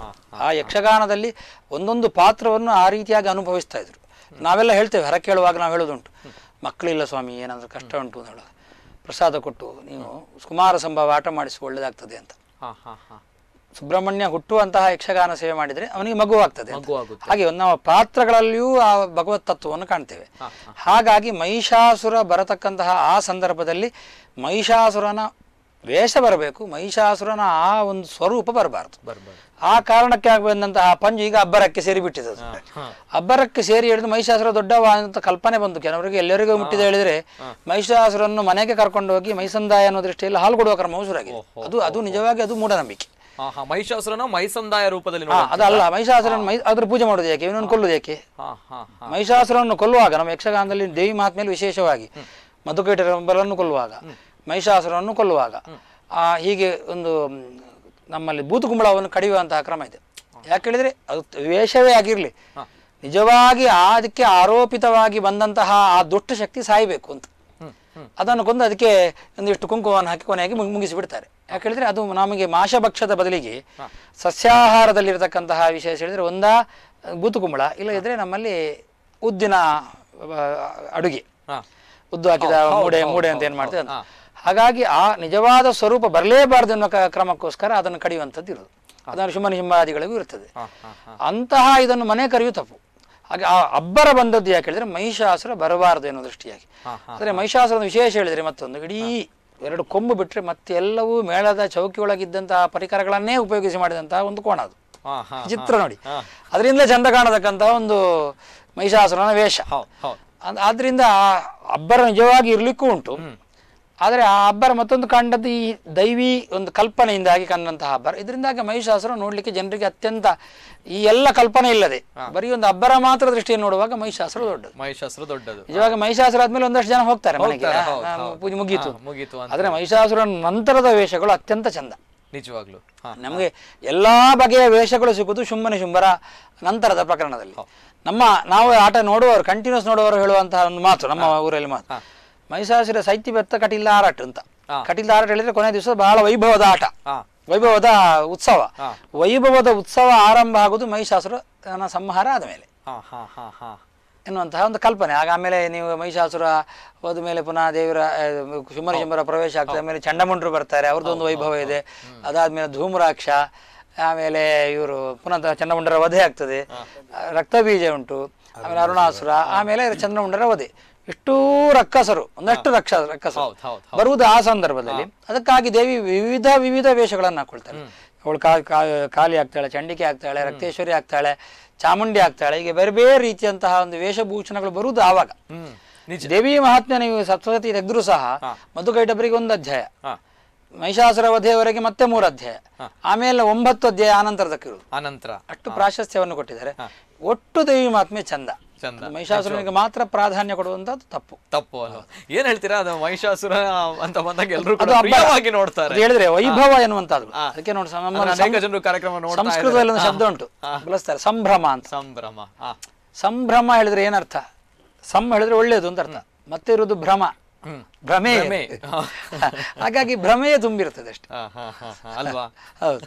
ಆ ಯಕ್ಷಗಾನದಲ್ಲಿ ಒಂದೊಂದು ಪಾತ್ರವನ್ನು ಆ ರೀತಿಯಾಗಿ ಅನುಭವಿಸ್ತಾ ಇದ್ರು. ನಾವೆಲ್ಲ ಹೇಳ್ತೇವೆ, ಹರ ಕೇಳುವಾಗ ನಾವು ಹೇಳೋದುಂಟು, ಮಕ್ಕಳಿಲ್ಲ ಸ್ವಾಮಿ ಏನಾದರೂ ಕಷ್ಟ ಉಂಟು ಅಂತ ಹೇಳೋದು, ಪ್ರಸಾದ ಕೊಟ್ಟು ನೀವು ಕುಮಾರ ಸಂಭವ ಆಟ ಮಾಡಿಸಿ ಒಳ್ಳೇದಾಗ್ತದೆ ಅಂತ. ಸುಬ್ರಹ್ಮಣ್ಯ ಹುಟ್ಟುವಂತಹ ಯಕ್ಷಗಾನ ಸೇವೆ ಮಾಡಿದ್ರೆ ಅವನಿಗೆ ಮಗುವಾಗ್ತದೆ. ಹಾಗೆ ನಾವು ಪಾತ್ರಗಳಲ್ಲಿಯೂ ಆ ಭಗವತ್ ತತ್ವವನ್ನು ಕಾಣ್ತೇವೆ. ಹಾಗಾಗಿ ಮಹಿಷಾಸುರ ಬರತಕ್ಕಂತಹ ಆ ಸಂದರ್ಭದಲ್ಲಿ ಮಹಿಷಾಸುರನ ವೇಷ ಬರಬೇಕು, ಮಹಿಷಾಸುರನ ಆ ಒಂದು ಸ್ವರೂಪ ಬರಬಾರ್ದು. ಆ ಕಾರಣಕ್ಕೆ ಬಂದಂತಹ ಪಂಜು ಈಗ ಅಬ್ಬರಕ್ಕೆ ಸೇರಿ ಬಿಟ್ಟಿದೆ. ಅಬ್ಬರಕ್ಕೆ ಸೇರಿ ಹೇಳಿದ್ರೆ ಮಹಿಷಾಸುರ ದೊಡ್ಡವಾದಂತ ಕಲ್ಪನೆ ಬಂತು ಕೆಲವರಿಗೆ, ಎಲ್ಲರಿಗೂ ಮುಟ್ಟಿದೆ ಹೇಳಿದ್ರೆ ಮಹಿಷಾಸುರನ್ನು ಮನೆಗೆ ಕರ್ಕೊಂಡು ಹೋಗಿ ಮೈಸಂದಾಯ ಅನ್ನೋ ದೃಷ್ಟಿಯಲ್ಲಿ ಹಾಲು ಕೊಡುವ ಕ್ರಮವು ಶುರುವಾಗಿದೆ. ಅದು ನಿಜವಾಗಿ ಅದು ಮೂಢನಂಬಿಕೆ. ಮಹಿಷಾಸುರನ ಮೈಸಂದಾಯ ರೂಪದಲ್ಲಿ ಅದಲ್ಲ, ಮಹಿಷಾಸುರನ ಅದ್ರ ಪೂಜೆ ಮಾಡೋದು ಯಾಕೆ, ಇವನನ್ನು ಕೊಲ್ಲುವುದು ಯಾಕೆ? ಮಹಿಷಾಸುರನ್ನು ಕೊಲ್ಲುವಾಗ ನಮ್ಮ ಯಕ್ಷಗಾನದಲ್ಲಿ ದೇವಿ ಮಹಾತ್ಮೆಯಲ್ಲಿ ವಿಶೇಷವಾಗಿ ಮಧುಕೈಟರನ್ನು ಕೊಲ್ಲುವಾಗ, ಮಹಿಷಾಸುರನ್ನು ಕೊಲ್ಲುವಾಗ ಹೀಗೆ ಒಂದು ನಮ್ಮಲ್ಲಿ ಬೂತುಕುಂಬಳವನ್ನು ಕಡಿಯುವಂತಹ ಕ್ರಮ ಇದೆ. ಯಾಕೆ ಹೇಳಿದ್ರೆ ಅದು ವೇಷವೇ ಆಗಿರ್ಲಿ, ನಿಜವಾಗಿ ಅದಕ್ಕೆ ಆರೋಪಿತವಾಗಿ ಬಂದಂತಹ ಆ ದುಷ್ಟ ಶಕ್ತಿ ಸಾಯಬೇಕು ಅಂತ ಅದನ್ನು ಕೊಂದು ಅದಕ್ಕೆ ಒಂದಿಷ್ಟು ಕುಂಕುಮವನ್ನು ಹಾಕಿ ಕೊನೆಯಾಗಿ ಮುಗಿಸಿಬಿಡ್ತಾರೆ. ಯಾಕೆ ಹೇಳಿದ್ರೆ ಅದು ನಮಗೆ ಮಾಂಸಭಕ್ಷದ ಬದಲಿಗೆ ಸಸ್ಯಾಹಾರದಲ್ಲಿರತಕ್ಕಂತಹ ವಿಶೇಷ ಹೇಳಿದ್ರೆ ಒಂದಾ ಬೂತುಕುಂಬಳ, ಇಲ್ಲ ಇದ್ರೆ ನಮ್ಮಲ್ಲಿ ಉದ್ದಿನ ಅಡುಗೆ, ಉದ್ದು ಹಾಕಿದ ಮೂಡೆ ಅಂತ ಏನ್ ಮಾಡ್ತೇವೆ. ಹಾಗಾಗಿ ಆ ನಿಜವಾದ ಸ್ವರೂಪ ಬರಲೇಬಾರದು ಎನ್ನುವ ಕ್ರಮಕ್ಕೋಸ್ಕರ ಅದನ್ನು ಕಡಿಯುವಂಥದ್ದು ಇರೋದು. ಅದನ್ನು ಶುಂಭನ ಶುಂಭಾದಿಗಳಿಗೂ ಇರ್ತದೆ. ಅಂತಹ ಇದನ್ನು ಮನೆ ಕರೆಯೂ ತಪ್ಪು. ಹಾಗೆ ಆ ಅಬ್ಬರ ಬಂದದ್ದು ಯಾಕೆ ಹೇಳಿದ್ರೆ ಮಹಿಷಾಸುರ ಬರಬಾರದು ಎನ್ನುವ ದೃಷ್ಟಿಯಾಗಿ. ಆದರೆ ಮಹಿಷಾಸುರದ ವಿಶೇಷ ಹೇಳಿದ್ರೆ ಮತ್ತೊಂದು, ಇಡೀ 2 ಕೊಂಬು ಬಿಟ್ಟರೆ ಮತ್ತೆ ಎಲ್ಲವೂ ಮೇಳದ ಚೌಕಿಯೊಳಗಿದ್ದಂತಹ ಪರಿಕರಗಳನ್ನೇ ಉಪಯೋಗಿಸಿ ಮಾಡಿದಂತಹ ಒಂದು ಕೋಣ ಅದು. ಚಿತ್ರ ನೋಡಿ, ಅದರಿಂದ ಚಂದ ಕಾಣತಕ್ಕಂತಹ ಒಂದು ಮಹಿಷಾಸುರನ ವೇಷ. ಆದ್ರಿಂದ ಆ ಅಬ್ಬರ ನಿಜವಾಗಿ ಇರ್ಲಿಕ್ಕೂ ಉಂಟು. ಆದರೆ ಆ ಅಬ್ಬರ ಮತ್ತೊಂದು ಕಂಡದ್ದು ಈ ದೈವಿ ಒಂದು ಕಲ್ಪನೆಯಿಂದಾಗಿ ಕಂಡಂತಹ ಅಬ್ಬರ. ಇದರಿಂದಾಗಿ ಮಹಿಷಾಸುರ ನೋಡ್ಲಿಕ್ಕೆ ಜನರಿಗೆ ಅತ್ಯಂತ ಈ ಎಲ್ಲ ಕಲ್ಪನೆ ಇಲ್ಲದೆ ಬರೀ ಒಂದು ಅಬ್ಬರ ಮಾತ್ರ ದೃಷ್ಟಿಯನ್ನು ನೋಡುವಾಗ ಮಹಿಷಾಸುರ ದೊಡ್ಡದು. ನಿಜವಾಗಿ ಮಹಿಷಾಸುರ ಆದ್ಮೇಲೆ ಒಂದಷ್ಟು ಜನ ಹೋಗ್ತಾರೆ ಮನೆಗೆ, ಪೂಜೆ ಮುಗೀತು. ಆದ್ರೆ ಮಹಿಷಾಸುರ ನಂತರದ ವೇಷಗಳು ಅತ್ಯಂತ ಚಂದ. ನಿಜವಾಗ್ಲು ನಮಗೆ ಎಲ್ಲಾ ಬಗೆಯ ವೇಷಗಳು ಸಿಗುವುದು ಶುಂಭನ ಶುಂಭರ ನಂತರದ ಪ್ರಕರಣದಲ್ಲಿ. ನಾವು ಆಟ ನೋಡುವವರು, ಕಂಟಿನ್ಯೂಸ್ ನೋಡುವವರು ಹೇಳುವಂತಹ ಒಂದು ಮಾತು ನಮ್ಮ ಊರಲ್ಲಿ ಮಾತು, ಮಹಿಷಾಸುರ ಸೈತಿ ಬೆತ್ತ ಕಟೀಲ ಆರಾಟ ಅಂತ. ಕಟೀಲ ಆರಾಟ ಹೇಳಿದ್ರೆ ಕೊನೆ ದಿವಸ ಬಹಳ ವೈಭವದ ಆಟ, ವೈಭವದ ಉತ್ಸವ. ವೈಭವದ ಉತ್ಸವ ಆರಂಭ ಆಗುವುದು ಮಹಿಷಾಸುರನ ಸಂಹಾರ ಆದ ಮೇಲೆ ಎನ್ನುವಂತಹ ಒಂದು ಕಲ್ಪನೆ. ಆಮೇಲೆ ನೀವು ಮಹಿಷಾಸುರ ಹೋದ ಮೇಲೆ ಪುನಃ ದೇವರ ಶುಂಭನ ಶುಂಭರ ಪ್ರವೇಶ ಆಗ್ತದೆ. ಆಮೇಲೆ ಚಂಡಮುಂಡರು ಬರ್ತಾರೆ, ಅವ್ರದ್ದೊಂದು ವೈಭವ ಇದೆ. ಅದಾದ್ಮೇಲೆ ಧೂಮ್ರಾಕ್ಷ, ಆಮೇಲೆ ಇವರು ಪುನಃ ಚಂಡಮುಂಡರ ವಧೆ ಆಗ್ತದೆ, ರಕ್ತಬೀಜ ಉಂಟು, ಆಮೇಲೆ ಅರುಣಾಸುರ, ಆಮೇಲೆ ಚಂದ್ರಮುಂಡರ ವಧೆ. ಇಷ್ಟೂ ರಕ್ಕಸರು, ಒಂದಷ್ಟು ರಕ್ಕಸರು ಬರುವುದು ಆ ಸಂದರ್ಭದಲ್ಲಿ. ಅದಕ್ಕಾಗಿ ದೇವಿ ವಿವಿಧ ವೇಷಗಳನ್ನು ಹಾಕೊಳ್ತಾಳೆ. ಅವಳು ಕಾಳಿ ಆಗ್ತಾಳೆ, ಚಂಡಿಕೆ ಆಗ್ತಾಳೆ, ರಕ್ತೇಶ್ವರಿ ಆಗ್ತಾಳೆ, ಚಾಮುಂಡಿ ಆಗ್ತಾಳೆ. ಹೀಗೆ ಬೇರೆ ಬೇರೆ ರೀತಿಯಂತಹ ಒಂದು ವೇಷಭೂಷಣಗಳು ಬರುವುದು ಆವಾಗ. ದೇವಿ ಮಹಾತ್ಮೆ ನೀವು ಸಪ್ತಸತಿ ತೆಗೆದ್ರು ಸಹ ಮಧುಕೈಟಭರಿಗೆ ಒಂದು ಅಧ್ಯಾಯ, ಮಹಿಷಾಸುರ ವಧೆಯವರೆಗೆ ಮತ್ತೆ 3 ಅಧ್ಯಾಯ, ಆಮೇಲೆ 9 ಅಧ್ಯಾಯ ಆನಂತರದಕ್ಕಿರುವುದು. ಅನಂತರ ಅಷ್ಟು ಪ್ರಾಶಸ್ತ್ಯವನ್ನು ಕೊಟ್ಟಿದ್ದಾರೆ. ಒಟ್ಟು ದೇವಿ ಮಹಾತ್ಮೆ ಚಂದ. ಮಹಿಷಾಸುರನಿಗೆ ಮಾತ್ರ ಪ್ರಾಧಾನ್ಯ ಕೊಡುವಂತದ್ದು ತಪ್ಪು ಅಲ್ವಾ? ಏನ್ ಹೇಳ್ತೀರಾ? ಅದು ಮಹಿಷಾಸುರ ಅಂತ ಬಂದಾಗ ಎಲ್ಲರೂ ಕೂಡ ಪ್ರಿಯವಾಗಿ ನೋಡ್ತಾರೆ. ಹೇಳಿದ್ರೆ ವೈಭವ ಎನ್ನುವಂತದ್ದು. ಅದಕ್ಕೆ ನೋಡಿ ಅನೇಕ ಜನರು ಕಾರ್ಯಕ್ರಮ ನೋಡ್ತಾರೆ. ಸಂಸ್ಕೃತದಲ್ಲಿ ಒಂದು ಶಬ್ದ ಉಂಟು, ಬಳಸ್ತಾರೆ, ಸಂಭ್ರಮ ಅಂತ. ಸಂಭ್ರಮ ಹೇಳಿದ್ರೆ ಏನರ್ಥ? ಹೇಳಿದ್ರೆ ಒಳ್ಳೇದು ಅಂತ ಅರ್ಥ. ಮತ್ತೆ ಇರುವುದು ಭ್ರಮೆ. ಹಾಗಾಗಿ ಭ್ರಮೆಯೇ ತುಂಬಿರ್ತದೆ ಅಷ್ಟೇ ಅಲ್ವಾ? ಹೌದು.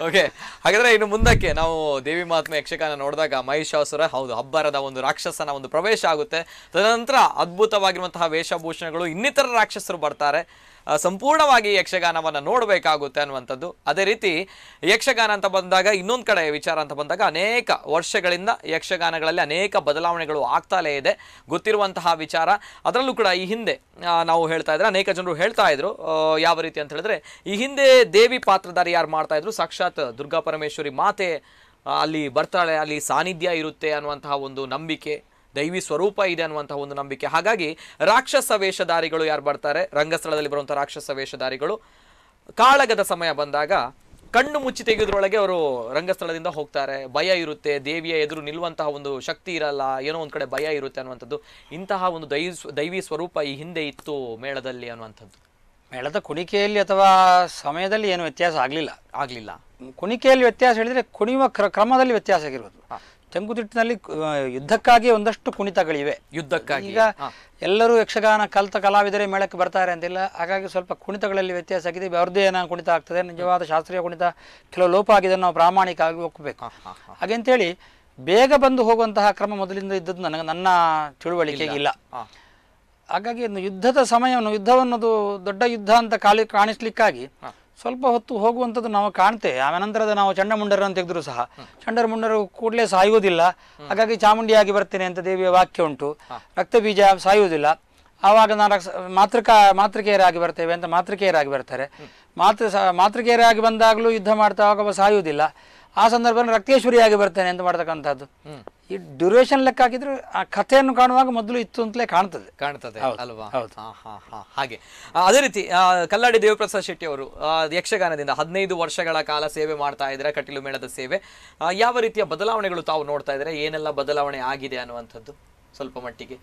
ಓಕೆ, ಹಾಗಾದ್ರೆ ಇನ್ನು ಮುಂದಕ್ಕೆ ನಾವು ದೇವಿ ಮಹಾತ್ಮೆ ಯಕ್ಷಗಾನ ನೋಡಿದಾಗ ಮಹಿಷಾಸುರ ಹೌದು ಅಬ್ಬರದ ಒಂದು ರಾಕ್ಷಸನ ಒಂದು ಪ್ರವೇಶ ಆಗುತ್ತೆ. ತದನಂತರ ಅದ್ಭುತವಾಗಿರುವಂತಹ ವೇಷಭೂಷಣಗಳು, ಇನ್ನಿತರ ರಾಕ್ಷಸರು ಬರ್ತಾರೆ. ಸಂಪೂರ್ಣವಾಗಿ ಯಕ್ಷಗಾನವನ್ನು ನೋಡಬೇಕಾಗುತ್ತೆ ಅನ್ನುವಂಥದ್ದು. ಅದೇ ರೀತಿ ಯಕ್ಷಗಾನ ಅಂತ ಬಂದಾಗ ಇನ್ನೊಂದು ಕಡೆ ವಿಚಾರ ಅಂತ ಬಂದಾಗ ಅನೇಕ ವರ್ಷಗಳಿಂದ ಯಕ್ಷಗಾನಗಳಲ್ಲಿ ಅನೇಕ ಬದಲಾವಣೆಗಳು ಆಗ್ತಾಲೇ ಇದೆ, ಗೊತ್ತಿರುವಂತಹ ವಿಚಾರ. ಅದರಲ್ಲೂ ಕೂಡ ಈ ಹಿಂದೆ ನಾವು ಹೇಳ್ತಾ ಇದ್ರೆ ಅನೇಕ ಜನರು ಹೇಳ್ತಾ ಇದ್ರು, ಯಾವ ರೀತಿ ಅಂತ ಹೇಳಿದ್ರೆ ಈ ಹಿಂದೆ ದೇವಿ ಪಾತ್ರಧಾರಿ ಯಾರು ಮಾಡ್ತಾ ಇದ್ರು, ಸಾಕ್ಷಾತ್ ದುರ್ಗಾ ಪರಮೇಶ್ವರಿ ಮಾತೆ ಅಲ್ಲಿ ಬರ್ತಾಳೆ, ಅಲ್ಲಿ ಸಾನ್ನಿಧ್ಯ ಇರುತ್ತೆ ಅನ್ನುವಂತಹ ಒಂದು ನಂಬಿಕೆ, ದೈವಿ ಸ್ವರೂಪ ಇದೆ ಅನ್ನುವಂತಹ ಒಂದು ನಂಬಿಕೆ. ಹಾಗಾಗಿ ರಾಕ್ಷಸ ವೇಷಧಾರಿಗಳು ಯಾರು ಬರ್ತಾರೆ, ರಂಗಸ್ಥಳದಲ್ಲಿ ಬರುವಂತಹ ರಾಕ್ಷಸ ವೇಷಧಾರಿಗಳು ಕಾಳಗದ ಸಮಯ ಬಂದಾಗ ಕಣ್ಣು ಮುಚ್ಚಿ ತೆಗೆಯೋದ್ರೊಳಗೆ ಅವರು ರಂಗಸ್ಥಳದಿಂದ ಹೋಗ್ತಾರೆ. ಭಯ ಇರುತ್ತೆ, ದೇವಿಯ ಎದುರು ನಿಲ್ಲುವಂತಹ ಒಂದು ಶಕ್ತಿ ಇರಲ್ಲ, ಏನೋ ಒಂದು ಕಡೆ ಭಯ ಇರುತ್ತೆ ಅನ್ನುವಂಥದ್ದು. ಇಂತಹ ಒಂದು ದೈವಿ ಸ್ವರೂಪ ಈ ಹಿಂದೆ ಇತ್ತು ಮೇಳದಲ್ಲಿ ಅನ್ನುವಂಥದ್ದು. ಮೇಳದ ಕುಣಿಕೆಯಲ್ಲಿ ಅಥವಾ ಸಮಯದಲ್ಲಿ ಏನು ವ್ಯತ್ಯಾಸ ಆಗಲಿಲ್ಲ. ಕುಣಿಕೆಯಲ್ಲಿ ವ್ಯತ್ಯಾಸ ಹೇಳಿದ್ರೆ ಕುಣಿಯುವ ಕ್ರಮದಲ್ಲಿ ವ್ಯತ್ಯಾಸ ಆಗಿರೋದು. ತೆಂಕುತಿಟ್ಟಿನಲ್ಲಿ ಯುದ್ಧಕ್ಕಾಗಿ ಒಂದಷ್ಟು ಕುಣಿತಗಳಿವೆ. ಈಗ ಎಲ್ಲರೂ ಯಕ್ಷಗಾನ ಕಲಿತ ಕಲಾವಿದರೇ ಮೇಳಕ್ಕೆ ಬರ್ತಾರೆ ಅಂತಿಲ್ಲ. ಹಾಗಾಗಿ ಸ್ವಲ್ಪ ಕುಣಿತಗಳಲ್ಲಿ ವ್ಯತ್ಯಾಸ ಆಗಿದೆ. ಅವ್ರದ್ದೇ ಏನೋ ಕುಣಿತ ಆಗ್ತದೆ, ನಿಜವಾದ ಶಾಸ್ತ್ರೀಯ ಕುಣಿತ ಕೆಲವು ಲೋಪ ಆಗಿದೆ, ನಾವು ಪ್ರಾಮಾಣಿಕವಾಗಿ ಒಪ್ಪಬೇಕು. ಹಾಗೆಂತೇಳಿ ಬೇಗ ಬಂದು ಹೋಗುವಂತಹ ಕ್ರಮ ಮೊದಲಿಂದ ಇದ್ದದ್ದು ನನ್ನ ತಿಳುವಳಿಕೆಗೆ ಇಲ್ಲ. ಹಾಗಾಗಿ ಯುದ್ಧದ ಸಮಯವನ್ನು, ಯುದ್ಧವನ್ನದು ದೊಡ್ಡ ಯುದ್ಧ ಅಂತ ಕಾಣಿಸ್ಲಿಕ್ಕಾಗಿ ಸ್ವಲ್ಪ ಹೊತ್ತು ಹೋಗುವಂಥದ್ದು ನಾವು ಕಾಣ್ತೇವೆ. ಆನಂತರದ ನಾವು ಚಂಡಮುಂಡರನ್ನು ತೆಗೆದ್ರು ಸಹ ಚಂಡಮುಂಡರು ಕೂಡಲೇ ಸಾಯುವುದಿಲ್ಲ. ಹಾಗಾಗಿ ಚಾಮುಂಡಿಯಾಗಿ ಬರ್ತೇನೆ ಅಂತ ದೇವಿಯ ವಾಕ್ಯ ಉಂಟು. ರಕ್ತಬೀಜ ಸಾಯುವುದಿಲ್ಲ. ಆವಾಗ ನಾನು ಮಾತೃಕೆಯರಾಗಿ ಬರ್ತೇವೆ ಅಂತ ಮಾತೃಕೆಯರಾಗಿ ಬರ್ತಾರೆ. ಮಾತೃಕೆಯರಾಗಿ ಬಂದಾಗಲೂ ಯುದ್ಧ ಮಾಡ್ತಾವಾಗ ಸಾಯುವುದಿಲ್ಲ. ಆ ಸಂದರ್ಭದಲ್ಲಿ ರಕ್ತೇಶ್ವರಿಯಾಗಿ ಬರ್ತೇನೆ ಅಂತ ಮಾಡ್ತಕ್ಕಂಥದ್ದು. ಈ ಡ್ಯೂರೇಷನ್ ಲೆಕ್ಕ ಹಾಕಿದ್ರೆ ಆ ಕಥೆಯನ್ನು ಕಾಣುವಾಗ ಮೊದಲು ಇತ್ತು ಅಂತಲೇ ಕಾಣ್ತದೆ ಅಲ್ವಾ? ಹಾಗೆ ಅದೇ ರೀತಿ ಕಲ್ಲಾಡಿ ದೇವಪ್ರಸಾದ್ ಶೆಟ್ಟಿ ಅವರು ಯಕ್ಷಗಾನದಿಂದ 15 ವರ್ಷಗಳ ಕಾಲ ಸೇವೆ ಮಾಡ್ತಾ ಇದ್ದಾರೆ, ಕಟೀಲು ಮೇಳದ ಸೇವೆ. ಯಾವ ರೀತಿಯ ಬದಲಾವಣೆಗಳು ತಾವು ನೋಡ್ತಾ ಇದ್ದಾರೆ, ಏನೆಲ್ಲ ಬದಲಾವಣೆ ಆಗಿದೆ ಅನ್ನುವಂಥದ್ದು ಸ್ವಲ್ಪ ಮಟ್ಟಿಗೆ?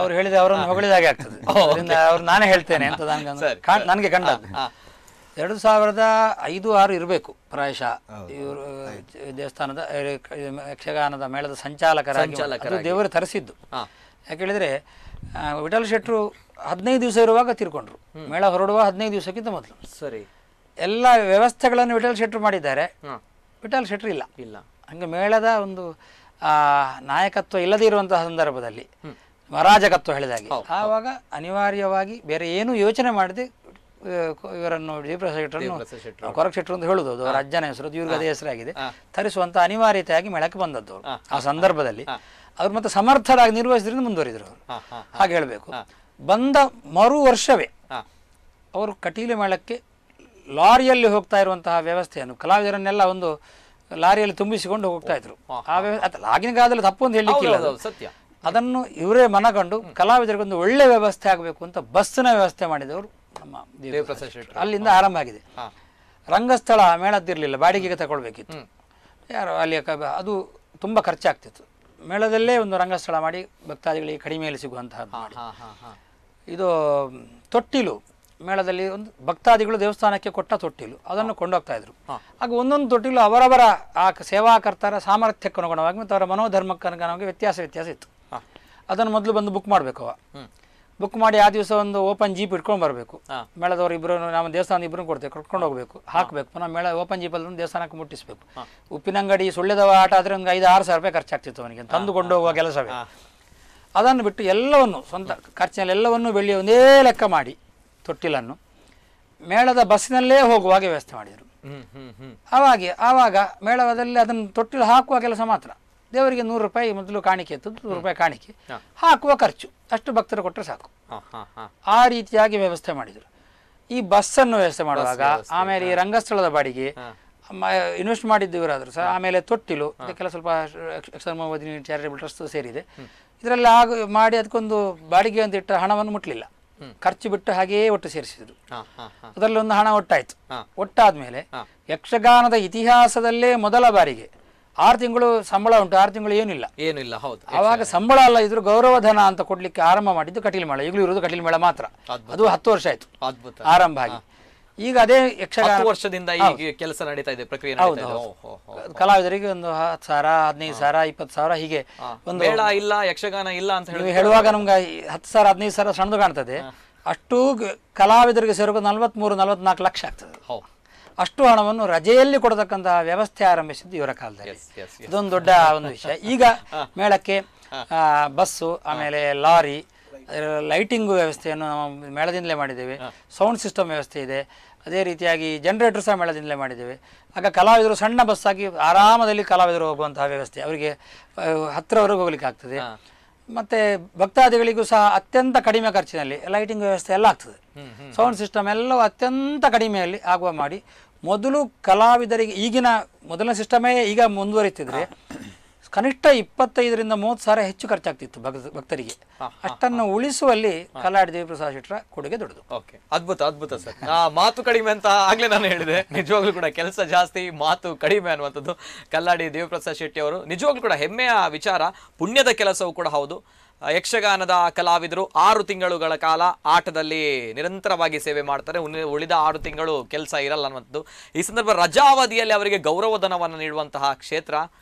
ಅವ್ರು ಹೇಳಿದ ಅವರನ್ನು ಹೊಗಳಿದಾಗೆ ಆಗ್ತದೆ. ಅವ್ರು ನಾನೇ ಹೇಳ್ತೇನೆ ಅಂತ ನನಗೆ ಕಂಡದ್ದು 2005-6 ಇರಬೇಕು ಪ್ರಾಯಶಃ. ಇವರು ದೇವಸ್ಥಾನದ ಯಕ್ಷಗಾನದ ಮೇಳದ ಸಂಚಾಲಕರಾಗಿ ದೇವರು ತರಿಸಿದ್ದು. ಯಾಕೆ ಹೇಳಿದ್ರೆ ವಿಠಲ್ ಶೆಟ್ರು 15 ದಿವಸ ಇರುವಾಗ ತೀರ್ಕೊಂಡ್ರು. ಮೇಳ ಹೊರಡುವ 15 ದಿವಸಕ್ಕಿಂತ ಮೊದಲು. ಸರಿ, ಎಲ್ಲ ವ್ಯವಸ್ಥೆಗಳನ್ನು ವಿಠಲ್ ಶೆಟ್ರು ಮಾಡಿದ್ದಾರೆ, ವಿಠಲ್ ಶೆಟ್ರು ಇಲ್ಲ. ಹಂಗೆ ಮೇಳದ ಒಂದು ನಾಯಕತ್ವ ಇಲ್ಲದೇ ಇರುವಂತಹ ಸಂದರ್ಭದಲ್ಲಿ ಅರಾಜಕತ್ವ ಹೇಳಿದಾಗೆ ಆವಾಗ ಅನಿವಾರ್ಯವಾಗಿ ಬೇರೆ ಏನು ಯೋಚನೆ ಮಾಡದೆ ಇವರನ್ನು ದೇವಪ್ರಸಾದ್ ಶೆಟ್ಟರನ್ನು ಕೊರಕ್ ಶೆಟ್ಟರು ಅಂತ ಹೇಳುದು, ಅವರ ಅಜ್ಜನ ಹೆಸರು, ಇವ್ರಿಗೆ ಅದೇ ಹೆಸರಾಗಿದೆ, ತರಿಸುವಂತ ಅನಿವಾರ್ಯತೆಯಾಗಿ ಮೇಳಕ್ಕೆ ಬಂದದ್ದು ಅವರು. ಆ ಸಂದರ್ಭದಲ್ಲಿ ಅವ್ರು ಮತ್ತೆ ಸಮರ್ಥರಾಗಿ ನಿರ್ವಹಿಸಿದ್ರಿಂದ ಮುಂದುವರಿದ್ರು ಅವರು. ಹಾಗೆ ಹೇಳಬೇಕು. ಬಂದ ಮರು ವರ್ಷವೇ ಅವರು ಕಟೀಲು ಮೇಳಕ್ಕೆ ಲಾರಿಯಲ್ಲಿ ಹೋಗ್ತಾ ಇರುವಂತಹ ವ್ಯವಸ್ಥೆಯನ್ನು ಕಲಾವಿದರನ್ನೆಲ್ಲ ಒಂದು ಲಾರಿಯಲ್ಲಿ ತುಂಬಿಸಿಕೊಂಡು ಹೋಗ್ತಾ ಇದ್ರು. ಆ ವ್ಯವಸ್ಥೆ ಆಗಿನ ಕಾಲದಲ್ಲಿ ತಪ್ಪು ಅಂತ ಹೇಳಲಿಕ್ಕಿಲ್ಲ, ಸತ್ಯ. ಅದನ್ನು ಇವರೇ ಮನಗಂಡು ಕಲಾವಿದರಿಗೊಂದು ಒಳ್ಳೆ ವ್ಯವಸ್ಥೆ ಆಗಬೇಕು ಅಂತ ಬಸ್ಸಿನ ವ್ಯವಸ್ಥೆ ಮಾಡಿದವರು ನಮ್ಮ ದೇವಪ್ರಸಾದ್ ಶೆಟ್ಟಿ. ಅಲ್ಲಿಂದ ಆರಂಭ ಆಗಿದೆ. ರಂಗಸ್ಥಳ ಮೇಳದ್ದಿರಲಿಲ್ಲ, ಬಾಡಿಗೆಗೆ ತಗೊಳ್ಬೇಕಿತ್ತು. ಯಾರು ಅಲ್ಲಿ ಅದು ತುಂಬ ಖರ್ಚಾಗ್ತಿತ್ತು. ಮೇಳದಲ್ಲೇ ಒಂದು ರಂಗಸ್ಥಳ ಮಾಡಿ ಭಕ್ತಾದಿಗಳಿಗೆ ಕಡಿಮೆಯಲ್ಲಿ ಸಿಗುವಂತಹದ್ದು ಮಾಡಿ. ಇದು ತೊಟ್ಟಿಲು ಮೇಳದಲ್ಲಿ ಒಂದು ಭಕ್ತಾದಿಗಳು ದೇವಸ್ಥಾನಕ್ಕೆ ಕೊಟ್ಟ ತೊಟ್ಟಿಲು ಅದನ್ನು ಕೊಂಡೋಗ್ತಾ ಇದ್ರು. ಆಗ ಒಂದೊಂದು ತೊಟ್ಟಿಲು ಅವರವರ ಆ ಸೇವಾಕರ್ತರ ಸಾಮರ್ಥ್ಯಕ್ಕೆ ಅನುಗುಣವಾಗಿ ಮತ್ತು ಅವರ ಮನೋಧರ್ಮಕ್ಕೆ ಅನುಗುಣವಾಗಿ ವ್ಯತ್ಯಾಸ ಇತ್ತು. ಅದನ್ನು ಮೊದಲು ಬಂದು ಬುಕ್ ಮಾಡಬೇಕು. ಬುಕ್ ಮಾಡಿ ಆ ದಿವಸ ಒಂದು ಓಪನ್ ಜೀಪ್ ಇಟ್ಕೊಂಡು ಬರಬೇಕು. ಮೇಳದವರು ಇಬ್ಬರು, ನಮ್ಮ ದೇವಸ್ಥಾನದ ಇಬ್ಬರು ಕೊಡ್ತೇವೆ, ಕರ್ಕೊಂಡು ಹೋಗ್ಬೇಕು, ಹಾಕಬೇಕು. ಪುನಃ ಮೇಳ ಓಪನ್ ಜೀಪಲ್ಲಿ ಒಂದು ದೇವಸ್ಥಾನಕ್ಕೆ ಮುಟ್ಟಿಸಬೇಕು. ಉಪ್ಪಿನಂಗಡಿ ಸುಳ್ಳೆದವ ಆಟ ಆದರೆ ಒಂದು 5-6 ಸಾವಿರ ರೂಪಾಯಿ ಖರ್ಚಾಗ್ತಿತ್ತು ಅವನಿಗೆ, ತಂದುಕೊಂಡು ಹೋಗುವ ಕೆಲಸವೇ. ಅದನ್ನು ಬಿಟ್ಟು ಎಲ್ಲವನ್ನು ಸ್ವಂತ ಖರ್ಚಿನಲ್ಲಿ ಎಲ್ಲವನ್ನೂ ಬೆಳ್ಳಿ ಒಂದೇ ಲೆಕ್ಕ ಮಾಡಿ ತೊಟ್ಟಿಲನ್ನು ಮೇಳದ ಬಸ್ಸಿನಲ್ಲೇ ಹೋಗುವಾಗ ವ್ಯವಸ್ಥೆ ಮಾಡಿದರು. ಆವಾಗ ಮೇಳದಲ್ಲಿ ಅದನ್ನು ತೊಟ್ಟಿಲು ಹಾಕುವ ಕೆಲಸ ಮಾತ್ರ. ದೇವರಿಗೆ 100 ರೂಪಾಯಿ ಮೊದಲು ಕಾಣಿಕೆ ಇತ್ತು, 100 ರೂಪಾಯಿ ಕಾಣಿಕೆ, ಹಾಕುವ ಖರ್ಚು ಅಷ್ಟು ಭಕ್ತರು ಕೊಟ್ಟರೆ ಸಾಕು. ಆ ರೀತಿಯಾಗಿ ವ್ಯವಸ್ಥೆ ಮಾಡಿದರು. ಈ ಬಸ್ಸನ್ನು ವ್ಯವಸ್ಥೆ ಮಾಡುವಾಗ ಆಮೇಲೆ ಈ ರಂಗಸ್ಥಳದ ಬಾಡಿಗೆ ಇನ್ವೆಸ್ಟ್ ಮಾಡಿದ್ದು ಇವರಾದ್ರು ಸಹ. ಆಮೇಲೆ ತೊಟ್ಟಿಲು, ಇದಕ್ಕೆಲ್ಲ ಸ್ವಲ್ಪ ಚಾರಿಟೇಬಲ್ ಟ್ರಸ್ಟ್ ಸೇರಿದೆ. ಇದರಲ್ಲಿ ಮಾಡಿ ಅದಕ್ಕೊಂದು ಬಾಡಿಗೆ ಅಂತ ಇಟ್ಟ ಹಣವನ್ನು ಮುಟ್ಲಿಲ್ಲ, ಖರ್ಚು ಬಿಟ್ಟು ಹಾಗೆಯೇ ಒಟ್ಟು ಸೇರಿಸಿದ್ರು. ಅದರಲ್ಲಿ ಒಂದು ಹಣ ಒಟ್ಟಾಯ್ತು. ಒಟ್ಟಾದ್ಮೇಲೆ ಯಕ್ಷಗಾನದ ಇತಿಹಾಸದಲ್ಲೇ ಮೊದಲ ಬಾರಿಗೆ 6 ತಿಂಗಳು ಸಂಬಳ ಉಂಟು, 6 ತಿಂಗಳು ಏನಿಲ್ಲ. ಹೌದು. ಆವಾಗ ಸಂಬಳ ಅಲ್ಲ ಇದ್ರು ಗೌರವಧನ ಅಂತ ಕೊಡ್ಲಿಕ್ಕೆ ಆರಂಭ ಮಾಡಿದ್ದು ಕಟೀಲು ಮೇಳ. ಈಗಲೂ ಇರೋದು ಕಟೀಲು ಮೇಳ ಮಾತ್ರ. ಅದು 10 ವರ್ಷ ಆಯ್ತು ಆರಂಭ ಆಗಿ. ಈಗ ಅದೇ ಯಕ್ಷಗಾನ ವರ್ಷದಿಂದ ಈ ಕೆಲಸ ನಡೀತಾ ಇದೆ, ಪ್ರಕ್ರಿಯೆ ನಡೀತಾ ಇದೆ. ಕಲಾವಿದರಿಗೆ ಒಂದು 10,000, 15,000, 20,000 ಹೀಗೆ ಒಂದು ಮೇಳ ಇಲ್ಲ, ಯಕ್ಷಗಾನ ಇಲ್ಲ ಅಂತ ಹೇಳುವಾಗ ನಮ್ಗೆ 10,000, 15,000 ಸಣ್ಣದು ಕಾಣ್ತದೆ. ಅಷ್ಟು ಕಲಾವಿದರಿಗೆ ಸೇರೋದು 43-44 ಲಕ್ಷ ಆಗ್ತದೆ. ಅಷ್ಟು ಹಣವನ್ನು ರಜೆಯಲ್ಲಿ ಕೊಡತಕ್ಕಂತಹ ವ್ಯವಸ್ಥೆ ಆರಂಭಿಸಿದ್ದು ಇವರ ಕಾಲದಲ್ಲಿ. ಇದೊಂದು ದೊಡ್ಡ ಒಂದು ವಿಷಯ. ಈಗ ಮೇಳಕ್ಕೆ ಬಸ್ಸು, ಆಮೇಲೆ ಲಾರಿ, ಲೈಟಿಂಗ್ ವ್ಯವಸ್ಥೆಯನ್ನು ನಾವು ಮೇಳದಿಂದಲೇ ಮಾಡಿದ್ದೇವೆ. ಸೌಂಡ್ ಸಿಸ್ಟಮ್ ವ್ಯವಸ್ಥೆ ಇದೆ. ಅದೇ ರೀತಿಯಾಗಿ ಜನರೇಟರ್ ಸಹ ಮೇಳದಿಂದಲೇ ಮಾಡಿದ್ದೇವೆ. ಆಗ ಕಲಾವಿದರು ಸಣ್ಣ ಬಸ್ಸಾಗಿ ಆರಾಮದಲ್ಲಿ ಕಲಾವಿದರು ಹೋಗುವಂತಹ ವ್ಯವಸ್ಥೆ, ಅವರಿಗೆ ಹತ್ತಿರವರೆಗೂ ಹೋಗ್ಲಿಕ್ಕೆ ಆಗ್ತದೆ. ಮತ್ತು ಭಕ್ತಾದಿಗಳಿಗೂ ಸಹ ಅತ್ಯಂತ ಕಡಿಮೆ ಖರ್ಚಿನಲ್ಲಿ ಲೈಟಿಂಗ್ ವ್ಯವಸ್ಥೆ ಎಲ್ಲ ಆಗ್ತದೆ. ಸೌಂಡ್ ಸಿಸ್ಟಮ್ ಎಲ್ಲವೂ ಅತ್ಯಂತ ಕಡಿಮೆಯಲ್ಲಿ ಆಗುವ ಮಾಡಿ, ಮೊದಲು ಕಲಾವಿದರಿಗೆ ಈಗಿನ ಮೊದಲನೇ ಸಿಸ್ಟಮೇ ಈಗ ಮುಂದುವರಿತಿದ್ರೆ ಕನಿಷ್ಠ 25,000-30,000 ಹೆಚ್ಚು ಖರ್ಚಾಗ್ತಿತ್ತು ಭಕ್ತರಿಗೆ. ಅಷ್ಟನ್ನು ಉಳಿಸುವಲ್ಲಿ ಕಲ್ಲಾಡಿ ದೇವಿಪ್ರಸಾದ್ ಶೆಟ್ಟರ ಕೊಡುಗೆ ದೊಡ್ಡದು. ಅದ್ಭುತ ಸರ್. ಮಾತು ಕಡಿಮೆ ಅಂತ ಆಗ್ಲೇ ನಾನು ಹೇಳಿದೆ. ನಿಜವಾಗ್ಲೂ ಕೂಡ ಕೆಲಸ ಜಾಸ್ತಿ, ಮಾತು ಕಡಿಮೆ ಅನ್ನುವಂಥದ್ದು ಕಲ್ಲಾಡಿ ದೇವಿಪ್ರಸಾದ್ ಶೆಟ್ಟಿ ಅವರು. ನಿಜವಾಗ್ಲೂ ಕೂಡ ಹೆಮ್ಮೆಯ ವಿಚಾರ, ಪುಣ್ಯದ ಕೆಲಸವೂ ಕೂಡ ಹೌದು. ಯಕ್ಷಗಾನದ ಕಲಾವಿದರು 6 ತಿಂಗಳುಗಳ ಕಾಲ ಆಟದಲ್ಲಿ ನಿರಂತರವಾಗಿ ಸೇವೆ ಮಾಡ್ತಾರೆ. ಉಳಿದ 6 ತಿಂಗಳು ಕೆಲಸ ಇರಲ್ಲ ಅನ್ನುವಂಥದ್ದು. ಈ ಸಂದರ್ಭ ರಜಾವಧಿಯಲ್ಲಿ ಅವರಿಗೆ ಗೌರವಧನವನ್ನು ನೀಡುವಂತಹ ಕ್ಷೇತ್ರ,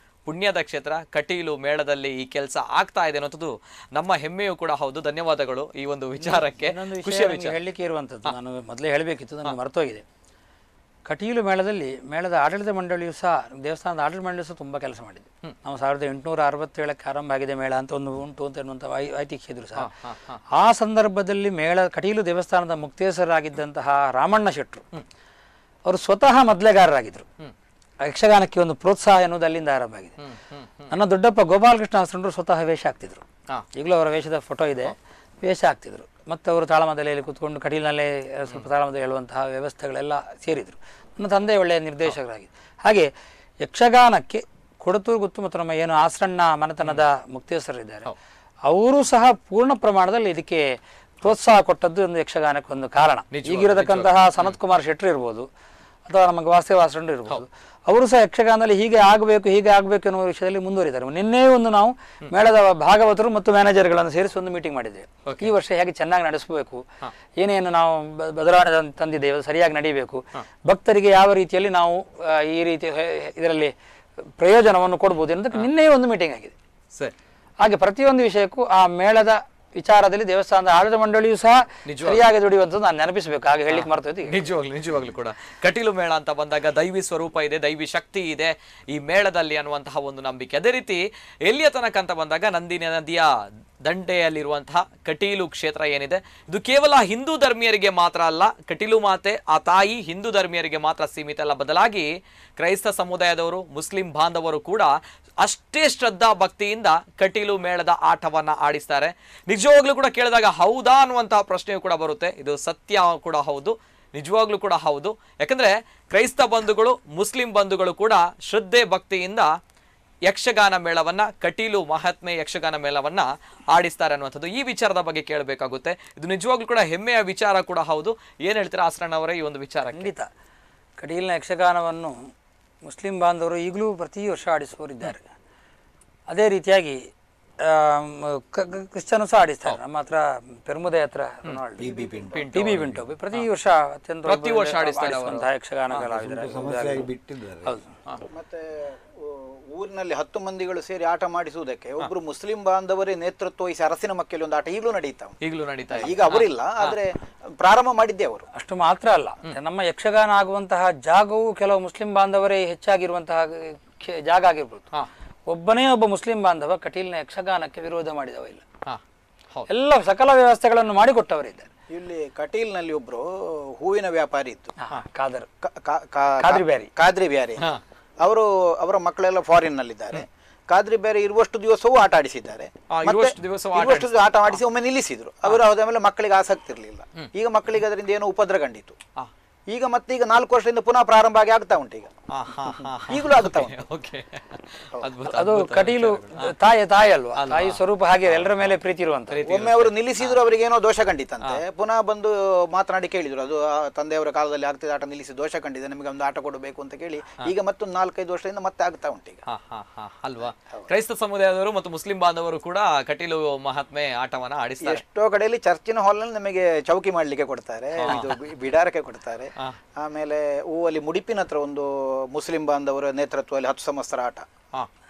ಪುಣ್ಯದ ಕ್ಷೇತ್ರ ಕಟೀಲು ಮೇಳದಲ್ಲಿ ಈ ಕೆಲಸ ಆಗ್ತಾ ಇದೆ ಅನ್ನೋದು ನಮ್ಮ ಹೆಮ್ಮೆಯೂ ಕೂಡ ಹೌದು. ಧನ್ಯವಾದಗಳು ಈ ಒಂದು ವಿಚಾರಕ್ಕೆ. ಖುಷಿಯ ವಿಚಾರ ಹೇಳಲಿಕ್ಕೆ ಇರುವಂಥದ್ದು, ನಾನು ಮೊದಲೇ ಹೇಳಬೇಕಿತ್ತು, ನನಗೆ ಮರ್ತೋಗಿದೆ. ಕಟೀಲು ಮೇಳದಲ್ಲಿ ಮೇಳದ ಆಡಳಿತ ಮಂಡಳಿಯು ಸಹ, ದೇವಸ್ಥಾನದ ಆಡಳಿತ ಮಂಡಳಿಯು ಸಹ ತುಂಬ ಕೆಲಸ ಮಾಡಿದೆ. ನಾವು 1867ಕ್ಕೆ ಆರಂಭ ಆಗಿದೆ ಮೇಳ ಅಂತ ಒಂದು ಉಂಟು ಅಂತ ಎನ್ನುವಂಥ ಐತಿಹ್ಯ ಇದ್ರು ಸಹ. ಆ ಸಂದರ್ಭದಲ್ಲಿ ಕಟೀಲು ದೇವಸ್ಥಾನದ ಮುಕ್ತೇಶ್ವರರಾಗಿದ್ದಂತಹ ರಾಮಣ್ಣ ಶೆಟ್ಟರು ಅವರು ಸ್ವತಃ ಮೊದಲೇಗಾರರಾಗಿದ್ದರು. ಯಕ್ಷಗಾನಕ್ಕೆ ಒಂದು ಪ್ರೋತ್ಸಾಹ ಎನ್ನುವುದು ಅಲ್ಲಿಂದ ಆರಂಭ ಆಗಿದೆ. ನನ್ನ ದೊಡ್ಡಪ್ಪ ಗೋಪಾಲಕೃಷ್ಣ ಹಾಸನರು ಸ್ವತಃ ವೇಷ ಆಗ್ತಿದ್ರು. ಈಗಲೂ ಅವರ ವೇಷದ ಫೋಟೋ ಇದೆ. ವೇಷ ಆಗ್ತಿದ್ರು. ಮತ್ತು ಅವರು ತಾಳಮದ್ದಲೆಯಲ್ಲಿ ಕೂತ್ಕೊಂಡು ಕಟೀಲಿನಲ್ಲೇ ಸ್ವಲ್ಪ ತಾಳಮದ್ದಲೆ ಹೇಳುವಂತಹ ವ್ಯವಸ್ಥೆಗಳೆಲ್ಲ ಸೇರಿದರು. ನನ್ನ ತಂದೆ ಒಳ್ಳೆಯ ನಿರ್ದೇಶಕರಾಗಿದ್ದರು. ಹಾಗೆ ಯಕ್ಷಗಾನಕ್ಕೆ ಕೊಡತೂರು ಗುತ್ತು ಮತ್ತು ನಮ್ಮ ಏನು ಆಸರಣ್ಣ ಮನೆತನದ ಮುಕ್ತೇಶ್ವರರಿದ್ದಾರೆ, ಅವರು ಸಹ ಪೂರ್ಣ ಪ್ರಮಾಣದಲ್ಲಿ ಇದಕ್ಕೆ ಪ್ರೋತ್ಸಾಹ ಕೊಟ್ಟದ್ದು ಒಂದು ಯಕ್ಷಗಾನಕ್ಕೆ ಒಂದು ಕಾರಣ. ಈಗಿರತಕ್ಕಂತಹ ಸನತ್ ಕುಮಾರ್ ಶೆಟ್ಟಿ ಇರ್ಬೋದು, ಅಥವಾ ನಮ್ಮ ವಾಸ್ತವಾಸರಂಡು ಇರ್ಬೋದು, ಅವರು ಸಹ ಯಕ್ಷಗಾನದಲ್ಲಿ ಹೀಗೆ ಆಗಬೇಕು ಎನ್ನುವ ವಿಷಯದಲ್ಲಿ ಮುಂದುವರಿದ್ದಾರೆ. ನಿನ್ನೆ ಒಂದು ನಾವು ಮೇಳದ ಭಾಗವತರು ಮತ್ತು ಮ್ಯಾನೇಜರ್ಗಳನ್ನು ಸೇರಿಸಿ ಒಂದು ಮೀಟಿಂಗ್ ಮಾಡಿದ್ದೇವೆ. ಈ ವರ್ಷ ಹೇಗೆ ಚೆನ್ನಾಗಿ ನಡೆಸಬೇಕು, ಏನೇನು ನಾವು ಬದಲಾವಣೆ ತಂದಿದ್ದೇವೆ, ಸರಿಯಾಗಿ ನಡೀಬೇಕು, ಭಕ್ತರಿಗೆ ಯಾವ ರೀತಿಯಲ್ಲಿ ನಾವು ಈ ರೀತಿ ಇದರಲ್ಲಿ ಪ್ರಯೋಜನವನ್ನು ಕೊಡ್ಬೋದು ಅನ್ನೋದಕ್ಕೆ ನಿನ್ನೆ ಒಂದು ಮೀಟಿಂಗ್ ಆಗಿದೆ. ಹಾಗೆ ಪ್ರತಿಯೊಂದು ವಿಷಯಕ್ಕೂ ಆ ಮೇಳದ ವಿಚಾರದಲ್ಲಿ ದೇವಸ್ಥಾನದ ಆಡಳಿತ ಮಂಡಳಿಯೂ ಸಹ ಸರಿಯಾಗಿ ದುಡಿಯುವಂಥದ್ದು ನಾನು ನೆನಪಿಸಬೇಕು. ಹಾಗೆ ಹೇಳಿಕ್ಕೆ ಮರ್ತೈತಿ. ನಿಜವಾಗ್ಲೂ ಕೂಡ ಕಟೀಲು ಮೇಳ ಅಂತ ಬಂದಾಗ ದೈವಿ ಸ್ವರೂಪ ಇದೆ, ದೈವಿ ಶಕ್ತಿ ಇದೆ ಈ ಮೇಳದಲ್ಲಿ ಅನ್ನುವಂತಹ ಒಂದು ನಂಬಿಕೆ. ಅದೇ ರೀತಿ ಎಲ್ಲಿಯ ತನಕ ಅಂತ ಬಂದಾಗ ನಂದಿನಿ ನದಿಯ ದಂಡೆಯಲ್ಲಿರುವಂತಹ ಕಟೀಲು ಕ್ಷೇತ್ರ ಏನಿದೆ, ಇದು ಕೇವಲ ಹಿಂದೂ ಧರ್ಮೀಯರಿಗೆ ಮಾತ್ರ ಅಲ್ಲ, ಕಟೀಲು ಮಾತೆ ಆ ತಾಯಿ ಹಿಂದೂ ಧರ್ಮೀಯರಿಗೆ ಮಾತ್ರ ಸೀಮಿತ ಅಲ್ಲ, ಬದಲಾಗಿ ಕ್ರೈಸ್ತ ಸಮುದಾಯದವರು, ಮುಸ್ಲಿಂ ಬಾಂಧವರು ಕೂಡ ಅಷ್ಟೇ ಶ್ರದ್ಧಾ ಭಕ್ತಿಯಿಂದ ಕಟೀಲು ಮೇಳದ ಆಟವನ್ನ ಆಡಿಸ್ತಾರೆ. ನಿಜವಾಗ್ಲೂ ಕೂಡ ಕೇಳಿದಾಗ ಹೌದಾ ಅನ್ನುವಂತಹ ಪ್ರಶ್ನೆಯೂ ಕೂಡ ಬರುತ್ತೆ. ಇದು ಸತ್ಯ ಕೂಡ ಹೌದು, ನಿಜವಾಗ್ಲೂ ಕೂಡ ಹೌದು. ಯಾಕಂದ್ರೆ ಕ್ರೈಸ್ತ ಬಂಧುಗಳು, ಮುಸ್ಲಿಂ ಬಂಧುಗಳು ಕೂಡ ಶ್ರದ್ಧೆ ಭಕ್ತಿಯಿಂದ ಯಕ್ಷಗಾನ ಮೇಳವನ್ನ, ಕಟೀಲು ಮಹಾತ್ಮೆ ಯಕ್ಷಗಾನ ಮೇಳವನ್ನ ಆಡಿಸ್ತಾರೆ ಅನ್ನುವಂಥದ್ದು. ಈ ವಿಚಾರದ ಬಗ್ಗೆ ಕೇಳಬೇಕಾಗುತ್ತೆ. ಇದು ನಿಜವಾಗ್ಲೂ ಕೂಡ ಹೆಮ್ಮೆಯ ವಿಚಾರ ಕೂಡ ಹೌದು. ಏನ್ ಹೇಳ್ತೀರಾ ಆಸರಣ್ಣವರೇ ಈ ಒಂದು ವಿಚಾರ? ಖಂಡಿತ ಕಟೀಲಿನ ಯಕ್ಷಗಾನವನ್ನು ಮುಸ್ಲಿಂ ಬಾಂಧವರು ಈಗಲೂ ಪ್ರತಿ ವರ್ಷ ಆಡಿಸುವವರಿದ್ದಾರೆ. ಅದೇ ರೀತಿಯಾಗಿ ಕ್ರಿಶ್ಚಿಯನ್ ಸಹ ಆಡಿಸ್ತಾರೆ. ನಮ್ಮ ಹತ್ರ ಪೆರ್ಮುದೆ ಹತ್ರ ಟಿ ಬಿ ಪಿಂಟೋ ಪ್ರತಿ ವರ್ಷ ಅತ್ಯಂತ ಯಕ್ಷಗಾನ ಮತ್ತೆ ಊರಿನಲ್ಲಿ 10 ಮಂದಿಗಳು ಸೇರಿ ಆಟ ಮಾಡಿಸುವುದಕ್ಕೆ ಒಬ್ರು ಮುಸ್ಲಿಂ ಬಾಂಧವರೇ ನೇತೃತ್ವ ವಹಿಸಿ ಅರಸಿನ ಮಕ್ಕಳು ಒಂದು ಆಟ ಈಗಲೂ ನಡೀತಾ ಈಗ ಅವರಿಲ್ಲ, ಆದ್ರೆ ಪ್ರಾರಂಭ ಮಾಡಿದ್ದೆ ಅವರು. ಅಷ್ಟು ಮಾತ್ರ ಅಲ್ಲ, ನಮ್ಮ ಯಕ್ಷಗಾನ ಆಗುವಂತಹ ಜಾಗವು ಕೆಲವು ಮುಸ್ಲಿಂ ಬಾಂಧವರೇ ಹೆಚ್ಚಾಗಿರುವಂತಹ ಜಾಗ ಆಗಿರ್ಬೋದು. ಒಬ್ಬನೇ ಒಬ್ಬ ಮುಸ್ಲಿಂ ಬಾಂಧವ ಕಟೀಲಿನ ಯಕ್ಷಗಾನಕ್ಕೆ ವಿರೋಧ ಮಾಡಿದವ ಇಲ್ಲ. ಎಲ್ಲ ಸಕಲ ವ್ಯವಸ್ಥೆಗಳನ್ನು ಮಾಡಿಕೊಟ್ಟವರಿದ್ದಾರೆ. ಇಲ್ಲಿ ಕಟೀಲ್ನಲ್ಲಿ ಒಬ್ರು ಹೂವಿನ ವ್ಯಾಪಾರಿ ಇತ್ತು, ಕಾದ್ರಿ ಬ್ಯಾರಿ. ಅವರ ಮಕ್ಕಳೆಲ್ಲ ಫಾರಿನ್ ನಲ್ಲಿದ್ದಾರೆ. ಕಾದ್ರಿ ಬೇರೆ ಇರುವಷ್ಟು ದಿವಸವೂ ಆಟ ಆಡಿಸಿದ್ದಾರೆ. ಆಟ ಆಡಿಸಿ ಒಮ್ಮೆ ನಿಲ್ಲಿಸಿದ್ರು ಅವರು. ಆಮೇಲೆ ಮಕ್ಕಳಿಗೆ ಆಸಕ್ತಿ ಇರಲಿಲ್ಲ. ಈಗ ಮಕ್ಕಳಿಗೆ ಅದರಿಂದ ಏನೋ ಉಪದ್ರ ಕಂಡಿತು. ಈಗ 4 ವರ್ಷದಿಂದ ಪುನಃ ಪ್ರಾರಂಭ ಆಗ್ತಾ ಉಂಟು. ಈಗ ಈಗಲೂ ಆಗ್ತಾ ಉಂಟು. ಅದು ಕಟೀಲು ತಾಯಿ ಅಲ್ವಾ, ತಾಯಿ ಸ್ವರೂಪ ಹಾಗೆ ಎಲ್ಲರ ಮೇಲೆ ಪ್ರೀತಿ ಇರುವಂತ. ಒಮ್ಮೆ ಅವರು ನಿಲ್ಲಿಸಿದ್ರು, ಅವರಿಗೆ ಏನೋ ದೋಷ ಕಂಡಿತಂತೆ. ಪುನಃ ಬಂದು ಮಾತನಾಡಿ ಕೇಳಿದ್ರು, ಅದು ತಂದೆಯವರ ಕಾಲದಲ್ಲಿ ಆಗ್ತಿದ್ದ ಆಟ ನಿಲ್ಲಿಸಿ ದೋಷ ಕಂಡಿದೆ, ನಮಗೆ ಒಂದು ಆಟ ಕೊಡಬೇಕು ಅಂತ ಕೇಳಿ ಈಗ ಮತ್ತೊಂದು 4-5 ವರ್ಷದಿಂದ ಮತ್ತೆ ಆಗ್ತಾ ಉಂಟು ಈಗ. ಅಲ್ವಾ? ಕ್ರೈಸ್ತ ಸಮುದಾಯದವರು ಮತ್ತು ಮುಸ್ಲಿಂ ಬಾಂಧವರು ಕೂಡ ಕಟೀಲು ಮಹಾತ್ಮೆ ಆಟವನ್ನ ಆಡಿಸ್ತಾರೆ. ಎಷ್ಟೋ ಕಡೆಯಲ್ಲಿ ಚರ್ಚಿನ ಹಾಲ್ನಲ್ಲಿ ನಮಗೆ ಚೌಕಿ ಮಾಡ್ಲಿಕ್ಕೆ ಕೊಡ್ತಾರೆ, ಇದು ಬಿಡಾರಕ್ಕೆ ಕೊಡ್ತಾರೆ. ಆಮೇಲೆ ಊವಲ್ಲಿ ಮುಡಿಪಿನ ಹತ್ರ ಒಂದು ಮುಸ್ಲಿಂ ಬಾಂಧವರ ನೇತೃತ್ವದಲ್ಲಿ 10 ಸಂವತ್ಸರ ಆಟ,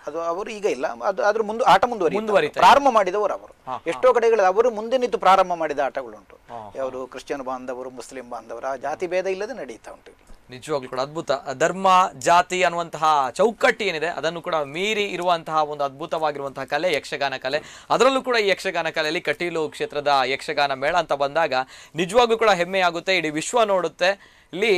ಅದು ಅವರು ಈಗ ಇಲ್ಲ, ಅದು ಅದ್ರ ಆಟ ಮುಂದುವರಿಯುತ್ತೆ. ಪ್ರಾರಂಭ ಮಾಡಿದವರು ಅವರು. ಎಷ್ಟೋ ಕಡೆಗಳು ಅವರು ಮುಂದೆ ನಿಂತು ಪ್ರಾರಂಭ ಮಾಡಿದ ಆಟಗಳುಂಟು. ಅವರು ಕ್ರಿಶ್ಚಿಯನ್ ಬಾಂಧವರು, ಮುಸ್ಲಿಂ ಬಾಂಧವರು, ಆ ಜಾತಿ ಭೇದ ಇಲ್ಲದೆ ನಡೀತಾ ಉಂಟು. ನಿಜವಾಗ್ಲೂ ಕೂಡ ಅದ್ಭುತ. ಧರ್ಮ ಜಾತಿ ಅನ್ನುವಂತಹ ಚೌಕಟ್ಟು ಏನಿದೆ ಅದನ್ನು ಕೂಡ ಮೀರಿ ಇರುವಂತಹ ಒಂದು ಅದ್ಭುತವಾಗಿರುವಂತಹ ಕಲೆ ಯಕ್ಷಗಾನ ಕಲೆ. ಅದರಲ್ಲೂ ಕೂಡ ಈ ಯಕ್ಷಗಾನ ಕಲೆಯಲ್ಲಿ ಕಟೀಲು ಕ್ಷೇತ್ರದ ಯಕ್ಷಗಾನ ಮೇಳ ಅಂತ ಬಂದಾಗ ನಿಜವಾಗ್ಲೂ ಕೂಡ ಹೆಮ್ಮೆ ಆಗುತ್ತೆ. ಇಡೀ ವಿಶ್ವ ನೋಡುತ್ತೆ, ಇಲ್ಲಿ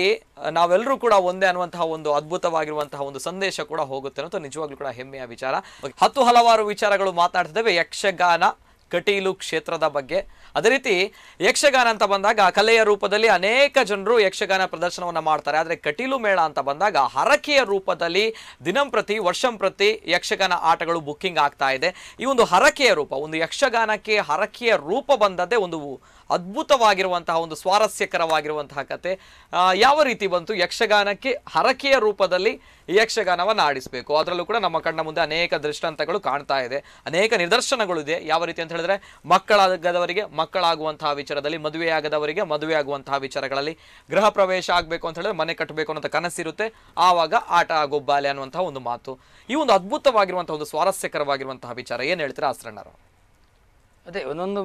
ನಾವೆಲ್ಲರೂ ಕೂಡ ಒಂದೇ ಅನ್ನುವಂತಹ ಒಂದು ಅದ್ಭುತವಾಗಿರುವಂತಹ ಒಂದು ಸಂದೇಶ ಕೂಡ ಹೋಗುತ್ತೆ ಅನ್ನೋದು ನಿಜವಾಗ್ಲೂ ಕೂಡ ಹೆಮ್ಮೆಯ ವಿಚಾರ. ಹಲವಾರು ವಿಚಾರಗಳು ಮಾತನಾಡ್ತಿದ್ದೇವೆ ಯಕ್ಷಗಾನ ಕಟೀಲು ಕ್ಷೇತ್ರದ ಬಗ್ಗೆ. ಅದೇ ರೀತಿ ಯಕ್ಷಗಾನ ಅಂತ ಬಂದಾಗ ಕಲೆಯ ರೂಪದಲ್ಲಿ ಅನೇಕ ಜನರು ಯಕ್ಷಗಾನ ಪ್ರದರ್ಶನವನ್ನು ಮಾಡ್ತಾರೆ. ಆದರೆ ಕಟೀಲು ಮೇಳ ಅಂತ ಬಂದಾಗ ಹರಕೆಯ ರೂಪದಲ್ಲಿ ದಿನಂಪ್ರತಿ ವರ್ಷಂಪ್ರತಿ ಯಕ್ಷಗಾನ ಆಟಗಳು ಬುಕ್ಕಿಂಗ್ ಆಗ್ತಾ ಇದೆ. ಈ ಒಂದು ಹರಕೆಯ ರೂಪ, ಒಂದು ಯಕ್ಷಗಾನಕ್ಕೆ ಹರಕೆಯ ರೂಪ ಬಂದದ್ದೇ ಒಂದು ಅದ್ಭುತವಾಗಿರುವಂತಹ ಒಂದು ಸ್ವಾರಸ್ಯಕರವಾಗಿರುವಂತಹ ಕತೆ. ಯಾವ ರೀತಿ ಬಂತು ಯಕ್ಷಗಾನಕ್ಕೆ ಹರಕೆಯ ರೂಪದಲ್ಲಿ ಯಕ್ಷಗಾನವನ್ನು ಆಡಿಸಬೇಕು? ಅದರಲ್ಲೂ ಕೂಡ ನಮ್ಮ ಕಣ್ಣ ಮುಂದೆ ಅನೇಕ ದೃಷ್ಟಾಂತಗಳು ಕಾಣ್ತಾ ಇದೆ, ಅನೇಕ ನಿದರ್ಶನಗಳು ಇದೆ. ಯಾವ ರೀತಿ ಅಂತ ಹೇಳಿದ್ರೆ ಮಕ್ಕಳಾಗದವರಿಗೆ ಮಕ್ಕಳಾಗುವಂತಹ ವಿಚಾರದಲ್ಲಿ, ಮದುವೆಯಾಗದವರಿಗೆ ಮದುವೆ ಆಗುವಂತಹ ವಿಚಾರಗಳಲ್ಲಿ, ಗೃಹ ಪ್ರವೇಶ ಆಗಬೇಕು ಅಂತ ಹೇಳಿದ್ರೆ ಮನೆ ಕಟ್ಟಬೇಕು ಅನ್ನೋ ಕನಸಿರುತ್ತೆ, ಆವಾಗ ಆಟ ಗೊಬ್ಬಾಲೆ ಅನ್ನುವಂತಹ ಒಂದು ಮಾತು. ಈ ಒಂದು ಅದ್ಭುತವಾಗಿರುವಂತಹ ಒಂದು ಸ್ವಾರಸ್ಯಕರವಾಗಿರುವಂತಹ ವಿಚಾರ ಏನು ಹೇಳ್ತೀರಾ ಆಸ್ರಣ್ಣರು? ಅದೇ ಒಂದೊಂದು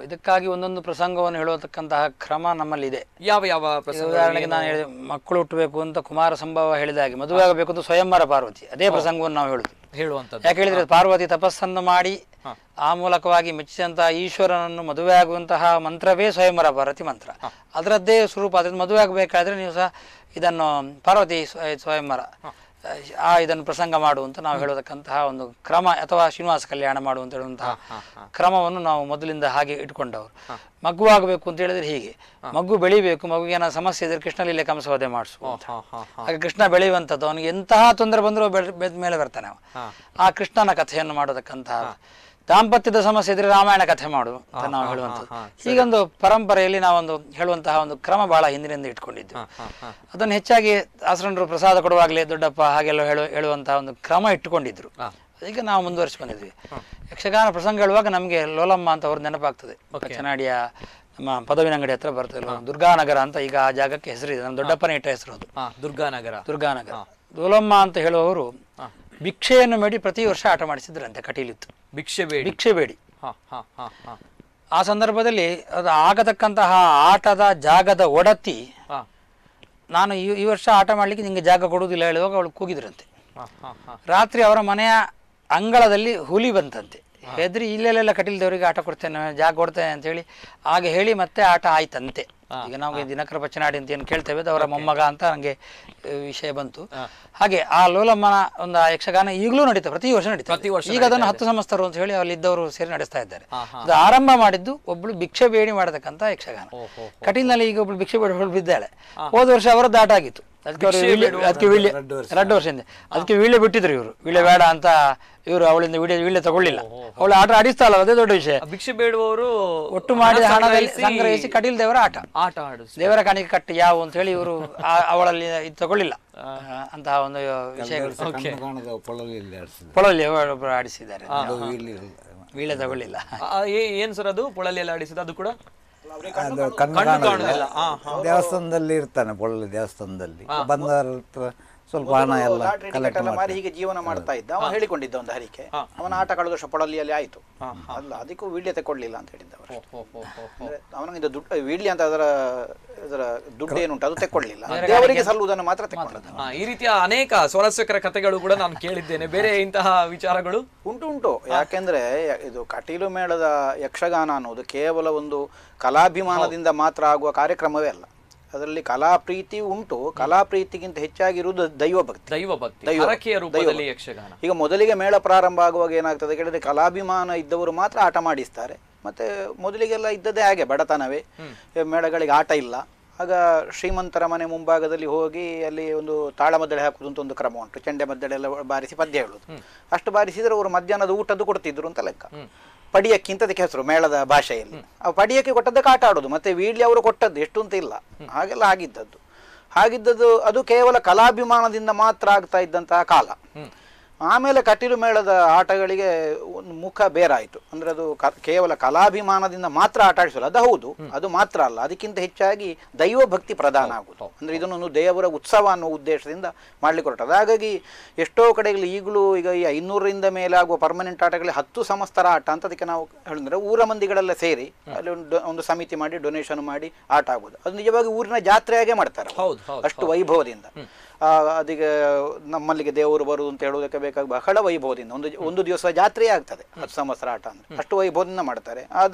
ಇದಕ್ಕಾಗಿ ಒಂದೊಂದು ಪ್ರಸಂಗವನ್ನು ಹೇಳುವತಕ್ಕಂತಹ ಕ್ರಮ ನಮ್ಮಲ್ಲಿದೆ. ಯಾವ ಉದಾಹರಣೆಗೆ ನಾನು ಹೇಳಿದೆ, ಮಕ್ಕಳು ಹುಟ್ಟಬೇಕು ಅಂತ ಕುಮಾರ ಸಂಭವ ಹೇಳಿದ ಹಾಗೆ ಮದುವೆ ಆಗಬೇಕು ಅಂತ ಸ್ವಯಂವರ ಪಾರ್ವತಿ, ಅದೇ ಪ್ರಸಂಗವನ್ನು ನಾವು ಹೇಳುವಂಥದ್ದು. ಯಾಕೆ ಹೇಳಿದ್ರೆ ಪಾರ್ವತಿ ತಪಸ್ಸನ್ನು ಮಾಡಿ ಆ ಮೂಲಕವಾಗಿ ಮೆಚ್ಚಿದಂತಹ ಈಶ್ವರನನ್ನು ಮದುವೆ ಆಗುವಂತಹ ಮಂತ್ರವೇ ಸ್ವಯಂವರ ಪಾರ್ವತಿ ಮಂತ್ರ. ಅದರದ್ದೇ ಸ್ವರೂಪ. ಅದರಿಂದ ಮದುವೆ ಆಗಬೇಕಾದ್ರೆ ನೀವು ಸಹ ಇದನ್ನು ಪಾರ್ವತಿ ಸ್ವಯಂವರ ಇದನ್ನು ಪ್ರಸಂಗ ಮಾಡುವಂತ ನಾವು ಹೇಳತಕ್ಕಂತಹ ಒಂದು ಕ್ರಮ, ಅಥವಾ ಶ್ರೀನಿವಾಸ ಕಲ್ಯಾಣ ಮಾಡುವಂತ ಹೇಳುವಂತಹ ಕ್ರಮವನ್ನು ನಾವು ಮೊದಲಿಂದ ಹಾಗೆ ಇಟ್ಕೊಂಡವರು. ಮಗು ಆಗಬೇಕು ಅಂತ ಹೇಳಿದ್ರೆ ಹೀಗೆ, ಮಗು ಬೆಳಿಬೇಕು, ಮಗುಗೆ ಏನೋ ಸಮಸ್ಯೆ ಇದ್ರೆ ಕೃಷ್ಣಲೀಲೆ ಕಂಸವಧೆ ಮಾಡಿಸುವಂತ. ಹಾಗೆ ಕೃಷ್ಣ ಬೆಳೆಯುವಂಥದ್ದು, ಅವನಿಗೆ ಎಂತಹ ತೊಂದರೆ ಬಂದರೂ ಬೆಳೆದ ಮೇಲೆ ಬರ್ತಾನೆ ಅವ. ಆ ಕೃಷ್ಣನ ಕಥೆಯನ್ನು ಮಾಡೋದಕ್ಕಂತಹ, ದಾಂಪತ್ಯದ ಸಮಸ್ಯೆ ಇದ್ರೆ ರಾಮಾಯಣ ಕಥೆ ಮಾಡು ಅಂತ ನಾವು ಹೇಳುವಂಥದ್ದು. ಹೀಗೊಂದು ಪರಂಪರೆಯಲ್ಲಿ ನಾವೊಂದು ಹೇಳುವಂತಹ ಒಂದು ಕ್ರಮ ಬಹಳ ಹಿಂದಿನಿಂದ ಇಟ್ಕೊಂಡಿದ್ವಿ. ಅದನ್ನು ಹೆಚ್ಚಾಗಿ ಆಸರಣರು ಪ್ರಸಾದ ಕೊಡುವಾಗಲೇ ದೊಡ್ಡಪ್ಪ ಹಾಗೆಲ್ಲ ಹೇಳುವಂತಹ ಒಂದು ಕ್ರಮ ಇಟ್ಟುಕೊಂಡಿದ್ರು. ಈಗ ನಾವು ಮುಂದುವರಿಸಿ ಬಂದಿದ್ವಿ. ಯಕ್ಷಗಾನ ಪ್ರಸಂಗ ಹೇಳುವಾಗ ನಮಗೆ ಲೋಲಮ್ಮ ಅಂತ ಅವ್ರ ನೆನಪಾಗ್ತದೆ. ಚೆನ್ನಾಡಿಯ ನಮ್ಮ ಪದವಿನ ಅಂಗಡಿ ಹತ್ರ ಬರ್ತದೆ ದುರ್ಗಾನಗರ ಅಂತ. ಈಗ ಆ ಜಾಗಕ್ಕೆ ಹೆಸರಿದೆ, ನಮ್ಮ ದೊಡ್ಡಪ್ಪನ ಇಟ್ಟ ಹೆಸರು ಅದು, ದುರ್ಗಾನಗರ. ಲೋಲಮ್ಮ ಅಂತ ಹೇಳುವವರು ಭಿಕ್ಷೆಯನ್ನು ಬೇಡಿ ಪ್ರತಿ ವರ್ಷ ಆಟ ಮಾಡಿಸಿದ್ರಂತೆ. ಕಟೀಲಿತ್ತು ಭಿಕ್ಷೆ ಬೇಡಿ. ಆ ಸಂದರ್ಭದಲ್ಲಿ ಅದು ಆಗತಕ್ಕಂತಹ ಆಟದ ಜಾಗದ ಒಡತಿ, ನಾನು ಈ ವರ್ಷ ಆಟ ಮಾಡ್ಲಿಕ್ಕೆ ನಿಂಗೆ ಜಾಗ ಕೊಡುವುದಿಲ್ಲ ಹೇಳುವಾಗ ಅವಳು ಕೂಗಿದ್ರಂತೆ. ರಾತ್ರಿ ಅವರ ಮನೆಯ ಅಂಗಳದಲ್ಲಿ ಹುಲಿ ಬಂತಂತೆ. ಹೆದ್ರಿ ಇಲ್ಲೆಲ್ಲ ಕಟೀಲ್ದವರಿಗೆ ಆಟ ಕೊಡ್ತೇನೆ, ಜಾಗ ಕೊಡ್ತೇನೆ ಅಂತ ಹೇಳಿ ಹಾಗೆ ಹೇಳಿ ಮತ್ತೆ ಆಟ ಆಯ್ತಂತೆ. ಈಗ ನಾವು ದಿನಕರ ಪಚ್ಚನಾಡಿ ಅಂತ ಏನು ಕೇಳ್ತೇವೆ, ಅವರ ಮೊಮ್ಮಗ ಅಂತ ನನಗೆ ವಿಷಯ ಬಂತು. ಹಾಗೆ ಆ ಲೋಲಮ್ಮನ ಒಂದು ಯಕ್ಷಗಾನ ಈಗಲೂ ನಡೀತದೆ, ಪ್ರತಿ ವರ್ಷ ನಡೀತದೆ. ಈಗ ಅದನ್ನು 10 ಸಂವತ್ಸರರು ಅಂತ ಹೇಳಿ ಅಲ್ಲಿದ್ದವರು ಸೇರಿ ನಡೆಸ್ತಾ ಇದ್ದಾರೆ. ಅದು ಆರಂಭ ಮಾಡಿದ್ದು ಒಬ್ಳು ಭಿಕ್ಷೆ ಬೇಡಿ ಮಾಡತಕ್ಕಂಥ ಯಕ್ಷಗಾನ. ಕಟೀಲ್ನಲ್ಲಿ ಈಗ ಒಬ್ಳು ಭಿಕ್ಷೆ ಬೇಡಿ ಬಿದ್ದಾಳೆ. ಹೋದ ವರ್ಷ ಅವರದ್ದು ಆಟ ಆಗಿತ್ತು. ಅದಕ್ಕೆ ವೀಳ್ಯ 2 ವರ್ಷದಿಂದ ಅದಕ್ಕೆ ವೀಳ್ಯ ಬಿಟ್ಟಿದ್ರು ಇವರು. ವೀಳ್ಯ ಬೇಡ ಅಂತ ಇವರು ಅವಳಿಂದ ವೀಳ್ಯ ತಗೊಳ್ಳಿಲ್ಲ. ಅವಳು ಆಟ ಆಡಿಸ್ತಾಳ, ಅದೇ ದೊಡ್ಡ ವಿಷಯ. ಭಿಕ್ಷೆ ಬೇಡುವವರು ಒಟ್ಟು ಮಾಡಿದ ಹಣದಲ್ಲಿ ಸಂಗ್ರಹಿಸಿ ಕಟೀಲ್ ದೇವರ ಆಟ ದೇವರ ಕಾಣಿಕೆ ಕಟ್ಟಿ ಯಾವ ಅಂತ ಹೇಳಿ ಇವರು ಅವಳಲ್ಲಿ ಇದು ತಗೊಳ್ಳಿಲ್ಲ ಅಂತಹ ಒಂದು ವಿಷಯಗಳು. ಪೊಳಲಿ ಒಬ್ಬರು ಆಡಿಸಿದ್ದಾರೆ, ವೀಳ್ಯ ತಗೊಳ್ಳಿಲ್ಲ. ಏನ್ ಸರ್ ಅದು ಪೊಳಲಿಯಲ್ಲಿ ಆಡಿಸಿದ? ಅದು ಕೂಡ ದೇವಸ್ಥಾನದಲ್ಲಿ ಇರ್ತಾನೆ, ಪೊಳ್ಳಿ ದೇವಸ್ಥಾನದಲ್ಲಿ ಬಂದವರ ಸ್ವಲ್ಪ ಹಣ ಎಲ್ಲ ಕಲೆಕ್ಟ್ ಮಾಡಿ ಹೀಗೆ ಜೀವನ ಮಾಡ್ತಾ ಇದ್ದ. ಅವ ಹೇಳಿಕೊಂಡಿದ್ದ ಒಂದು ಹರಿಕೆ, ಅವನ ಆಟ ಕಳೆದ ವರ್ಷ ಪೊಳಲಿಯಲ್ಲಿ ಆಯ್ತು. ಅಲ್ಲ, ಅದಕ್ಕೂ ವೀಳ್ಯ ತಗೊಳ್ಳಿಲ್ಲ ಅಂತ ಹೇಳಿದ್ದವರು. ಅವನಿಗೆ ದುಡ್ಡು ವೀಳ್ಯ ಅಂತ ಅದರ ದುಡ್ಡು ಏನುಂಟು ಅದು ತಗೊಳ್ಳಿಲ್ಲ, ದೇವರಿಗೆ ಸಲ್ಲುವುದನ್ನು ಮಾತ್ರ ತಗೊಂಡದ್ದು. ಈ ರೀತಿಯ ಅನೇಕ ಸ್ವಾರಸ್ಯಕರ ಕಥೆಗಳು ಕೂಡ ನಾನು ಕೇಳಿದ್ದೇನೆ. ಬೇರೆ ಇಂತಹ ವಿಚಾರಗಳು ಉಂಟು. ಯಾಕೆಂದ್ರೆ ಇದು ಕಟೀಲು ಮೇಳದ ಯಕ್ಷಗಾನ ಅನ್ನೋದು ಕೇವಲ ಒಂದು ಕಲಾಭಿಮಾನದಿಂದ ಮಾತ್ರ ಆಗುವ ಕಾರ್ಯಕ್ರಮವೇ ಅಲ್ಲ. ಅದರಲ್ಲಿ ಕಲಾ ಪ್ರೀತಿ ಉಂಟು. ಕಲಾ ಪ್ರೀತಿಗಿಂತ ಹೆಚ್ಚಾಗಿರುವುದು ದೈವಭಕ್ತಿ. ಈಗ ಮೊದಲಿಗೆ ಮೇಳ ಪ್ರಾರಂಭ ಆಗುವಾಗ ಏನಾಗ್ತದೆ ಕೇಳಿದ್ರೆ, ಕಲಾಭಿಮಾನ ಇದ್ದವರು ಮಾತ್ರ ಆಟ ಮಾಡಿಸ್ತಾರೆ. ಮತ್ತೆ ಮೊದಲಿಗೆಲ್ಲ ಇದ್ದದೇ ಹಾಗೆ ಬಡತನವೇ, ಮೇಳಗಳಿಗೆ ಆಟ ಇಲ್ಲ. ಆಗ ಶ್ರೀಮಂತರ ಮನೆ ಮುಂಭಾಗದಲ್ಲಿ ಹೋಗಿ ಅಲ್ಲಿ ಒಂದು ತಾಳಮದ್ದಳೆ ಹಾಕುವುದು ಅಂತ ಒಂದು ಕ್ರಮ ಉಂಟು. ಚೆಂಡೆ ಮದ್ದಳೆ ಎಲ್ಲ ಬಾರಿಸಿ ಪದ್ಯ ಹೇಳುದು. ಅಷ್ಟು ಬಾರಿಸಿದ್ರೆ ಅವರು ಮಧ್ಯಾಹ್ನದ ಊಟದ್ದು ಕೊಡ್ತಿದ್ರು ಅಂತ ಲೆಕ್ಕ. ಪಡಿಯಕ್ಕಿಂತ ಅದಕ್ಕೆ ಹೆಸರು ಮೇಳದ ಭಾಷೆಯಲ್ಲಿ. ಆ ಪಡಿಯಕ್ಕೆ ಕೊಟ್ಟದ್ದಕ್ಕೆ ಆಟ ಆಡೋದು, ಮತ್ತೆ ವೀಳ್ಯ ಅವರು ಕೊಟ್ಟದ್ದು ಎಷ್ಟು ಅಂತ ಇಲ್ಲ, ಹಾಗೆಲ್ಲ ಆಗಿದ್ದದ್ದು ಅದು ಕೇವಲ ಕಲಾಭಿಮಾನದಿಂದ ಮಾತ್ರ ಆಗ್ತಾ ಇದ್ದಂತಹ ಕಾಲ. ಆಮೇಲೆ ಕಟೀಲು ಮೇಳದ ಆಟಗಳಿಗೆ ಒಂದು ಮುಖ ಬೇರಾಯಿತು. ಅಂದರೆ ಅದು ಕೇವಲ ಕಲಾಭಿಮಾನದಿಂದ ಮಾತ್ರ ಆಟ ಆಡಿಸಲ್ಲ, ಅದು ಹೌದು, ಅದು ಮಾತ್ರ ಅಲ್ಲ, ಅದಕ್ಕಿಂತ ಹೆಚ್ಚಾಗಿ ದೈವ ಭಕ್ತಿ ಪ್ರಧಾನ ಆಗುವುದು. ಅಂದರೆ ಇದನ್ನೊಂದು ದೇವರ ಉತ್ಸವ ಅನ್ನೋ ಉದ್ದೇಶದಿಂದ ಮಾಡ್ಲಿಕ್ಕೆ ಹೊರಟದು. ಹಾಗಾಗಿ ಎಷ್ಟೋ ಕಡೆಗಳಲ್ಲಿ ಈಗಲೂ ಈಗ ಈ 500ರಿಂದ ಮೇಲೆ ಆಗುವ ಪರ್ಮನೆಂಟ್ ಆಟಗಳಲ್ಲಿ 10 ಸಮಸ್ತರ ಆಟ ಅಂತ ಅದಕ್ಕೆ ನಾವು ಹೇಳಿದ್ರೆ ಊರ ಮಂದಿಗಳೆಲ್ಲ ಸೇರಿ ಅಲ್ಲಿ ಒಂದು ಸಮಿತಿ ಮಾಡಿ ಡೊನೇಷನ್ ಮಾಡಿ ಆಟ ಆಗೋದು. ಅದು ನಿಜವಾಗಿ ಊರಿನ ಜಾತ್ರೆಯಾಗೆ ಮಾಡ್ತಾರೆ ಅಷ್ಟು ವೈಭವದಿಂದ. ಅದೀಗ ನಮ್ಮಲ್ಲಿಗೆ ದೇವರು ಬರುವುದು ಅಂತ ಹೇಳುವುದಕ್ಕೆ ಬೇಕಾಗಿ ಬಹಳ ವೈಭವದಿಂದ ಒಂದು ದಿವಸ ಜಾತ್ರೆಯೇ ಆಗ್ತದೆ 10 ಸಂವತ್ಸರ ಆಟ ಅಂದರೆ ಅಷ್ಟು ವೈಭವದಿಂದ ಮಾಡ್ತಾರೆ.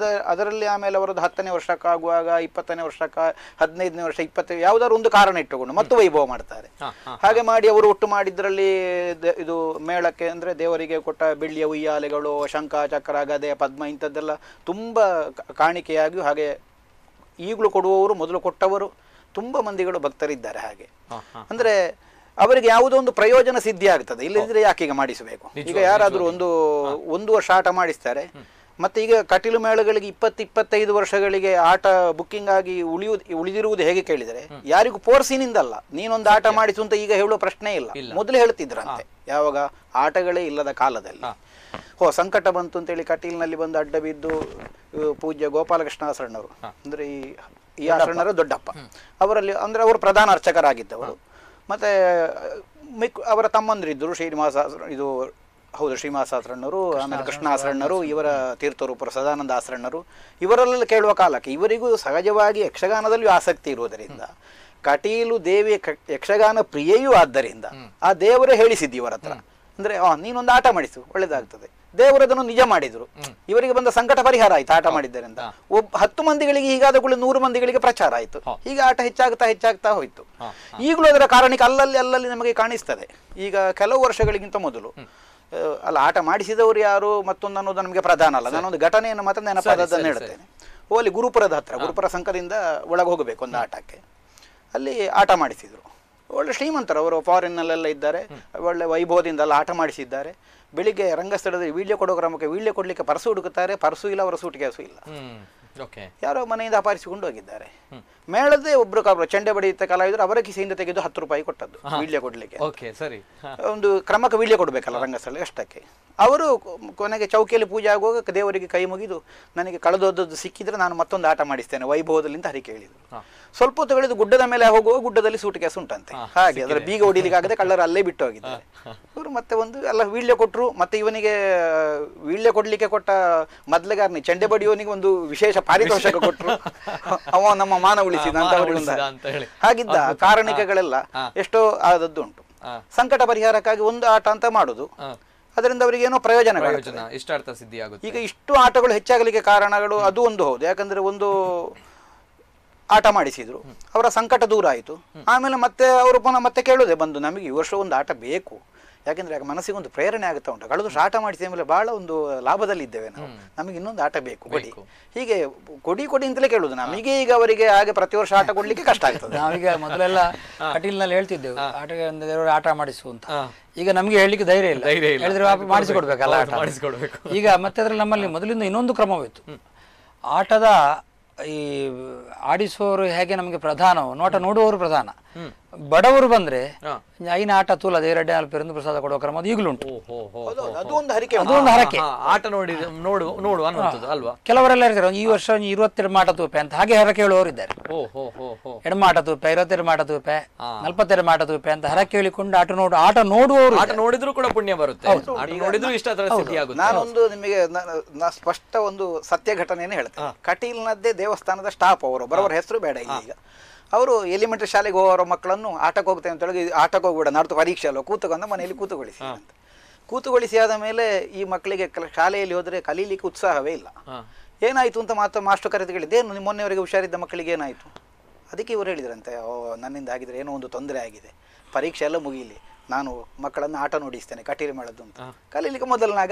ಅದರಲ್ಲಿ ಆಮೇಲೆ ಅವರದ್ದು 10ನೇ ವರ್ಷಕ್ಕಾಗುವಾಗ 20ನೇ ವರ್ಷಕ್ಕ 15ನೇ ವರ್ಷ 20 ಯಾವುದಾದ್ರು ಒಂದು ಕಾರಣ ಇಟ್ಟುಕೊಂಡು ಮತ್ತು ವೈಭವ ಮಾಡ್ತಾರೆ. ಹಾಗೆ ಮಾಡಿ ಅವರು ಒಟ್ಟು ಮಾಡಿದ್ರಲ್ಲಿ ಇದು ಮೇಳಕ್ಕೆ ಅಂದರೆ ದೇವರಿಗೆ ಕೊಟ್ಟ ಬೆಳ್ಳಿಯ ಉಯ್ಯಾಲೆಗಳು, ಶಂಖ ಚಕ್ರ ಗದೆ ಪದ್ಮ ಇಂಥದ್ದೆಲ್ಲ ತುಂಬ ಕಾಣಿಕೆಯಾಗಿ, ಹಾಗೆ ಈಗಲೂ ಕೊಡುವವರು ಮೊದಲು ಕೊಟ್ಟವರು ತುಂಬ ಮಂದಿಗಳು ಭಕ್ತರಿದ್ದಾರೆ. ಹಾಗೆ ಅಂದ್ರೆ ಅವರಿಗೆ ಯಾವುದೋ ಒಂದು ಪ್ರಯೋಜನ ಸಿದ್ಧಿ ಆಗ್ತದೆ, ಇಲ್ಲದಿದ್ರೆ ಯಾಕೆ ಈಗ ಮಾಡಿಸಬೇಕು. ಈಗ ಯಾರಾದರೂ ಒಂದು ವರ್ಷ ಆಟ ಮಾಡಿಸ್ತಾರೆ, ಮತ್ತೆ ಈಗ ಕಟೀಲು ಮೇಳಗಳಿಗೆ 20-25 ವರ್ಷಗಳಿಗೆ ಆಟ ಬುಕ್ಕಿಂಗ್ ಆಗಿ ಉಳಿದಿರುವುದು ಹೇಗೆ ಕೇಳಿದರೆ ಯಾರಿಗೂ ಪೋರ್ಸಿನಿಂದಲ್ಲ, ನೀನೊಂದು ಆಟ ಮಾಡಿಸು ಅಂತ ಈಗ ಹೇಳುವ ಪ್ರಶ್ನೆ ಇಲ್ಲ. ಮೊದಲು ಹೇಳ್ತಿದ್ರಂತೆ ಯಾವಾಗ ಆಟಗಳೇ ಇಲ್ಲದ ಕಾಲದಲ್ಲಿ. ಸಂಕಟ ಬಂತು ಅಂತೇಳಿ ಕಟೀಲಿನಲ್ಲಿ ಬಂದು ಅಡ್ಡ ಬಿದ್ದು ಪೂಜ್ಯ ಗೋಪಾಲಕೃಷ್ಣ ಆಸರಣ್ಣವರು, ಅಂದ್ರೆ ಈ ಆಸರಣರು ದೊಡ್ಡಪ್ಪ, ಅವರಲ್ಲಿ ಅಂದ್ರೆ ಅವರು ಪ್ರಧಾನ ಅರ್ಚಕರಾಗಿದ್ದವರು. ಮತ್ತೆ ಅವರ ತಮ್ಮಂದಿರಿದ್ದರು ಶ್ರೀನಿವಾಸ ಆಸರಣ್ಣರು, ಆಮೇಲೆ ಕೃಷ್ಣ ಆಸರಣ್ಣರು, ಇವರ ತೀರ್ಥರೂಪರು ಸದಾನಂದ ಆಸರಣ್ಣರು, ಇವರೆಲ್ಲ ಕೇಳುವ ಕಾಲಕ್ಕೆ ಇವರಿಗೂ ಸಹಜವಾಗಿ ಯಕ್ಷಗಾನದಲ್ಲಿಯೂ ಆಸಕ್ತಿ ಇರುವುದರಿಂದ, ಕಟೀಲು ದೇವಿ ಯಕ್ಷಗಾನ ಪ್ರಿಯೆಯೂ ಆದ್ದರಿಂದ ಆ ದೇವರೇ ಹೇಳಿಸಿದ್ದು ಇವರ ಹತ್ರ, ಅಂದ್ರೆ ನೀನೊಂದು ಆಟ ಮಾಡಿಸು ಒಳ್ಳೇದಾಗ್ತದೆ. ದೇವರದನ್ನು ನಿಜ ಮಾಡಿದ್ರು. ಇವರಿಗೆ ಬಂದ ಸಂಕಟ ಪರಿಹಾರ ಆಯ್ತು ಆಟ ಮಾಡಿದ್ದರಿಂದ. 10 ಮಂದಿಗಳಿಗೆ ಹೀಗಾದ ಕೂಡ 100 ಮಂದಿಗಳಿಗೆ ಪ್ರಚಾರ ಆಯ್ತು. ಈಗ ಆಟ ಹೆಚ್ಚಾಗ್ತಾ ಹೋಯ್ತು. ಈಗಲೂ ಅದರ ಕಾರಣಕ್ಕೆ ಅಲ್ಲಲ್ಲಿ ನಮಗೆ ಕಾಣಿಸ್ತದೆ. ಈಗ ಕೆಲವು ವರ್ಷಗಳಿಗಿಂತ ಮೊದಲು ಅಲ್ಲ, ಆಟ ಮಾಡಿಸಿದವರು ಯಾರು ಮತ್ತೊಂದು ಅನ್ನೋದು ನಮಗೆ ಪ್ರಧಾನ ಅಲ್ಲ, ನಾನೊಂದು ಘಟನೆಯನ್ನು ಮಾತ್ರ ನೆನಪಾದದ್ದನ್ನು ಹೇಳ್ತೇನೆ. ಅಲ್ಲಿ ಗುರುಪುರದ ಹತ್ರ ಗುರುಪುರ ಸಂಘದಿಂದ ಒಳಗೆ ಹೋಗಬೇಕು ಒಂದು ಆಟಕ್ಕೆ, ಅಲ್ಲಿ ಆಟ ಮಾಡಿಸಿದ್ರು. ಒಳ್ಳೆ ಶ್ರೀಮಂತರು, ಅವರು ಫಾರಿನ್ನಲ್ಲೆಲ್ಲ ಇದ್ದಾರೆ, ಒಳ್ಳೆ ವೈಭವದಿಂದ ಎಲ್ಲ ಆಟ ಮಾಡಿಸಿದ್ದಾರೆ. ಬೆಳಿಗ್ಗೆ ರಂಗಸ್ಥಳದಲ್ಲಿ ವೀಳ್ಯ ಕೊಡೋ ಕ್ರಮಕ್ಕೆ ವೀಳ್ಯ ಕೊಡ್ಲಿಕ್ಕೆ ಪರ್ಸು ಹುಡುಕುತ್ತಾರೆ, ಪರ್ಸು ಇಲ್ಲ, ಅವರ ಸೂಟ್ ಕೇಸು ಇಲ್ಲ, ಯಾರೋ ಮನೆಯಿಂದ ಅಪಹರಿಸಿಕೊಂಡು ಹೋಗಿದ್ದಾರೆ. ಮೇಳದೇ ಒಬ್ರು ಚೆಂಡೆ ಬಡಿಯುತ್ತ ಕಲಾವಿದರು ಅವರ ಕಿಸೆಯಿಂದ ತೆಗೆದು 10 ರೂಪಾಯಿ ಕೊಟ್ಟದ್ದು ವೀಳ್ಯ ಕೊಡ್ಲಿಕ್ಕೆ. ಒಂದು ಕ್ರಮಕ್ಕೆ ವೀಳ್ಯ ಕೊಡ್ಬೇಕಲ್ಲ ರಂಗಸ್ಥಳ ಅಷ್ಟಕ್ಕೆ. ಅವರು ಕೊನೆಗೆ ಚೌಕಿಯಲ್ಲಿ ಪೂಜೆ ಆಗುವಾಗ ದೇವರಿಗೆ ಕೈ ಮುಗಿದು ನನಗೆ ಕಳೆದೋದದ್ದು ಸಿಕ್ಕಿದ್ರೆ ನಾನು ಮತ್ತೊಂದು ಆಟ ಮಾಡಿಸ್ತೇನೆ ವೈಭವದಲ್ಲಿ ಅಂತ ಹರಿಕೆ ಹೇಳಿದ್ರು. ಸ್ವಲ್ಪ ಹೊತ್ತು ಕಳೆದು ಗುಡ್ಡದ ಮೇಲೆ ಹೋಗುವ ಗುಡ್ಡದಲ್ಲಿ ಸೂಟ್ ಕೇಸು ಉಂಟಂತೆ. ಹಾಗೆ ಅದರ ಬೀಗ ಹೊಡಿಲಿಕ್ಕೆ ಆಗದೆ ಕಳ್ಳರು ಅಲ್ಲೇ ಬಿಟ್ಟು ಹೋಗಿದ್ದಾರೆ. ಇವರು ಮತ್ತೆ ಒಂದು ಎಲ್ಲ ವೀಳ್ಯ ಕೊಟ್ಟರು. ಮತ್ತೆ ಇವನಿಗೆ ವೀಳ್ಯ ಕೊಡ್ಲಿಕ್ಕೆ ಕೊಟ್ಟ ಮೊದಲಿಗಾರನಿ ಚೆಂಡೆ ಬಡಿಯೋನಿಗೆ ಒಂದು ವಿಶೇಷ ಪಾರಿತೋಷಕ ಕೊಟ್ಟರು. ಅವ ನಮ್ಮ ಮಾನ ಉಳಿಸಿದ ಅಂತ ಅವರಿಗೆ ಹಾಗಿದ್ದ ಕಾರಣಿಕಗಳೆಲ್ಲ ಎಷ್ಟೋ ಆದದ್ದು ಉಂಟು. ಸಂಕಟ ಪರಿಹಾರಕ್ಕಾಗಿ ಒಂದು ಆಟ ಅಂತ ಮಾಡುದು, ಅದರಿಂದ ಅವರಿಗೆ ಏನೋ ಪ್ರಯೋಜನಗಳು. ಈಗ ಇಷ್ಟು ಆಟಗಳು ಹೆಚ್ಚಾಗಲಿಕ್ಕೆ ಕಾರಣಗಳು ಅದು ಒಂದು ಹೌದು. ಯಾಕಂದ್ರೆ ಒಂದು ಆಟ ಮಾಡಿಸಿದ್ರು, ಅವರ ಸಂಕಟ ದೂರ ಆಯಿತು. ಆಮೇಲೆ ಮತ್ತೆ ಅವರು ಪುನಃ ಮತ್ತೆ ಕೇಳೋದೆ ಬಂದು ನಮಗೆ ಈ ವರ್ಷ ಒಂದು ಆಟ ಬೇಕು, ಯಾಕೆಂದ್ರೆ ಮನಸ್ಸಿಗೆ ಒಂದು ಪ್ರೇರಣೆ ಆಗುತ್ತಾ ಉಂಟು. ಕಳೆದ ವರ್ಷ ಆಟ ಮಾಡಿಸಿದ ಮೇಲೆ ಬಹಳ ಒಂದು ಲಾಭದಲ್ಲಿದ್ದೇವೆ ನಾವು, ನಮಗೆ ಇನ್ನೊಂದು ಆಟ ಬೇಕು ಕೊಡಿ, ಹೀಗೆ ಕೊಡಿ ಅಂತಲೇ ಕೇಳುದು. ನಮಗೆ ಈಗ ಅವರಿಗೆ ಹಾಗೆ ಪ್ರತಿ ವರ್ಷ ಆಟ ಕೊಡ್ಲಿಕ್ಕೆ ಕಷ್ಟ ಆಗ್ತದೆ. ನಾವೀಗ ಮೊದಲೆಲ್ಲ ಕಟೀಲ್ನಲ್ಲಿ ಹೇಳ್ತಿದ್ದೆವು ಆಟಗಾರ ಆಟ ಮಾಡಿಸು ಅಂತ. ಈಗ ನಮ್ಗೆ ಹೇಳಲಿಕ್ಕೆ ಧೈರ್ಯ ಇಲ್ಲ, ಹೇಳಿದ್ರೆ ಮಾಡಿಸಿಕೊಡ್ಬೇಕಲ್ಲ ಆಟ. ಈಗ ಮತ್ತೆ ಅದ್ರಲ್ಲಿ ನಮ್ಮಲ್ಲಿ ಮೊದಲಿಂದ ಇನ್ನೊಂದು ಕ್ರಮವಿತ್ತು. ಆಟದ ಈ ಆಡಿಸುವವರು ಹೇಗೆ ನಮಗೆ ಪ್ರಧಾನವು, ನೋಟ ನೋಡುವವರು ಪ್ರಧಾನ. ಬಡವರು ಬಂದ್ರೆ ಐನ ಆಟ ತೂಲ ದೇರಡ್ಡೆ ಅಲ್ಪೆರಂದು ಪ್ರಸಾದ ಕೊಡುವ ಕ್ರಮ ಅದು ಈಗಲೂ ಉಂಟು. ಅದೊಂದು ಹರಕೆ, ಆಟ ನೋಡು ಅನ್ನುವಂಥದ್ದು ಅಲ್ವಾ. ಕೆಲವರೆಲ್ಲ ಇರ್ತಾರೆ ಈ ವರ್ಷ 22 ಮಾಟ ತೂಪೆ ಅಂತ ಹಾಗೆ ಹರಕೆ ಹೇಳುವವರು ಇದ್ದಾರೆ. ಎಡಮಾಟ ತೂಪೆ 22 ಮಾಟ ತೂಪೆ 42 ಮಾಟ ತೂಪೆ ಅಂತ ಹರಕೆ ಹೇಳಿಕೊಂಡು ಆಟ ನೋಡುವವರು. ಆಟ ನೋಡಿದ್ರು ಕೂಡ ಪುಣ್ಯ ಬರುತ್ತೆ, ನಾನೊಂದು ನಿಮಗೆ ಸ್ಪಷ್ಟ ಒಂದು ಸತ್ಯ ಘಟನೆಯನ್ನು ಹೇಳ್ತೇನೆ. ಕಟೀಲ್ನದ್ದೇ ದೇವಸ್ಥಾನದ ಸ್ಟಾಫ್ ಅವರು ಬರೋರ ಹೆಸರು ಬೇಡ ಈಗ. ಅವರು ಎಲಿಮೆಂಟರಿ ಶಾಲೆಗೆ ಹೋಗೋರ ಮಕ್ಕಳನ್ನು ಆಟಕ್ಕೆ ಹೋಗ್ತೇವೆ ಅಂತ ಹೇಳಿ ಆಟಕ್ಕೆ ಹೋಗ್ಬೇಡ ನಾಡ್ತು ಪರೀಕ್ಷೆ ಅಲ್ವ ಕೂತ್ಕೊಂಡು ಮನೆಯಲ್ಲಿ ಕೂತುಗೊಳಿಸಿ ಅಂತ. ಕೂತುಗೊಳಿಸಿ ಆದ ಮೇಲೆ ಈ ಮಕ್ಕಳಿಗೆ ಶಾಲೆಯಲ್ಲಿ ಹೋದರೆ ಕಲೀಲಿಕ್ಕೆ ಉತ್ಸಾಹವೇ ಇಲ್ಲ. ಏನಾಯ್ತು ಅಂತ ಮಾಸ್ಟರ್ ಕರೆದು ಕೇಳಿದ್ದೇನು ನಿಮ್ಮ ಮೊನ್ನೆವರೆಗೆ ಹುಷಾರಿದ್ದ ಮಕ್ಕಳಿಗೆ ಏನಾಯ್ತು? ಅದಕ್ಕೆ ಇವರು ಹೇಳಿದ್ರಂತೆ, ಓ ನನ್ನಿಂದ ಆಗಿದ್ರೆ ಏನೋ ಒಂದು ತೊಂದರೆ ಆಗಿದೆ, ಪರೀಕ್ಷೆ ಎಲ್ಲ ಮುಗಿಲಿ, ನಾನು ಮಕ್ಕಳನ್ನು ಆಟ ನೋಡಿಸ್ತೇನೆ ಕಟೀಲು ಮೇಳದ್ದು ಅಂತ. ಕಲೀಲಿಕ್ಕೆ ಮೊದಲನಾಗ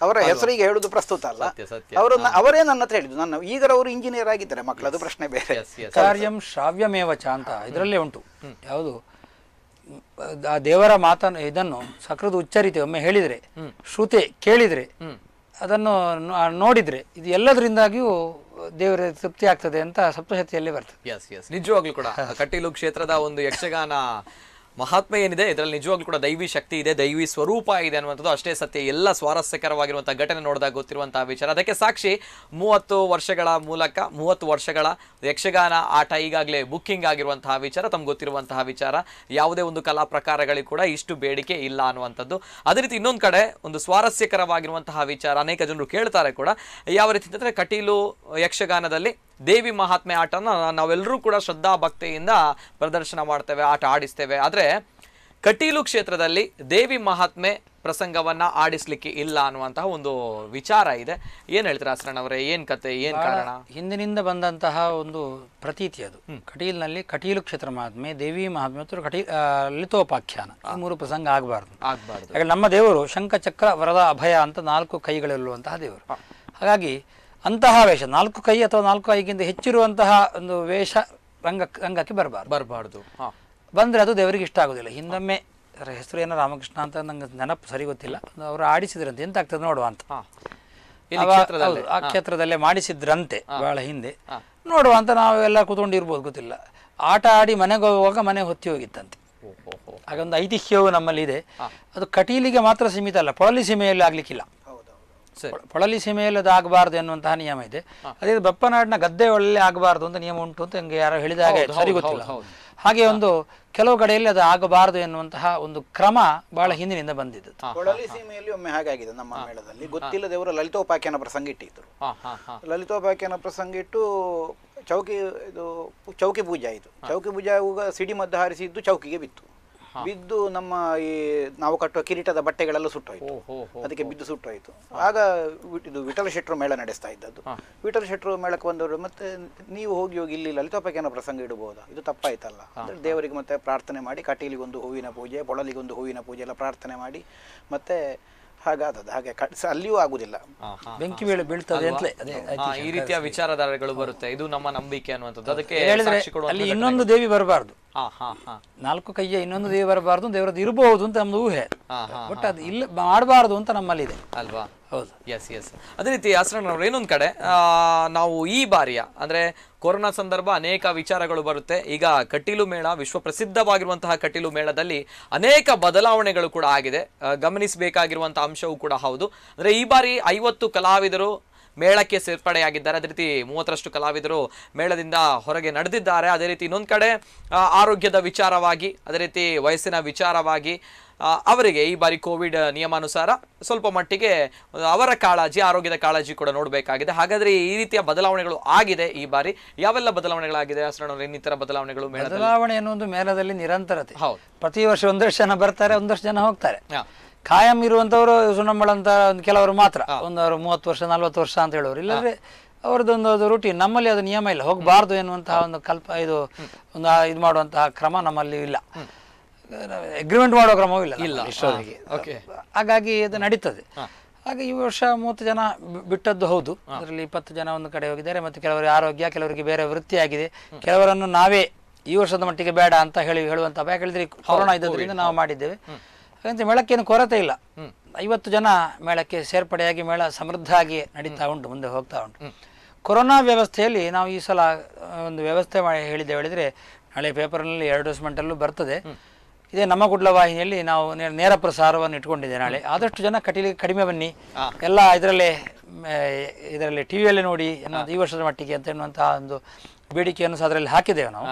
ಅವರ ಹೆಸರಿಗೆ ಹೇಳುದು ಪ್ರಸ್ತುತ ಅಲ್ಲ, ಅವರೇ ನನ್ನ ಹತ್ರ ಹೇಳಿದ್ದು. ನನ್ನ ಈಗ ಅವರು ಇಂಜಿನಿಯರ್ ಆಗಿದ್ದಾರೆ, ಮಕ್ಕಳದು ಪ್ರಶ್ನೆ ಬೇರೆ. ಕಾರ್ಯಂ ಶ್ರಾವ್ಯಮೇವಚ ಅಂತ ಇದರಲ್ಲೇ ಉಂಟು. ಯಾವುದು ಆ ದೇವರ ಮಾತನ್ನು ಇದನ್ನು ಸಕೃತ ಉಚ್ಚರಿತೆ ಒಮ್ಮೆ ಹೇಳಿದರೆ, ಶ್ರುತೆ ಕೇಳಿದರೆ, ಅದನ್ನು ನೋಡಿದ್ರೆ, ಇದು ಎಲ್ಲದರಿಂದಾಗಿಯೂ ದೇವರ ತೃಪ್ತಿ ಆಗ್ತದೆ ಅಂತ ಸಪ್ತಶತಿಯಲ್ಲಿ ಬರ್ತದೆ. ನಿಜವಾಗ್ಲೂ ಕೂಡ ಕಟೀಲು ಕ್ಷೇತ್ರದ ಒಂದು ಯಕ್ಷಗಾನ ಮಹಾತ್ಮೆ ಏನಿದೆ ಇದರಲ್ಲಿ ನಿಜವಾಗ್ಲೂ ಕೂಡ ದೈವಿ ಶಕ್ತಿ ಇದೆ, ದೈವಿ ಸ್ವರೂಪ ಇದೆ ಅನ್ನುವಂಥದ್ದು ಅಷ್ಟೇ ಸತ್ಯ. ಎಲ್ಲ ಸ್ವಾರಸ್ಯಕರವಾಗಿರುವಂತಹ ಘಟನೆ ನೋಡಿದಾಗ ಗೊತ್ತಿರುವಂತಹ ವಿಚಾರ. ಅದಕ್ಕೆ ಸಾಕ್ಷಿ 30 ವರ್ಷಗಳ ಯಕ್ಷಗಾನ ಆಟ ಈಗಾಗಲೇ ಬುಕ್ಕಿಂಗ್ ಆಗಿರುವಂತಹ ವಿಚಾರ, ತಮ್ಗೆ ಗೊತ್ತಿರುವಂತಹ ವಿಚಾರ. ಯಾವುದೇ ಒಂದು ಕಲಾ ಪ್ರಕಾರಗಳಿಗೆ ಕೂಡ ಇಷ್ಟು ಬೇಡಿಕೆ ಇಲ್ಲ ಅನ್ನುವಂಥದ್ದು. ಅದೇ ರೀತಿ ಇನ್ನೊಂದು ಕಡೆ ಒಂದು ಸ್ವಾರಸ್ಯಕರವಾಗಿರುವಂತಹ ವಿಚಾರ, ಅನೇಕ ಜನರು ಕೇಳ್ತಾರೆ ಕೂಡ, ಯಾವ ರೀತಿ ಅಂತಂದ್ರೆ ಕಟೀಲು ಯಕ್ಷಗಾನದಲ್ಲಿ ದೇವಿ ಮಹಾತ್ಮೆ ಆಟನ ನಾವೆಲ್ಲರೂ ಕೂಡ ಶ್ರದ್ಧಾ ಭಕ್ತಿಯಿಂದ ಪ್ರದರ್ಶನ ಮಾಡ್ತೇವೆ, ಆಟ ಆಡಿಸ್ತೇವೆ. ಆದರೆ ಕಟೀಲು ಕ್ಷೇತ್ರದಲ್ಲಿ ದೇವಿ ಮಹಾತ್ಮೆ ಪ್ರಸಂಗವನ್ನ ಆಡಿಸ್ಲಿಕ್ಕೆ ಇಲ್ಲ ಅನ್ನುವಂತಹ ಒಂದು ವಿಚಾರ ಇದೆ. ಏನ್ ಹೇಳ್ತೀರಾ ಅಸ್ರಣ್ಣವರೇ, ಏನ್ ಕತೆ, ಏನ್ ಕಾರಣ? ಹಿಂದಿನಿಂದ ಬಂದಂತಹ ಒಂದು ಪ್ರತೀತಿ ಅದು. ಕಟೀಲ್ನಲ್ಲಿ ಕಟೀಲು ಕ್ಷೇತ್ರ ಮಹಾತ್ಮೆ, ದೇವಿ ಮಹಾತ್ಮೆ ಮತ್ತು ಲಲಿತೋಪಾಖ್ಯಾನ, ಈ 3 ಪ್ರಸಂಗ ಆಗಬಾರ್ದು. ಯಾಕಂದ್ರೆ ನಮ್ಮ ದೇವರು ಶಂಖಚಕ್ರ ವರದ ಅಭಯ ಅಂತ 4 ಕೈಗಳಿರುವಂತಹ ದೇವರು. ಹಾಗಾಗಿ ಅಂತಹ ವೇಷ 4 ಕೈ ಅಥವಾ 4 ಕೈಗಿಂತ ಹೆಚ್ಚಿರುವಂತಹ ಒಂದು ವೇಷ ರಂಗಕ್ಕೆ ಬರಬಾರ್ದು. ಬಂದರೆ ಅದು ದೇವರಿಗೆ ಇಷ್ಟ ಆಗೋದಿಲ್ಲ. ಹಿಂದೊಮ್ಮೆ ಹೆಸರು ಏನೋ ರಾಮಕೃಷ್ಣ ಅಂತ ನಂಗೆ ನೆನಪು ಸರಿ ಗೊತ್ತಿಲ್ಲ, ಅವರು ಆಡಿಸಿದ್ರಂತೆ, ಎಂತ ಆಗ್ತದೆ ನೋಡುವ ಅಂತ. ಆ ಕ್ಷೇತ್ರದಲ್ಲೇ ಮಾಡಿಸಿದ್ರಂತೆ ಬಹಳ ಹಿಂದೆ. ನೋಡುವ ಅಂತ ನಾವೆಲ್ಲ ಕೂತ್ಕೊಂಡಿರ್ಬೋದು, ಗೊತ್ತಿಲ್ಲ. ಆಟ ಆಡಿ ಮನೆಗೆ ಹೋಗುವಾಗ ಮನೆ ಹೊತ್ತಿ ಹೋಗಿತ್ತಂತೆ. ಹಾಗೊಂದು ಐತಿಹ್ಯವು ನಮ್ಮಲ್ಲಿ ಇದೆ. ಅದು ಕಟೀಲಿಗೆ ಮಾತ್ರ ಸೀಮಿತ ಅಲ್ಲ, ಪೊಳಲಿ ಸೀಮೆಯಲ್ಲಿ ಆಗ್ಲಿಕ್ಕಿಲ್ಲ. ಪೊಳಲಿ ಸೀಮೆಯಲ್ಲಿ ಅದು ಆಗಬಾರ್ದು ಎನ್ನುವಂತಹ ನಿಯಮ ಇದೆ. ಅದೇ ಬಪ್ಪನಾಡಿನ ಗದ್ದೆ ಒಳ್ಳೆ ಆಗಬಾರ್ದು ಅಂತ ನಿಯಮ ಉಂಟು ಅಂತ ನಂಗೆ ಯಾರೋ ಹೇಳಿದ ಹಾಗೆ ಸರಿ ಗೊತ್ತಿಲ್ಲ. ಹಾಗೆ ಒಂದು ಕೆಲವು ಕಡೆಯಲ್ಲಿ ಅದು ಆಗಬಾರದು ಎನ್ನುವಂತಹ ಒಂದು ಕ್ರಮ ಬಹಳ ಹಿಂದಿನಿಂದ ಬಂದಿದ್ದು. ಪೊಳಲಿ ಸೀಮೆಯಲ್ಲಿ ಒಮ್ಮೆ ಹಾಗಾಗಿದೆ ನಮ್ಮ ಮೇಳದಲ್ಲಿ. ಗೊತ್ತಿಲ್ಲ, ದೇವರ ಲಲಿತೋಪಾಖ್ಯಾನ ಪ್ರಸಂಗ ಇಟ್ಟಿದ್ರು. ಲಲಿತೋಪಾಖ್ಯಾನ ಪ್ರಸಂಗ ಇಟ್ಟು ಚೌಕಿ ಪೂಜೆ ಆಯಿತು. ಚೌಕಿ ಪೂಜೆ ಆಗುವಾಗ ಸಿಡಿಮದ್ದು ಹಾರಿಸಿದ್ದು ಚೌಕಿಗೆ ಬಿದ್ದು ನಮ್ಮ ಈ ನಾವು ಕಟ್ಟುವ ಕಿರೀಟದ ಬಟ್ಟೆಗಳೆಲ್ಲ ಸುಟ್ಟೋಯ್ತು. ಅದಕ್ಕೆ ಬಿದ್ದು ಸುಟ್ಟೋಯ್ತು. ಆಗ ಇದು ವಿಠಲ ಶೆಟ್ರು ಮೇಳ ನಡೆಸ್ತಾ ಇದ್ದದ್ದು. ವಿಠಲ ಶೆಟ್ರು ಮೇಳಕ್ಕೆ ಬಂದವರು, ಮತ್ತೆ ನೀವು ಹೋಗಿ ಇಲ್ಲಿ ಲಲಿತೋಪಾಖ್ಯಾನ ಪ್ರಸಂಗ ಇಡಬಹುದಾ, ಇದು ತಪ್ಪಾಯ್ತಲ್ಲ ಅಂದ್ರೆ ದೇವರಿಗೆ ಮತ್ತೆ ಪ್ರಾರ್ಥನೆ ಮಾಡಿ, ಕಟೀಲಿಗೊಂದು ಹೂವಿನ ಪೂಜೆ, ಪೊಳಲಿಗೊಂದು ಹೂವಿನ ಪೂಜೆ ಎಲ್ಲ ಪ್ರಾರ್ಥನೆ ಮಾಡಿ ಮತ್ತೆ ಹಾಗಾದದ್ದು. ಹಾಗೆ ಅಲ್ಲಿಯೂ ಆಗುದಿಲ್ಲ, ಬೆಂಕಿ ಬೀಳ್ತದೆ ಅಂತಲೇ ಈ ರೀತಿಯ ವಿಚಾರಧಾರೆಗಳು ಬರುತ್ತೆ. ಇದು ನಮ್ಮ ನಂಬಿಕೆ ಅನ್ನುವಂಥದ್ದು. ಅದಕ್ಕೆ ಅಲ್ಲಿ ಇನ್ನೊಂದು ದೇವಿ ಬರಬಾರ್ದು, 4 ಕೈಯ ಇನ್ನೊಂದು ದೇವಿ ಬರಬಾರ್ದು, ದೇವರದ್ದು ಇರಬಹುದು ಅಂತ ನಮ್ದು ಊಹೆ. ಬಟ್ ಅದು ಇಲ್ಲ ಮಾಡಬಾರ್ದು ಅಂತ ನಮ್ಮಲ್ಲಿ ಇದೆ ಅಲ್ವಾ? ಹೌದು. ಎಸ್. ಅದೇ ರೀತಿ ಅಸ್ರಣ್ಣವ್ರು, ಇನ್ನೊಂದು ಕಡೆ ನಾವು ಈ ಬಾರಿಯ ಅಂದ್ರೆ ಕೊರೋನಾ ಸಂದರ್ಭ ಅನೇಕ ವಿಚಾರಗಳು ಬರುತ್ತೆ. ಈಗ ಕಟೀಲು ಮೇಳ, ವಿಶ್ವ ಪ್ರಸಿದ್ಧವಾಗಿರುವಂತಹ ಕಟೀಲು ಮೇಳದಲ್ಲಿ ಅನೇಕ ಬದಲಾವಣೆಗಳು ಕೂಡ ಆಗಿದೆ. ಗಮನಿಸಬೇಕಾಗಿರುವಂತಹ ಅಂಶವೂ ಕೂಡ ಹೌದು. ಅಂದ್ರೆ ಈ ಬಾರಿ 50 ಕಲಾವಿದರು ಮೇಳಕ್ಕೆ ಸೇರ್ಪಡೆಯಾಗಿದ್ದಾರೆ. ಅದೇ ರೀತಿ 30ರಷ್ಟು ಕಲಾವಿದರು ಮೇಳದಿಂದ ಹೊರಗೆ ನಡೆದಿದ್ದಾರೆ. ಅದೇ ರೀತಿ ಇನ್ನೊಂದು ಕಡೆ ಆರೋಗ್ಯದ ವಿಚಾರವಾಗಿ, ಅದೇ ರೀತಿ ವಯಸ್ಸಿನ ವಿಚಾರವಾಗಿ ಅವರಿಗೆ ಈ ಬಾರಿ ಕೋವಿಡ್ ನಿಯಮಾನುಸಾರ ಸ್ವಲ್ಪ ಮಟ್ಟಿಗೆ ಅವರ ಕಾಳಜಿ, ಆರೋಗ್ಯದ ಕಾಳಜಿ ಕೂಡ ನೋಡಬೇಕಾಗಿದೆ. ಹಾಗಾದ್ರೆ ಈ ರೀತಿಯ ಬದಲಾವಣೆಗಳು ಆಗಿದೆ ಈ ಬಾರಿ. ಯಾವೆಲ್ಲ ಬದಲಾವಣೆಗಳಾಗಿದೆ ಅಸ್ರಣ್ಣವ್ರೆ? ಇನ್ನಿತರ ಬದಲಾವಣೆಗಳು ಬದಲಾವಣೆ ಅನ್ನೋದು ಮೇಳದಲ್ಲಿ ನಿರಂತರತೆ. ಹೌದು, ಪ್ರತಿ ವರ್ಷ ಒಂದಷ್ಟು ಜನ ಬರ್ತಾರೆ, ಒಂದಷ್ಟು ಜನ ಹೋಗ್ತಾರೆ. ಕಾಯಂ ಇರುವಂತವರು ಸುಣ್ಣಂಬಳಂತ ಕೆಲವರು ಮಾತ್ರ, ಒಂದು 30 ವರ್ಷ 40 ವರ್ಷ ಅಂತ ಹೇಳೋರು. ಇಲ್ಲದ್ರೆ ಅವ್ರದ್ದೊಂದು ರೂಟೀನ್. ನಮ್ಮಲ್ಲಿ ಅದು ನಿಯಮ ಇಲ್ಲ, ಹೋಗಬಾರ್ದು ಎನ್ನುವಂತಹ ಒಂದು ಇದು ಮಾಡುವಂತಹ ಕ್ರಮ ನಮ್ಮಲ್ಲಿ ಇಲ್ಲ. ಅಗ್ರಿಮೆಂಟ್ ಮಾಡೋ ಕ್ರಮವೂ ಇಲ್ಲ ಇಷ್ಟೊತ್ತಿಗೆ. ಹಾಗಾಗಿ ಅದು ನಡೀತದೆ. ಹಾಗೆ ಈ ವರ್ಷ 30 ಜನ ಬಿಟ್ಟದ್ದು ಹೌದು. ಅದರಲ್ಲಿ 20 ಜನ ಒಂದು ಕಡೆ ಹೋಗಿದ್ದಾರೆ. ಮತ್ತು ಕೆಲವರಿಗೆ ಆರೋಗ್ಯ, ಕೆಲವರಿಗೆ ಬೇರೆ ವೃತ್ತಿ ಆಗಿದೆ. ಕೆಲವರನ್ನು ನಾವೇ ಈ ವರ್ಷದ ಮಟ್ಟಿಗೆ ಬೇಡ ಅಂತ ಹೇಳುವಂತ, ಯಾಕೆ ಹೇಳಿದ್ರೆ ಕೊರೋನಾ ಇದ್ದದ್ರಿಂದ ನಾವು ಮಾಡಿದ್ದೇವೆ. ಹಾಗಂತ ಮೇಳಕ್ಕೇನು ಕೊರತೆ ಇಲ್ಲ. 50 ಜನ ಮೇಳಕ್ಕೆ ಸೇರ್ಪಡೆಯಾಗಿ ಮೇಳ ಸಮೃದ್ಧ ಆಗಿ ನಡೀತಾ ಉಂಟು, ಮುಂದೆ ಹೋಗ್ತಾ ಉಂಟು. ಕೊರೋನಾ ವ್ಯವಸ್ಥೆಯಲ್ಲಿ ನಾವು ಈ ಸಲ ಒಂದು ವ್ಯವಸ್ಥೆ ಮಾಡಿ ಹೇಳಿದ್ರೆ, ನಾಳೆ ಪೇಪರ್ನಲ್ಲಿ ಅಡ್ವರ್ಟೈಸ್ಮೆಂಟಲ್ಲೂ ಬರ್ತದೆ. ಇದೇ ನಮ್ಮ ಕುಡ್ಲ ವಾಹಿನಿಯಲ್ಲಿ ನಾವು ನೇರ ಪ್ರಸಾರವನ್ನು ಇಟ್ಕೊಂಡಿದ್ದೆ ನಾಳೆ. ಆದಷ್ಟು ಜನ ಕಟೀಲಿಗೆ ಕಡಿಮೆ ಬನ್ನಿ, ಎಲ್ಲ ಇದರಲ್ಲಿ ಟಿವಿಯಲ್ಲಿ ನೋಡಿ ಅನ್ನೋದು ಈ ವರ್ಷದ ಮಟ್ಟಿಗೆ ಅಂತ ಎನ್ನುವಂತಹ ಒಂದು ಬೇಡಿಕೆಯನ್ನು ಸಹ ಅದರಲ್ಲಿ ಹಾಕಿದ್ದೇವೆ ನಾವು.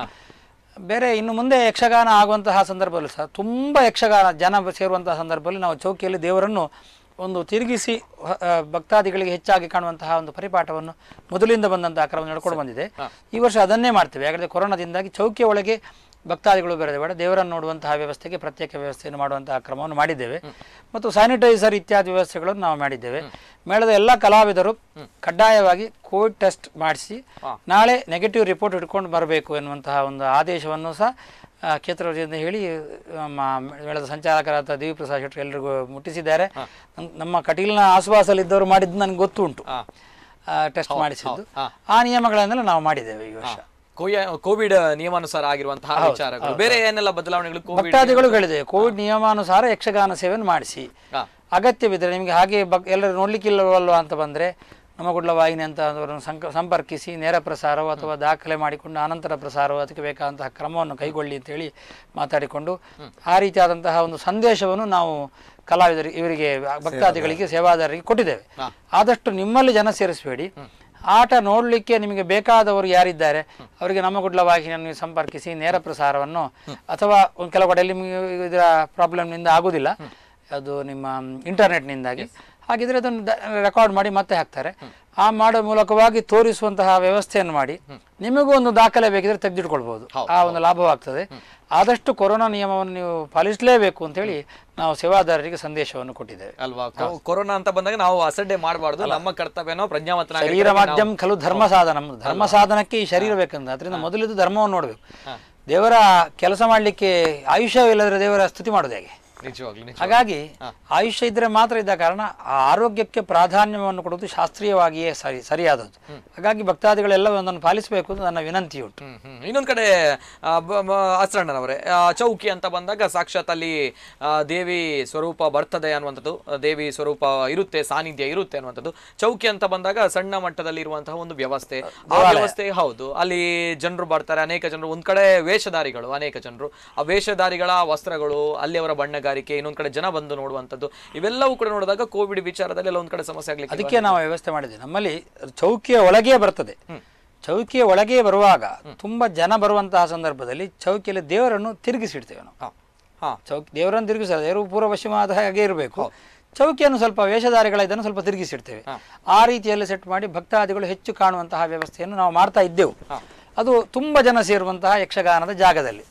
ಬೇರೆ ಇನ್ನು ಮುಂದೆ ಯಕ್ಷಗಾನ ಆಗುವಂತಹ ಸಂದರ್ಭದಲ್ಲಿ ಸಹ ತುಂಬ ಯಕ್ಷಗಾನ ಜನ ಸೇರುವಂತಹ ಸಂದರ್ಭದಲ್ಲಿ ನಾವು ಚೌಕಿಯಲ್ಲಿ ದೇವರನ್ನು ಒಂದು ತಿರುಗಿಸಿ ಭಕ್ತಾದಿಗಳಿಗೆ ಹೆಚ್ಚಾಗಿ ಕಾಣುವಂತಹ ಒಂದು ಪರಿಪಾಠವನ್ನು ಮೊದಲಿಂದ ಬಂದಂತಹ ಕ್ರಮ ನಡ್ಕೊಂಡು ಬಂದಿದೆ. ಈ ವರ್ಷ ಅದನ್ನೇ ಮಾಡ್ತೇವೆ. ಯಾಕಂದರೆ ಕೊರೋನಾದಿಂದಾಗಿ ಚೌಕಿಯ ಒಳಗೆ ಭಕ್ತಾದಿಗಳು ಬೇರೆ ಬೇಡ, ದೇವರನ್ನು ನೋಡುವಂತಹ ವ್ಯವಸ್ಥೆಗೆ ಪ್ರತ್ಯೇಕ ವ್ಯವಸ್ಥೆಯನ್ನು ಮಾಡುವಂತಹ ಕ್ರಮವನ್ನು ಮಾಡಿದ್ದೇವೆ. ಮತ್ತು ಸ್ಯಾನಿಟೈಸರ್ ಇತ್ಯಾದಿ ವ್ಯವಸ್ಥೆಗಳನ್ನು ನಾವು ಮಾಡಿದ್ದೇವೆ. ಮೇಳದ ಎಲ್ಲ ಕಲಾವಿದರು ಕಡ್ಡಾಯವಾಗಿ ಕೋವಿಡ್ ಟೆಸ್ಟ್ ಮಾಡಿಸಿ ನಾಳೆ ನೆಗೆಟಿವ್ ರಿಪೋರ್ಟ್ ಇಟ್ಕೊಂಡು ಬರಬೇಕು ಎನ್ನುವಂತಹ ಒಂದು ಆದೇಶವನ್ನು ಸಹ ಕ್ಷೇತ್ರ ವತಿಯಿಂದ ಹೇಳಿ ಮೇಳದ ಸಂಚಾಲಕರಾದ ದೇವಿಪ್ರಸಾದ್ ಶೆಟ್ಟರು ಎಲ್ಲರಿಗೂ ಮುಟ್ಟಿಸಿದ್ದಾರೆ. ನಮ್ಮ ಕಟೀಲಿನ ಆಸುಪಾಸಲ್ಲಿದ್ದವರು ಮಾಡಿದ್ದು ನನಗೆ ಗೊತ್ತು ಉಂಟು, ಟೆಸ್ಟ್ ಮಾಡಿಸಿದ್ದು. ಆ ನಿಯಮಗಳನ್ನೆಲ್ಲ ನಾವು ಮಾಡಿದ್ದೇವೆ ಈ ವರ್ಷ. ಕೋವಿಡ್ ನಿಯಮಾನುಸಾರ ಆಗಿರುವಂತಹ ವಿಚಾರಗಳು, ಬೇರೆ ಏನೆಲ್ಲ ಬದಲಾವಣೆಗಳು ಭಕ್ತಾದಿಗಳು ಹೇಳಿದೆ. ಕೋವಿಡ್ ನಿಯಮಾನುಸಾರ ಯಕ್ಷಗಾನ ಸೇವೆಯನ್ನು ಮಾಡಿಸಿ, ಅಗತ್ಯವಿದ್ದರೆ ನಿಮಗೆ ಹಾಗೆ ಎಲ್ಲರೂ ನೋಡ್ಲಿಕ್ಕಿಲ್ಲವಲ್ವ ಅಂತ ಬಂದರೆ ನಮ್ಮ ಗುಡ್ಲ ವಾಹಿನಿ ಅಂತ ಅವರನ್ನು ಸಂಪರ್ಕಿಸಿ ನೇರ ಪ್ರಸಾರವೋ ಅಥವಾ ದಾಖಲೆ ಮಾಡಿಕೊಂಡು ಅನಂತರ ಪ್ರಸಾರವೋ ಅದಕ್ಕೆ ಬೇಕಾದಂತಹ ಕ್ರಮವನ್ನು ಕೈಗೊಳ್ಳಿ ಅಂತೇಳಿ ಮಾತಾಡಿಕೊಂಡು ಆ ರೀತಿಯಾದಂತಹ ಒಂದು ಸಂದೇಶವನ್ನು ನಾವು ಕಲಾವಿದರಿಗೆ, ಇವರಿಗೆ ಭಕ್ತಾದಿಗಳಿಗೆ, ಸೇವಾದಾರರಿಗೆ ಕೊಟ್ಟಿದ್ದೇವೆ. ಆದಷ್ಟು ನಿಮ್ಮಲ್ಲಿ ಜನ ಸೇರಿಸಬೇಡಿ. ಆಟ ನೋಡಲಿಕ್ಕೆ ನಿಮಗೆ ಬೇಕಾದವರು ಯಾರಿದ್ದಾರೆ ಅವರಿಗೆ ನಮ್ಮ ಗುಡ್ಲ ವಾಹಿನಿಯನ್ನು ಸಂಪರ್ಕಿಸಿ ನೇರ ಪ್ರಸಾರವನ್ನು, ಅಥವಾ ಕೆಲವು ಕಡೆಯಲ್ಲಿ ಇದರ ಪ್ರಾಬ್ಲಮ್ನಿಂದ ಆಗುವುದಿಲ್ಲ, ಅದು ನಿಮ್ಮ ಇಂಟರ್ನೆಟ್ನಿಂದಾಗಿ, ಹಾಗಿದ್ರೆ ಅದನ್ನು ರೆಕಾರ್ಡ್ ಮಾಡಿ ಮತ್ತೆ ಹಾಕ್ತಾರೆ. ಆ ಮಾಡೋ ಮೂಲಕವಾಗಿ ತೋರಿಸುವಂತಹ ವ್ಯವಸ್ಥೆಯನ್ನು ಮಾಡಿ ನಿಮಗೂ ಒಂದು ದಾಖಲೆ ಬೇಕಿದ್ರೆ ತೆಗೆದಿಟ್ಕೊಳ್ಬಹುದು. ಆ ಒಂದು ಲಾಭವಾಗ್ತದೆ. ಆದಷ್ಟು ಕೊರೋನಾ ನಿಯಮವನ್ನು ನೀವು ಪಾಲಿಸಲೇಬೇಕು ಅಂತೇಳಿ ನಾವು ಸೇವಾದಾರರಿಗೆ ಸಂದೇಶವನ್ನು ಕೊಟ್ಟಿದ್ದೇವೆ ಅಲ್ವಾ. ಕೊರೋನಾ ಅಂತ ಬಂದಾಗ ನಾವು ಅಸಡ್ಡೆ ಮಾಡಬಾರ್ದು, ನಮ್ಮ ಕರ್ತವ್ಯನೋ ಪ್ರಜ್ಞಾವಂತನ. ಶರೀರ ಮಾಧ್ಯಮ ಕಲು ಧರ್ಮ ಸಾಧನ. ಧರ್ಮ ಸಾಧನಕ್ಕೆ ಈ ಶರೀರ ಬೇಕಂದ್ರೆ ಅದರಿಂದ ಮೊದಲಿದ್ದು ಧರ್ಮವನ್ನು ನೋಡಬೇಕು. ದೇವರ ಕೆಲಸ ಮಾಡಲಿಕ್ಕೆ ಆಯುಷ್ಯವಿಲ್ಲದ್ರೆ ದೇವರ ಸ್ತುತಿ ಮಾಡೋದು ಹೇಗೆ? ಹಾಗಾಗಿ ಆಯುಷ್ಯ ಇದ್ರೆ ಮಾತ್ರ ಇದ್ದ ಕಾರಣ ಆ ಆರೋಗ್ಯಕ್ಕೆ ಪ್ರಾಧಾನ್ಯವನ್ನು ಕೊಡುವುದು ಶಾಸ್ತ್ರೀಯವಾಗಿಯೇ ಸರಿಯಾದದ್ದು. ಹಾಗಾಗಿ ಭಕ್ತಾದಿಗಳೆಲ್ಲ ಒಂದನ್ನು ಪಾಲಿಸಬೇಕು ಅಂತ ನನ್ನ ವಿನಂತಿ ಉಂಟು. ಇನ್ನೊಂದು ಕಡೆ ಅಸ್ರಣ್ಣನವರೇ, ಚೌಕಿ ಅಂತ ಬಂದಾಗ ಸಾಕ್ಷಾತ್ ಅಲ್ಲಿ ದೇವಿ ಸ್ವರೂಪ ಬರ್ತದೆ ಅನ್ನುವಂಥದ್ದು, ದೇವಿ ಸ್ವರೂಪ ಇರುತ್ತೆ, ಸಾನ್ನಿಧ್ಯ ಇರುತ್ತೆ ಅನ್ನುವಂಥದ್ದು. ಚೌಕಿ ಅಂತ ಬಂದಾಗ ಸಣ್ಣ ಮಟ್ಟದಲ್ಲಿ ಇರುವಂತಹ ಒಂದು ವ್ಯವಸ್ಥೆ, ಆ ವ್ಯವಸ್ಥೆ ಹೌದು. ಅಲ್ಲಿ ಜನರು ಬರ್ತಾರೆ, ಅನೇಕ ಜನರು. ಒಂದ್ ಕಡೆ ವೇಷಧಾರಿಗಳು, ಅನೇಕ ಜನರು, ಆ ವೇಷಧಾರಿಗಳ ವಸ್ತ್ರಗಳು, ಅಲ್ಲಿ ಅವರ ಬಣ್ಣಗಾರಿಕೆ, ಇನ್ನೊಂದ್ ಕಡೆ ಜನ ಬಂದು ನೋಡುವಂಥದ್ದು, ಇವೆಲ್ಲವೂ ಕೂಡ ನೋಡಿದಾಗ ಕೋವಿಡ್ ವಿಚಾರದಲ್ಲಿ ಎಲ್ಲ ಒಂದ್ ಕಡೆ ಸಮಸ್ಯೆ ಆಗ್ಲಿಕ್ಕೆ ಅದಕ್ಕೆ ನಾವು ವ್ಯವಸ್ಥೆ ಮಾಡಿದ್ದೇವೆ. ನಮ್ಮಲ್ಲಿ ಚೌಕಿಯ ಒಳಗೆ ಬರ್ತದೆ. ಚೌಕಿಯ ಒಳಗೆ ಬರುವಾಗ ತುಂಬಾ ಜನ ಬರುವಂತಹ ಸಂದರ್ಭದಲ್ಲಿ ಚೌಕಿಯಲ್ಲಿ ದೇವರನ್ನು ತಿರುಗಿಸಿಡ್ತೇವೆ ನಾವು. ಚೌಕಿ ದೇವರನ್ನು ತಿರುಗಿಸ, ದೇವರು ಪೂರ್ವ ಪಶ್ಚಿಮದ ಹಾಗೆ ಇರಬೇಕು. ಚೌಕಿಯನ್ನು ಸ್ವಲ್ಪ ವೇಷಧಾರಿಗಳ ಇದನ್ನು ಸ್ವಲ್ಪ ತಿರುಗಿಸಿಡ್ತೇವೆ. ಆ ರೀತಿಯಲ್ಲಿ ಸೆಟ್ ಮಾಡಿ ಭಕ್ತಾದಿಗಳು ಹೆಚ್ಚು ಕಾಣುವಂತಹ ವ್ಯವಸ್ಥೆಯನ್ನು ನಾವು ಮಾಡ್ತಾ ಇದ್ದೆವು. ಅದು ತುಂಬಾ ಜನ ಸೇರುವಂತಹ ಯಕ್ಷಗಾನದ ಜಾಗದಲ್ಲಿ.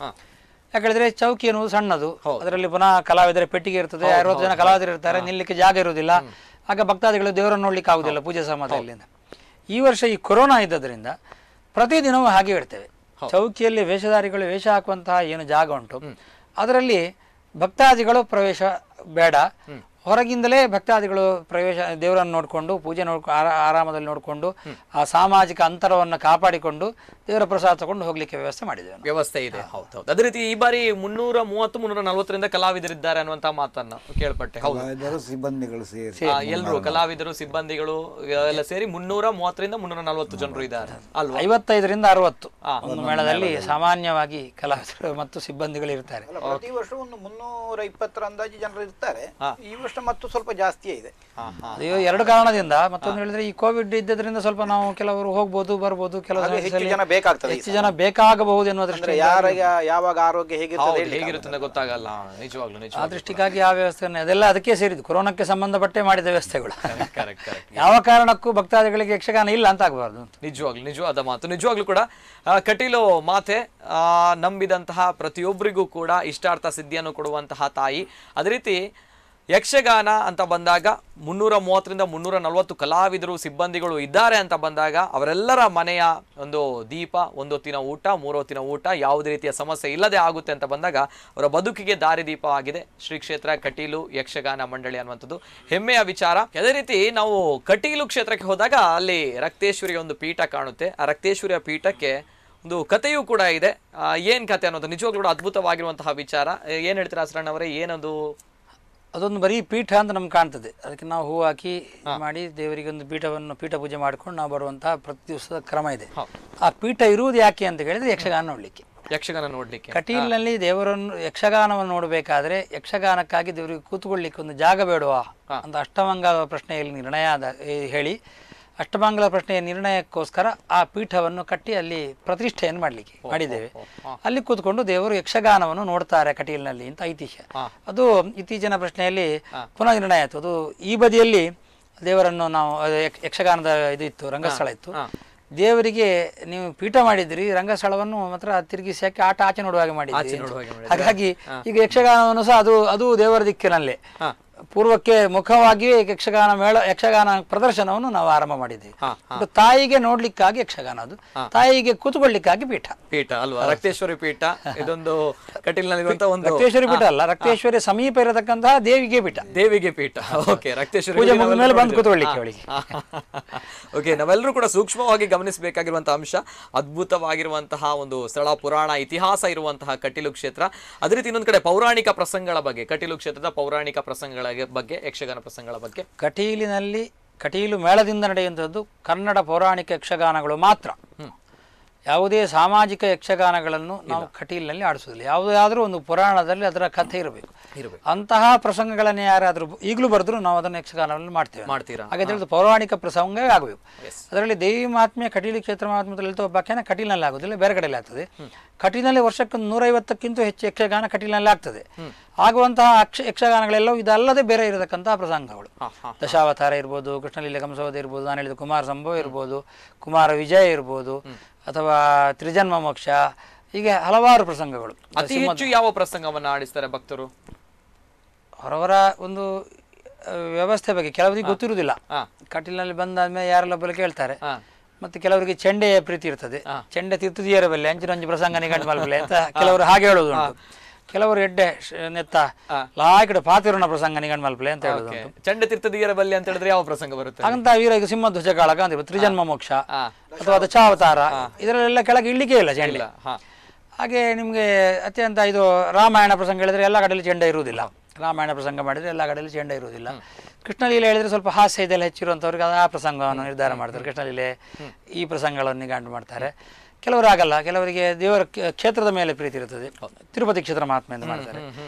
ಯಾಕಂದ್ರೆ ಚೌಕಿ ಎನ್ನುವುದು ಸಣ್ಣದು, ಅದರಲ್ಲಿ ಪುನಃ ಕಲಾವಿದರ ಪೆಟ್ಟಿಗೆ ಇರ್ತದೆ, 60 ಜನ ಕಲಾವಿದರು ಇರ್ತಾರೆ, ನಿಲ್ಲಕ್ಕೆ ಜಾಗ ಇರುವುದಿಲ್ಲ. ಆಗ ಭಕ್ತಾದಿಗಳು ದೇವರನ್ನು ನೋಡ್ಲಿಕ್ಕೆ ಆಗುದಿಲ್ಲ ಪೂಜೆ ಸಮಯದಲ್ಲಿ. ಈ ವರ್ಷ ಈ ಕೊರೋನಾ ಇದ್ದದ್ರಿಂದ ಪ್ರತಿದಿನವೂ ಹಾಗೆ ಇಡ್ತೇವೆ. ಚೌಕಿಯಲ್ಲಿ ವೇಷಧಾರಿಗಳು ವೇಷ ಹಾಕುವಂತಹ ಏನು ಜಾಗ ಉಂಟು ಅದರಲ್ಲಿ ಭಕ್ತಾದಿಗಳು ಪ್ರವೇಶ ಬೇಡ. ಹೊರಗಿಂದಲೇ ಭಕ್ತಾದಿಗಳು ಪ್ರವೇಶ, ದೇವರನ್ನು ನೋಡಿಕೊಂಡು ಪೂಜೆ ಆರಾಮದಲ್ಲಿ ನೋಡಿಕೊಂಡು ಆ ಸಾಮಾಜಿಕ ಅಂತರವನ್ನು ಕಾಪಾಡಿಕೊಂಡು ದೇವರ ಪ್ರಸಾದ ತಗೊಂಡು ಹೋಗ್ಲಿಕ್ಕೆ ವ್ಯವಸ್ಥೆ ಮಾಡಿದ್ದೇವೆ. ವ್ಯವಸ್ಥೆ ಇದೆ. ಹೌದು. ಅದೇ ರೀತಿ ಈ ಬಾರಿ 330-340 ಕಲಾವಿದರಿದ್ದಾರೆ ಅನ್ನುವಂತ ಮಾತನ್ನ ಕೇಳ್ಪಟ್ಟೆ. ಹೌದು, ಸಿಬ್ಬಂದಿಗಳು ಸೇರಿ ಎಲ್ಲರೂ ಕಲಾವಿದರು, ಸಿಬ್ಬಂದಿಗಳು ಎಲ್ಲ ಸೇರಿ 330-340 ಜನರು ಇದ್ದಾರೆ ಅಲ್ವಾ? 55-60 ಒಂದು ಮೇಳದಲ್ಲಿ ಸಾಮಾನ್ಯವಾಗಿ ಕಲಾವಿದರು ಮತ್ತು ಸಿಬ್ಬಂದಿಗಳು ಇರ್ತಾರೆ. ಪ್ರತಿ ವರ್ಷ ಒಂದು 320 ಅಂದಾಜು ಜನರು ಇರ್ತಾರೆ. ಈ ವರ್ಷ ಮತ್ತು ಸ್ವಲ್ಪ ಜಾಸ್ತಿಯೇ ಇದೆ. ಎರಡು ಕಾರಣದಿಂದ. ಮತ್ತೊಂದು ಹೇಳಿದ್ರೆ ಈ ಕೋವಿಡ್ ಇದ್ದದ್ರಿಂದ ಸ್ವಲ್ಪ ನಾವು ಕೆಲವರು ಹೋಗ್ಬೋದು ಬರ್ಬೋದು, ಕೆಲವು ಹೆಚ್ಚು ಜನ ಬೇಕಾಗ್ತದೆ, ಹೆಚ್ಚು ಜನ ಬೇಕಾಗಬಹುದು ಎನ್ನುವ ದೃಷ್ಟಿಯಿಂದ ಯಾರಿಗೆ ಯಾವಾಗ ಆರೋಗ್ಯ ಹೇಗಿರುತ್ತೆ ಗೊತ್ತಾಗಲ್ಲ ನಿಜವಾಗ್ಲೂ. ಆ ದೃಷ್ಟಿಗಾಗಿ ಆ ವ್ಯವಸ್ಥೆಯನ್ನು ಅದೆಲ್ಲ ಅದಕ್ಕೆ ಸೇರಿದ್ದು, ಕೊರೋನಾಕ್ಕೆ ಸಂಬಂಧಪಟ್ಟೆ ಮಾಡಿದ ವ್ಯವಸ್ಥೆಗಳು. ಯಾವ ಕಾರಣಕ್ಕೂ ಭಕ್ತಾದಿಗಳಿಗೆ ಯಕ್ಷಗಾನ ಇಲ್ಲ ಅಂತ ಆಗಬಾರ್ದು. ನಿಜವಾದ ಮಾತು. ನಿಜವಾಗ್ಲೂ ಕೂಡ ಕಟೀಲು ಮಾತೆ ನಂಬಿದಂತಹ ಪ್ರತಿಯೊಬ್ಬರಿಗೂ ಕೂಡ ಇಷ್ಟಾರ್ಥ ಸಿದ್ಧಿಯನ್ನು ಕೊಡುವಂತಹ ತಾಯಿ. ಅದೇ ರೀತಿ ಯಕ್ಷಗಾನ ಅಂತ ಬಂದಾಗ 330-340 ಕಲಾವಿದರು, ಸಿಬ್ಬಂದಿಗಳು ಇದ್ದಾರೆ ಅಂತ ಬಂದಾಗ ಅವರೆಲ್ಲರ ಮನೆಯ ಒಂದು ದೀಪ, 1 ಹೊತ್ತಿನ ಊಟ, 3 ಹೊತ್ತಿನ ಊಟ ಯಾವುದೇ ರೀತಿಯ ಸಮಸ್ಯೆ ಇಲ್ಲದೆ ಆಗುತ್ತೆ ಅಂತ ಬಂದಾಗ ಅವರ ಬದುಕಿಗೆ ದಾರಿದೀಪ ಆಗಿದೆ ಶ್ರೀ ಕ್ಷೇತ್ರ ಕಟೀಲು ಯಕ್ಷಗಾನ ಮಂಡಳಿ ಅನ್ನುವಂಥದ್ದು ಹೆಮ್ಮೆಯ ವಿಚಾರ. ಅದೇ ರೀತಿ ನಾವು ಕಟೀಲು ಕ್ಷೇತ್ರಕ್ಕೆ ಹೋದಾಗ ಅಲ್ಲಿ ರಕ್ತೇಶ್ವರಿಯ ಒಂದು ಪೀಠ ಕಾಣುತ್ತೆ. ಆ ರಕ್ತೇಶ್ವರಿಯ ಪೀಠಕ್ಕೆ ಒಂದು ಕಥೆಯೂ ಕೂಡ ಇದೆ. ಏನ್ ಕಥೆ ಅನ್ನೋದು ನಿಜವಾಗ್ಲೂ ಕೂಡ ಅದ್ಭುತವಾಗಿರುವಂತಹ ವಿಚಾರ. ಏನ್ ಹೇಳ್ತೀರಾ ಅಸ್ರಣ್ಣವರೇ, ಏನದು? ಅದೊಂದು ಬರೀ ಪೀಠ ಅಂತ ನಮ್ಗೆ ಕಾಣ್ತದೆ. ಅದಕ್ಕೆ ನಾವು ಹೂ ಹಾಕಿ ಮಾಡಿ ದೇವರಿಗೆ ಒಂದು ಪೀಠ ಪೂಜೆ ಮಾಡ್ಕೊಂಡು ನಾವು ಬರುವಂತಹ ಪ್ರತಿ ದಿವಸದ ಕ್ರಮ ಇದೆ. ಆ ಪೀಠ ಇರುವುದು ಯಾಕೆ ಅಂತ ಹೇಳಿದ್ರೆ ಯಕ್ಷಗಾನ ನೋಡ್ಲಿಕ್ಕೆ. ಕಟೀಲಿನಲ್ಲಿ ದೇವರನ್ನು ಯಕ್ಷಗಾನವನ್ನು ನೋಡಬೇಕಾದ್ರೆ ಯಕ್ಷಗಾನಕ್ಕಾಗಿ ದೇವರಿಗೆ ಕೂತ್ಕೊಳ್ಳಿಕ್ಕೆ ಒಂದು ಜಾಗ ಬೇಡವಾ ಅಂತ ಅಷ್ಟಮಂಗಲ ಪ್ರಶ್ನೆಯಲ್ಲಿ ನಿರ್ಣಯ ಹೇಳಿ ಅಷ್ಟಮಂಗಲ ಪ್ರಶ್ನೆಯ ನಿರ್ಣಯಕ್ಕೋಸ್ಕರ ಆ ಪೀಠವನ್ನು ಕಟ್ಟಿ ಅಲ್ಲಿ ಪ್ರತಿಷ್ಠೆಯನ್ನು ಮಾಡಿದ್ದೇವೆ. ಅಲ್ಲಿ ಕೂತ್ಕೊಂಡು ದೇವರು ಯಕ್ಷಗಾನವನ್ನು ನೋಡ್ತಾರೆ ಕಟೀಲಿನಲ್ಲಿ ಅಂತ ಐತಿಹ್ಯ. ಅದು ಇತ್ತೀಚಿನ ಪ್ರಶ್ನೆಯಲ್ಲಿ ಪುನಃ ನಿರ್ಣಯ ಆಯಿತು. ಅದು ಈ ಬದಿಯಲ್ಲಿ ದೇವರನ್ನು ನಾವು ಯಕ್ಷಗಾನದ ಇದು ಇತ್ತು, ರಂಗಸ್ಥಳ ಇತ್ತು. ದೇವರಿಗೆ ನೀವು ಪೀಠ ಮಾಡಿದ್ರಿ, ರಂಗಸ್ಥಳವನ್ನು ಮಾತ್ರ ತಿರುಗಿಸಿ ಹಾಕಿ ಆಟ ಆಚೆ ನೋಡುವಾಗ ಮಾಡಿದ್ರಿ. ಹಾಗಾಗಿ ಈಗ ಯಕ್ಷಗಾನವನ್ನು ಸಹ ಅದು ದೇವರ ದಿಕ್ಕಿನಲ್ಲೇ ಪೂರ್ವಕ್ಕೆ ಮುಖವಾಗಿಯೇ ಯಕ್ಷಗಾನ ಯಕ್ಷಗಾನ ಪ್ರದರ್ಶನವನ್ನು ನಾವು ಆರಂಭ ಮಾಡಿದ್ದೀವಿ. ಅದು ತಾಯಿಗೆ ನೋಡ್ಲಿಕ್ಕಾಗಿ ಯಕ್ಷಗಾನ, ಅದು ತಾಯಿಗೆ ಕೂತ್ಕೊಳ್ಳಿಕ್ಕಾಗಿ ಪೀಠ ಅಲ್ವಾ? ರಕ್ತೇಶ್ವರಿ ಪೀಠ ಇದೊಂದು ಕಟೀಲ್ನಲ್ಲಿ ಒಂದು ರಕ್ತೇಶ್ವರಿ ಪೀಠ ಅಲ್ಲ, ರಕ್ತೇಶ್ವರಿ ಸಮೀಪ ಇರತಕ್ಕಂತಹ ದೇವಿಗೆ ಪೀಠ. ಓಕೆ, ರಕ್ತೇಶ್ವರಿ ಪೂಜೆ ಮುಗಿದ ಮೇಲೆ ಬಂದು ಕೂತ್ಕೊಳ್ಳಿಕ್ಕೆ ಅವಳಿಗೆ. ಓಕೆ, ನಾವೆಲ್ಲರೂ ಕೂಡ ಸೂಕ್ಷ್ಮವಾಗಿ ಗಮನಿಸಬೇಕಾಗಿರುವಂತಹ ಅಂಶ, ಅದ್ಭುತವಾಗಿರುವಂತಹ ಒಂದು ಸ್ಥಳ, ಪುರಾಣ ಇತಿಹಾಸ ಇರುವಂತಹ ಕಟೀಲು ಕ್ಷೇತ್ರ. ಅದೇ ರೀತಿ ಇನ್ನೊಂದು ಕಡೆ ಪೌರಾಣಿಕ ಪ್ರಸಂಗಗಳ ಬಗ್ಗೆ, ಕಟೀಲು ಕ್ಷೇತ್ರದ ಪೌರಾಣಿಕ ಪ್ರಸಂಗಗಳ ಬಗ್ಗೆ, ಯಕ್ಷಗಾನ ಪ್ರಸಂಗಗಳ ಬಗ್ಗೆ. ಕಟೀಲು ಮೇಳದಿಂದ ನಡೆಯುವಂಥದ್ದು ಕನ್ನಡ ಪೌರಾಣಿಕ ಯಕ್ಷಗಾನಗಳು ಮಾತ್ರ. ಯಾವುದೇ ಸಾಮಾಜಿಕ ಯಕ್ಷಗಾನಗಳನ್ನು ನಾವು ಕಟೀಲಿನಲ್ಲಿ ಆಡಿಸೋದಿಲ್ಲ. ಯಾವುದಾದ್ರೂ ಒಂದು ಪುರಾಣದಲ್ಲಿ ಅದರ ಕಥೆ ಇರಬೇಕು. ಅಂತಹ ಪ್ರಸಂಗಗಳನ್ನೇ ಯಾರಾದರೂ ಈಗಲೂ ಬರೆದ್ರು ನಾವು ಅದನ್ನು ಯಕ್ಷಗಾನವನ್ನು ಮಾಡ್ತೀರಾ. ಹಾಗಾದ್ರೆ ಪೌರಾಣಿಕ ಪ್ರಸಂಗವೇ ಆಗಬೇಕು. ಅದರಲ್ಲಿ ದೇವಿ ಮಹಾತ್ಮೆ ಕಟೀಲಿ ಕ್ಷೇತ್ರ ಮಹಾತ್ಮದಲ್ಲಿ ಒಬ್ಬಾಖ್ಯಾನ ಕಟೀಲಿನಲ್ಲಿ ಆಗೋದಿಲ್ಲ, ಬೇರೆ ಕಡೆಯಲ್ಲಿ ಆಗ್ತದೆ. ಕಟೀಲಿನಲ್ಲಿ ವರ್ಷಕ್ಕೆ 150ಕ್ಕಿಂತ ಹೆಚ್ಚು ಯಕ್ಷಗಾನ ಕಟೀಲಿನಲ್ಲಿ ಆಗ್ತದೆ. ಆಗುವಂತಹ ಯಕ್ಷಗಾನಗಳೆಲ್ಲವೂ ಇದಲ್ಲದೆ ಬೇರೆ ಇರತಕ್ಕಂತಹ ಪ್ರಸಂಗಗಳು. ದಶಾವತಾರ ಇರ್ಬೋದು, ಕೃಷ್ಣಲೀಲೆ ಕಂಸವಧ ಇರ್ಬೋದು, ನಾನು ಹೇಳಿದ ಕುಮಾರ ಸಂಭವ ಇರ್ಬೋದು, ಕುಮಾರ ವಿಜಯ ಇರ್ಬೋದು, ಅಥವಾ ತ್ರಿಜನ್ಮ ಮೋಕ್ಷ, ಹೀಗೆ ಹಲವಾರು ಪ್ರಸಂಗಗಳು. ಅತಿ ಹೆಚ್ಚು ಯಾವ ಪ್ರಸಂಗವನ್ನು ಆಡಿಸ್ತಾರೆ ಭಕ್ತರು? ಅವರವರ ಒಂದು ವ್ಯವಸ್ಥೆ ಬಗ್ಗೆ ಕೆಲವರಿಗೆ ಗೊತ್ತಿರುವುದಿಲ್ಲ. ಕಟೀಲಿನಲ್ಲಿ ಬಂದಾದ್ಮೇಲೆ ಯಾರೆಲ್ಲೊಬ್ಬರು ಕೇಳ್ತಾರೆ. ಮತ್ತೆ ಕೆಲವರಿಗೆ ಚೆಂಡೆಯ ಪ್ರೀತಿ ಇರ್ತದೆ, ಚೆಂಡೆ ತಿರ್ತದಿಯರ ಬಲ್ಲೆ ಅಂಚಿನಂಚು ಪ್ರಸಂಗ ನಿಗಂಡು ಮಲ್ಬಲ್ಲೆ ಅಂತ ಕೆಲವರು ಹಾಗೆ ಹೇಳುದುಂಟು. ಕೆಲವರು ಎಡ್ಡೆ ನೆತ್ತ ಲಾಯ್ಕಡೆ ಪಾತಿರೋಣ ಪ್ರಸಂಗ ನಿಗಂಡು ಮಲ್ಪಲೆ ಅಂತ ಹೇಳುದುಂಟು. ಚೆಂಡೆ ತಿರ್ತದಿಯರ ಬಲ್ಲೆ ಅಂತ ಹೇಳಿದ್ರೆ ಯಾವ ಪ್ರಸಂಗ ಬರುತ್ತೆ? ಹಾಗಂತ ವೀರ ಈಗ ಸಿಂಹಧ್ವಜ ಕಾಳಗ ಅಂತ ತ್ರಿಜನ್ಮ ಮೋಕ್ಷ ಅಥವಾ ದಶಾವತಾರ, ಇದರಲ್ಲೆಲ್ಲ ಕೆಳಗೆ ಇಳ್ಳಿಕೆ ಇಲ್ಲ ಚೆಂಡೆ. ಹಾಗೆ ನಿಮಗೆ ಅತ್ಯಂತ ಇದು ರಾಮಾಯಣ ಪ್ರಸಂಗ ಹೇಳಿದ್ರೆ ಎಲ್ಲ ಕಡೆಯಲ್ಲಿ ಚೆಂಡೆ ಇರುವುದಿಲ್ಲ. ರಾಮಾಯಣ ಪ್ರಸಂಗ ಮಾಡಿದರೆ ಎಲ್ಲ ಕಡೆಯಲ್ಲಿ ಚೆಂಡೆ ಇರುವುದಿಲ್ಲ. ಕೃಷ್ಣಲೀಲೆ ಹೇಳಿದ್ರೆ ಸ್ವಲ್ಪ ಹಾಸ್ಯ ಇದೆಲ್ಲ ಹೆಚ್ಚಿರುವಂಥವ್ರಿಗೆ ಆ ಪ್ರಸಂಗವನ್ನು ನಿರ್ಧಾರ ಮಾಡ್ತಾರೆ. ಕೃಷ್ಣಲೀಲೆ ಈ ಪ್ರಸಂಗಗಳನ್ನು ನಿಗಾಂಡು ಮಾಡ್ತಾರೆ. ಕೆಲವರು ಆಗಲ್ಲ, ಕೆಲವರಿಗೆ ದೇವರ ಕ್ಷೇತ್ರದ ಮೇಲೆ ಪ್ರೀತಿ ಇರುತ್ತದೆ, ತಿರುಪತಿ ಕ್ಷೇತ್ರ ಮಹಾತ್ಮೆ ಅಂತ ಮಾಡ್ತಾರೆ.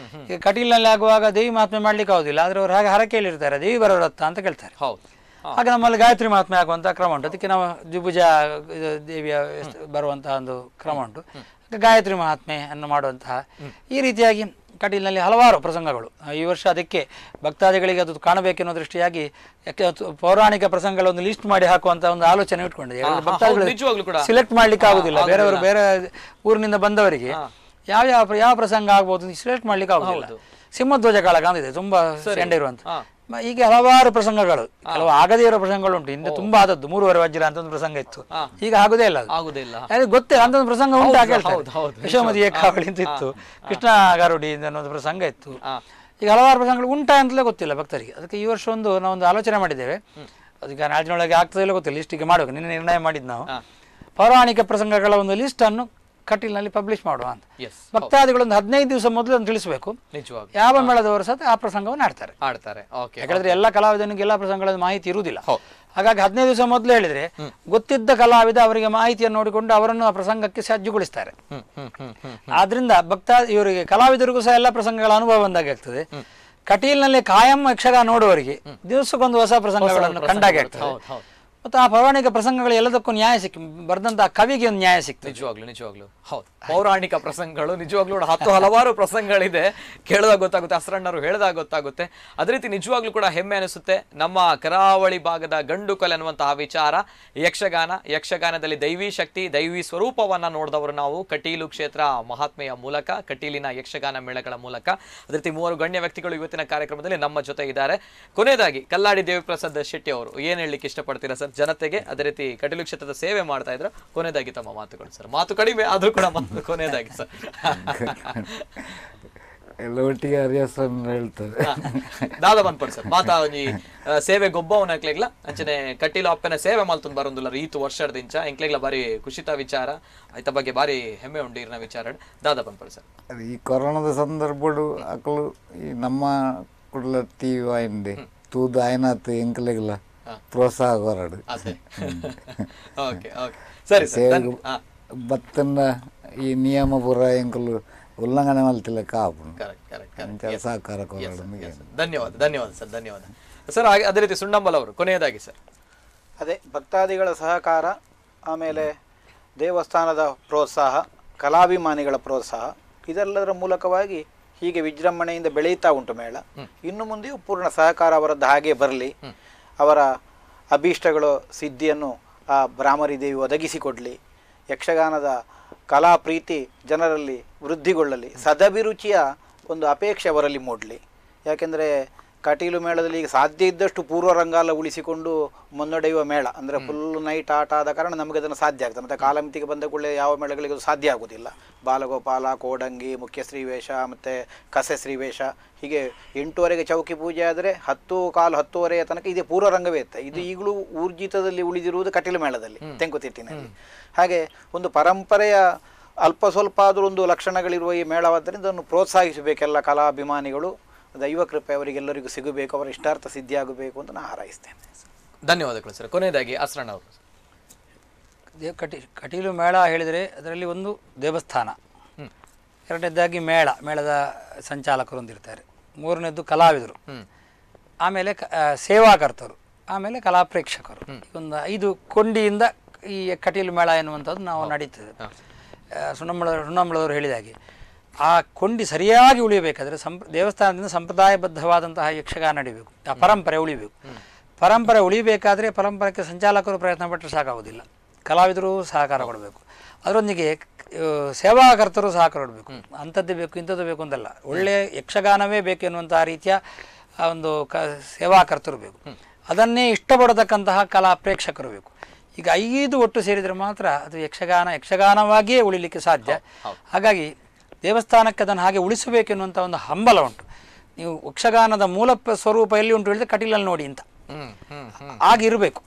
ಈಗ ಕಟೀಲಿನಲ್ಲಿ ಆಗುವಾಗ ದೇವಿ ಮಹಾತ್ಮೆ ಮಾಡ್ಲಿಕ್ಕೆ ಆಗುದಿಲ್ಲ, ಆದ್ರೆ ಅವರು ಹಾಗೆ ಹರಕೆಯಲ್ಲಿರ್ತಾರೆ, ದೇವಿ ಬರೋರತ್ತ ಅಂತ ಕೇಳ್ತಾರೆ. ಹಾಗೆ ನಮ್ಮಲ್ಲಿ ಗಾಯತ್ರಿ ಮಹಾತ್ಮೆ ಆಗುವಂಥ ಕ್ರಮ ಉಂಟು. ಅದಕ್ಕೆ ನಾವು ದ್ವಿಭುಜ ದೇವಿಯ ಬರುವಂತಹ ಒಂದು ಕ್ರಮ ಉಂಟು. ಗಾಯತ್ರಿ ಮಹಾತ್ಮೆ ಅನ್ನು ಮಾಡುವಂತಹ ಈ ರೀತಿಯಾಗಿ ಕಟೀಲಿನಲ್ಲಿ ಹಲವಾರು ಪ್ರಸಂಗಗಳು. ಈ ವರ್ಷ ಅದಕ್ಕೆ ಭಕ್ತಾದಿಗಳಿಗೆ ಅದು ಕಾಣಬೇಕೆನ್ನೋ ದೃಷ್ಟಿಯಾಗಿ ಪೌರಾಣಿಕ ಪ್ರಸಂಗಗಳ ಒಂದು ಲಿಸ್ಟ್ ಮಾಡಿ ಹಾಕುವಂತ ಒಂದು ಆಲೋಚನೆ ಇಟ್ಕೊಂಡಿದೆ. ಭಕ್ತಾದಿಗಳು ಸಿಲೆಕ್ಟ್ ಮಾಡ್ಲಿಕ್ಕೆ ಆಗುದಿಲ್ಲ. ಬೇರೆಯವರು ಬೇರೆ ಊರಿನಿಂದ ಬಂದವರಿಗೆ ಯಾವ ಪ್ರಸಂಗ ಆಗ್ಬೋದು ಸಿಲೆಕ್ಟ್ ಮಾಡ್ಲಿಕ್ಕೆ ಆಗುದಿಲ್ಲ. ಸಿಂಹಧ್ವಜ ಕಾಳಗ ಅಂದಿದೆ, ತುಂಬಾ ಚೆಂಡ ಇರುವಂತ. ಹೀಗೆ ಹಲವಾರು ಪ್ರಸಂಗಗಳು, ಕೆಲವು ಆಗದೇ ಇರೋ ಪ್ರಸಂಗಗಳು ಉಂಟು. ಹಿಂದೆ ತುಂಬಾ ಆದದ್ದು 3 ವಜ್ರ ಅಂತ ಒಂದು ಪ್ರಸಂಗ ಇತ್ತು, ಈಗ ಆಗುದೇ ಇಲ್ಲ. ಗೊತ್ತೇ ಅಂತ ಒಂದು ಪ್ರಸಂಗ ಉಂಟು. ಯಶೋಮತಿ ಏಕಾವಳಿ ಅಂತ ಇತ್ತು, ಕೃಷ್ಣ ಗರುಡಿ ಅನ್ನೋದು ಪ್ರಸಂಗ ಇತ್ತು. ಈಗ ಹಲವಾರು ಪ್ರಸಂಗಗಳು ಉಂಟಾ ಅಂತಲೇ ಗೊತ್ತಿಲ್ಲ ಭಕ್ತರಿಗೆ. ಅದಕ್ಕೆ ಈ ವರ್ಷ ನಾವೊಂದು ಆಲೋಚನೆ ಮಾಡಿದ್ದೇವೆ. ಅದಕ್ಕೆ ನಾಳಿನೊಳಗೆ ಆಗ್ತದೆ ಇಲ್ಲ ಗೊತ್ತಿಲ್ಲ, ಲಿಸ್ಟಿಗೆ ಮಾಡಬೇಕು. ನಿನ್ನೆ ನಿರ್ಣಯ ಮಾಡಿದ್ದು ನಾವು ಪೌರಾಣಿಕ ಪ್ರಸಂಗಗಳ ಒಂದು ಲಿಸ್ಟ್ ಅನ್ನು ಕಟೀಲ್ನಲ್ಲಿ ಪಬ್ಲಿಷ್ ಮಾಡುವ ಅಂತ. ಭಕ್ತಾದಿಗಳೊಂದು 15 ದಿವಸ ಮೊದಲು ತಿಳಿಸಬೇಕು. ಯಾವ ಮೇಳದವರು ಸಹ ಆ ಪ್ರಸಂಗವನ್ನು ಆಡ್ತಾರೆ. ಯಾಕಂದ್ರೆ ಎಲ್ಲ ಕಲಾವಿದನಿಗೆ ಎಲ್ಲ ಪ್ರಸಂಗಗಳ ಮಾಹಿತಿ ಇರುವುದಿಲ್ಲ. ಹಾಗಾಗಿ 15 ದಿವಸ ಮೊದಲು ಹೇಳಿದ್ರೆ ಗೊತ್ತಿದ್ದ ಕಲಾವಿದ ಅವರಿಗೆ ಮಾಹಿತಿಯನ್ನು ನೋಡಿಕೊಂಡು ಅವರನ್ನು ಆ ಪ್ರಸಂಗಕ್ಕೆ ಸಜ್ಜುಗೊಳಿಸ್ತಾರೆ. ಆದ್ರಿಂದ ಇವರಿಗೆ ಕಲಾವಿದರಿಗೂ ಸಹ ಎಲ್ಲ ಪ್ರಸಂಗಗಳ ಅನುಭವ ಬಂದಾಗೆ ಆಗ್ತದೆ. ಕಟೀಲ್ನಲ್ಲಿ ಕಾಯಂ ಯಕ್ಷಗಾನ ನೋಡುವವರಿಗೆ ದಿವಸಕ್ಕೊಂದು ಹೊಸ ಪ್ರಸಂಗಗಳನ್ನು ಕಂಡಾಗೆ ಆಗ್ತದೆ. ಮತ್ತು ಆ ಪೌರಾಣಿಕ ಪ್ರಸಂಗಗಳು ಎಲ್ಲದಕ್ಕೂ ನ್ಯಾಯ ಸಿಕ್ಕಿ ಬರೆದಂತಹ ಕವಿಗೆ ಒಂದು ನ್ಯಾಯ ಸಿಕ್ತದೆ. ನಿಜವಾಗ್ಲು ಹೌದು. ಪೌರಾಣಿಕ ಪ್ರಸಂಗಗಳು ನಿಜವಾಗ್ಲೂ ಹಲವಾರು ಪ್ರಸಂಗಗಳಿದೆ. ಕೇಳಿದಾಗ ಗೊತ್ತಾಗುತ್ತೆ, ಅಸ್ರಣ್ಣರು ಹೇಳಿದಾಗ ಗೊತ್ತಾಗುತ್ತೆ. ಅದೇ ರೀತಿ ನಿಜವಾಗ್ಲೂ ಕೂಡ ಹೆಮ್ಮೆ ಅನಿಸುತ್ತೆ. ನಮ್ಮ ಕರಾವಳಿ ಭಾಗದ ಗಂಡುಕಲೆ ಅನ್ನುವಂತಹ ವಿಚಾರ ಯಕ್ಷಗಾನದಲ್ಲಿ ದೈವಿ ಶಕ್ತಿ, ದೈವಿ ಸ್ವರೂಪವನ್ನ ನೋಡಿದವರು ನಾವು ಕಟೀಲು ಕ್ಷೇತ್ರ ಮಹಾತ್ಮೆಯ ಮೂಲಕ, ಕಟೀಲಿನ ಯಕ್ಷಗಾನ ಮೇಳಗಳ ಮೂಲಕ. ಅದೇ ರೀತಿ 3 ಗಣ್ಯ ವ್ಯಕ್ತಿಗಳು ಇವತ್ತಿನ ಕಾರ್ಯಕ್ರಮದಲ್ಲಿ ನಮ್ಮ ಜೊತೆ ಇದ್ದಾರೆ. ಕೊನೆಯದಾಗಿ ಕಲ್ಲಾಡಿ ದೇವಿಪ್ರಸಾದ್ ಶೆಟ್ಟಿ ಅವರು ಏನ್ ಹೇಳಲಿಕ್ಕೆ ಇಷ್ಟಪಡ್ತೀರಾ ಸರ್ ಜನತೆಗೆ? ಅದೇ ರೀತಿ ಕಟೀಲು ಕ್ಷೇತ್ರದ ಸೇವೆ ಮಾಡ್ತಾ ಇದ್ರು, ಕೊನೆಯದಾಗಿ ತಮ್ಮ ಮಾತುಗಳು ಸರ್. ಮಾತು ಕಡಿಮೆ ಆದ್ರೂ ಕೂಡ ಕೊನೆಯದಾಗಿ ಸರ್. ಎಲ್ಲ ಒಟ್ಟಿಗೆ ಹೇಳ್ತಾರೆ ದಾದ ಬಂದ್ಪಡ್ ಸರ್ ಮಾತಾ ಒಂಜಿ ಸೇವೆ ಗೊಬ್ಬವನ್ನ ಹಾಕ್ಲಿಗ್ಲ ಅಂಚನೆ ಕಟೀಲು ಅಪ್ಪನ ಸೇವೆ ಮಲ್ತೊಂದು ಬರೋದಿಲ್ಲ ಈತು ವರ್ಷದಿಂದ ಎಂಕ್ಲೆಗ್ಲ ಬಾರಿ ಖುಷಿತ ವಿಚಾರ ಐತ ಬಗ್ಗೆ ಬಾರಿ ಹೆಮ್ಮೆ ಉಂಡು ಇರ್ನ ವಿಚಾರ ದಾದ ಬಂದ್ಪಡ್ ಸರ್. ಈ ಕೊರೋನಾದ ಸಂದರ್ಭಡು ಅಕ್ಕಳು ಈ ನಮ್ಮ ಕುಡ್ಲ ಟಿವಿ ವಾಯಿಂದೆ ತೂದು ಆಯ್ನಾತ್ ಎಂಕ್ಲೆಗ್ಲ ಪ್ರೋತ್ಸಾಹ ಕೊರಡು ಬತ್ತನ್ನ ಈ ನಿಯಮ ಪೂರ ಎಂಕಲು ಉಲ್ಲಂಘನೆ ಮಲ್ತಿಲ್ಲ ಕಾಪು ಸಹಕಾರ ಕೊರಡು. ಧನ್ಯವಾದ ಸರ್. ಅದೇ ರೀತಿ ಸುಣ್ಣಂಬಲ್ ಅವರು ಕೊನೆಯದಾಗಿ ಸರ್. ಅದೇ ಭಕ್ತಾದಿಗಳ ಸಹಕಾರ, ಆಮೇಲೆ ದೇವಸ್ಥಾನದ ಪ್ರೋತ್ಸಾಹ, ಕಲಾಭಿಮಾನಿಗಳ ಪ್ರೋತ್ಸಾಹ, ಇದೆಲ್ಲದರ ಮೂಲಕವಾಗಿ ಹೀಗೆ ವಿಜೃಂಭಣೆಯಿಂದ ಬೆಳೆಯುತ್ತಾ ಉಂಟು ಮೇಳ. ಇನ್ನು ಮುಂದೆಯೂ ಪೂರ್ಣ ಸಹಕಾರ ಅವರದ್ದು ಹಾಗೆ ಬರಲಿ. ಅವರ ಅಭೀಷ್ಟಗಳು ಸಿದ್ಧಿಯನ್ನು ಆ ಬ್ರಾಹ್ಮರಿ ದೇವಿ ಒದಗಿಸಿಕೊಡಲಿ. ಯಕ್ಷಗಾನದ ಕಲಾ ಪ್ರೀತಿ ಜನರಲ್ಲಿ ವೃದ್ಧಿಗೊಳ್ಳಲಿ. ಸದಭಿರುಚಿಯ ಒಂದು ಅಪೇಕ್ಷೆ ಅವರಲ್ಲಿ ಮೂಡಲಿ. ಯಾಕೆಂದರೆ ಕಟೀಲು ಮೇಳದಲ್ಲಿ ಈಗ ಸಾಧ್ಯ ಇದ್ದಷ್ಟು ಪೂರ್ವ ರಂಗಾಲ ಉಳಿಸಿಕೊಂಡು ಮುನ್ನಡೆಯುವ ಮೇಳ, ಅಂದರೆ ಫುಲ್ ನೈಟ್ ಆಟ ಆದ ಕಾರಣ ನಮಗೆ ಅದನ್ನು ಸಾಧ್ಯ ಆಗ್ತದೆ. ಮತ್ತು ಕಾಲಮಿತಿಗೆ ಬಂದ ಕೂಡಲೇ ಯಾವ ಮೇಳಗಳಿಗೆ ಅದು ಸಾಧ್ಯ ಆಗೋದಿಲ್ಲ. ಬಾಲಗೋಪಾಲ, ಕೋಡಂಗಿ, ಮುಖ್ಯಶ್ರೀ ವೇಷ ಮತ್ತು ಕಸೆಶ್ರೀ ವೇಷ, ಹೀಗೆ 8:30ಗೆ ಚೌಕಿ ಪೂಜೆ ಆದರೆ 10:15-10:30 ತನಕ ಇದೇ ಪೂರ್ವ ರಂಗವೇ ಇರುತ್ತೆ. ಇದು ಈಗಲೂ ಊರ್ಜಿತದಲ್ಲಿ ಉಳಿದಿರುವುದು ಕಟೀಲು ಮೇಳದಲ್ಲಿ, ತೆಂಕುತಿಟ್ಟಿನಲ್ಲಿ. ಹಾಗೆ ಒಂದು ಪರಂಪರೆಯ ಅಲ್ಪ ಸ್ವಲ್ಪ ಆದರೂ ಒಂದು ಲಕ್ಷಣಗಳಿರುವ ಈ ಮೇಳವಾದ್ದರಿಂದ ಅದನ್ನು ಪ್ರೋತ್ಸಾಹಿಸಬೇಕೆಲ್ಲ ಕಲಾಭಿಮಾನಿಗಳು. ದೈವ ಕೃಪೆ ಅವರಿಗೆಲ್ಲರಿಗೂ ಸಿಗಬೇಕು, ಅವರ ಇಷ್ಟಾರ್ಥ ಸಿದ್ಧಿಯಾಗಬೇಕು ಅಂತ ನಾನು ಹಾರೈಸ್ತೇನೆ. ಧನ್ಯವಾದಗಳು ಸರ್. ಕೊನೆಯದಾಗಿ ಅಸ್ರಣ್ಣ ಅವರು. ಕಟೀಲು ಮೇಳ ಹೇಳಿದರೆ ಅದರಲ್ಲಿ ಒಂದು ದೇವಸ್ಥಾನ, ಎರಡನೇದಾಗಿ ಮೇಳದ ಸಂಚಾಲಕರು ಅಂತಿರ್ತಾರೆ, ಮೂರನೇದ್ದು ಕಲಾವಿದರು, ಆಮೇಲೆ ಸೇವಾಕರ್ತರು, ಆಮೇಲೆ ಕಲಾ ಪ್ರೇಕ್ಷಕರು. ಒಂದು 5 ಕೊಂಡಿಯಿಂದ ಈ ಕಟೀಲು ಮೇಳ ಎನ್ನುವಂಥದ್ದು ನಾವು ನಡೀತದೆ. ಸುಣ್ಣಂಬಳದವರು ಹೇಳಿದ ಹಾಗೆ ಆ ಕೊಂಡಿ ಸರಿಯಾಗಿ ಉಳಿಯಬೇಕಾದ್ರೆ ದೇವಸ್ಥಾನದಿಂದ ಸಂಪ್ರದಾಯಬದ್ಧವಾದಂತಹ ಯಕ್ಷಗಾನ ನಡಿಬೇಕು, ಆ ಪರಂಪರೆ ಉಳಿಬೇಕು. ಪರಂಪರೆ ಉಳಿಬೇಕಾದ್ರೆ ಪರಂಪರೆಗೆ ಸಂಚಾಲಕರು ಪ್ರಯತ್ನ ಪಟ್ಟರೆ ಸಾಕಾಗೋದಿಲ್ಲ, ಕಲಾವಿದರು ಸಹಕಾರ ಕೊಡಬೇಕು. ಅದರೊಂದಿಗೆ ಸೇವಾಕರ್ತರು ಸಹಕಾರ ಕೊಡಬೇಕು. ಅಂಥದ್ದೇ ಬೇಕು ಇಂಥದ್ದು ಬೇಕು ಅಂತಲ್ಲ, ಒಳ್ಳೆಯ ಯಕ್ಷಗಾನವೇ ಬೇಕು ಎನ್ನುವಂತಹ ರೀತಿಯ ಒಂದು ಸೇವಾಕರ್ತರು ಬೇಕು. ಅದನ್ನೇ ಇಷ್ಟಪಡತಕ್ಕಂತಹ ಕಲಾ ಪ್ರೇಕ್ಷಕರು ಬೇಕು. ಈಗ 5 ಒಟ್ಟು ಸೇರಿದರೆ ಮಾತ್ರ ಅದು ಯಕ್ಷಗಾನವಾಗಿಯೇ ಉಳಿಲಿಕ್ಕೆ ಸಾಧ್ಯ. ಹಾಗಾಗಿ ದೇವಸ್ಥಾನಕ್ಕೆ ಅದನ್ನು ಹಾಗೆ ಉಳಿಸಬೇಕೆನ್ನುವಂಥ ಒಂದು ಹಂಬಲ ಉಂಟು. ನೀವು ಯಕ್ಷಗಾನದ ಮೂಲ ಸ್ವರೂಪ ಎಲ್ಲಿ ಉಂಟು ಹೇಳಿದ್ರೆ ಕಟೀಲಲ್ಲಿ ನೋಡಿ ಅಂತ ಆಗಿರಬೇಕು,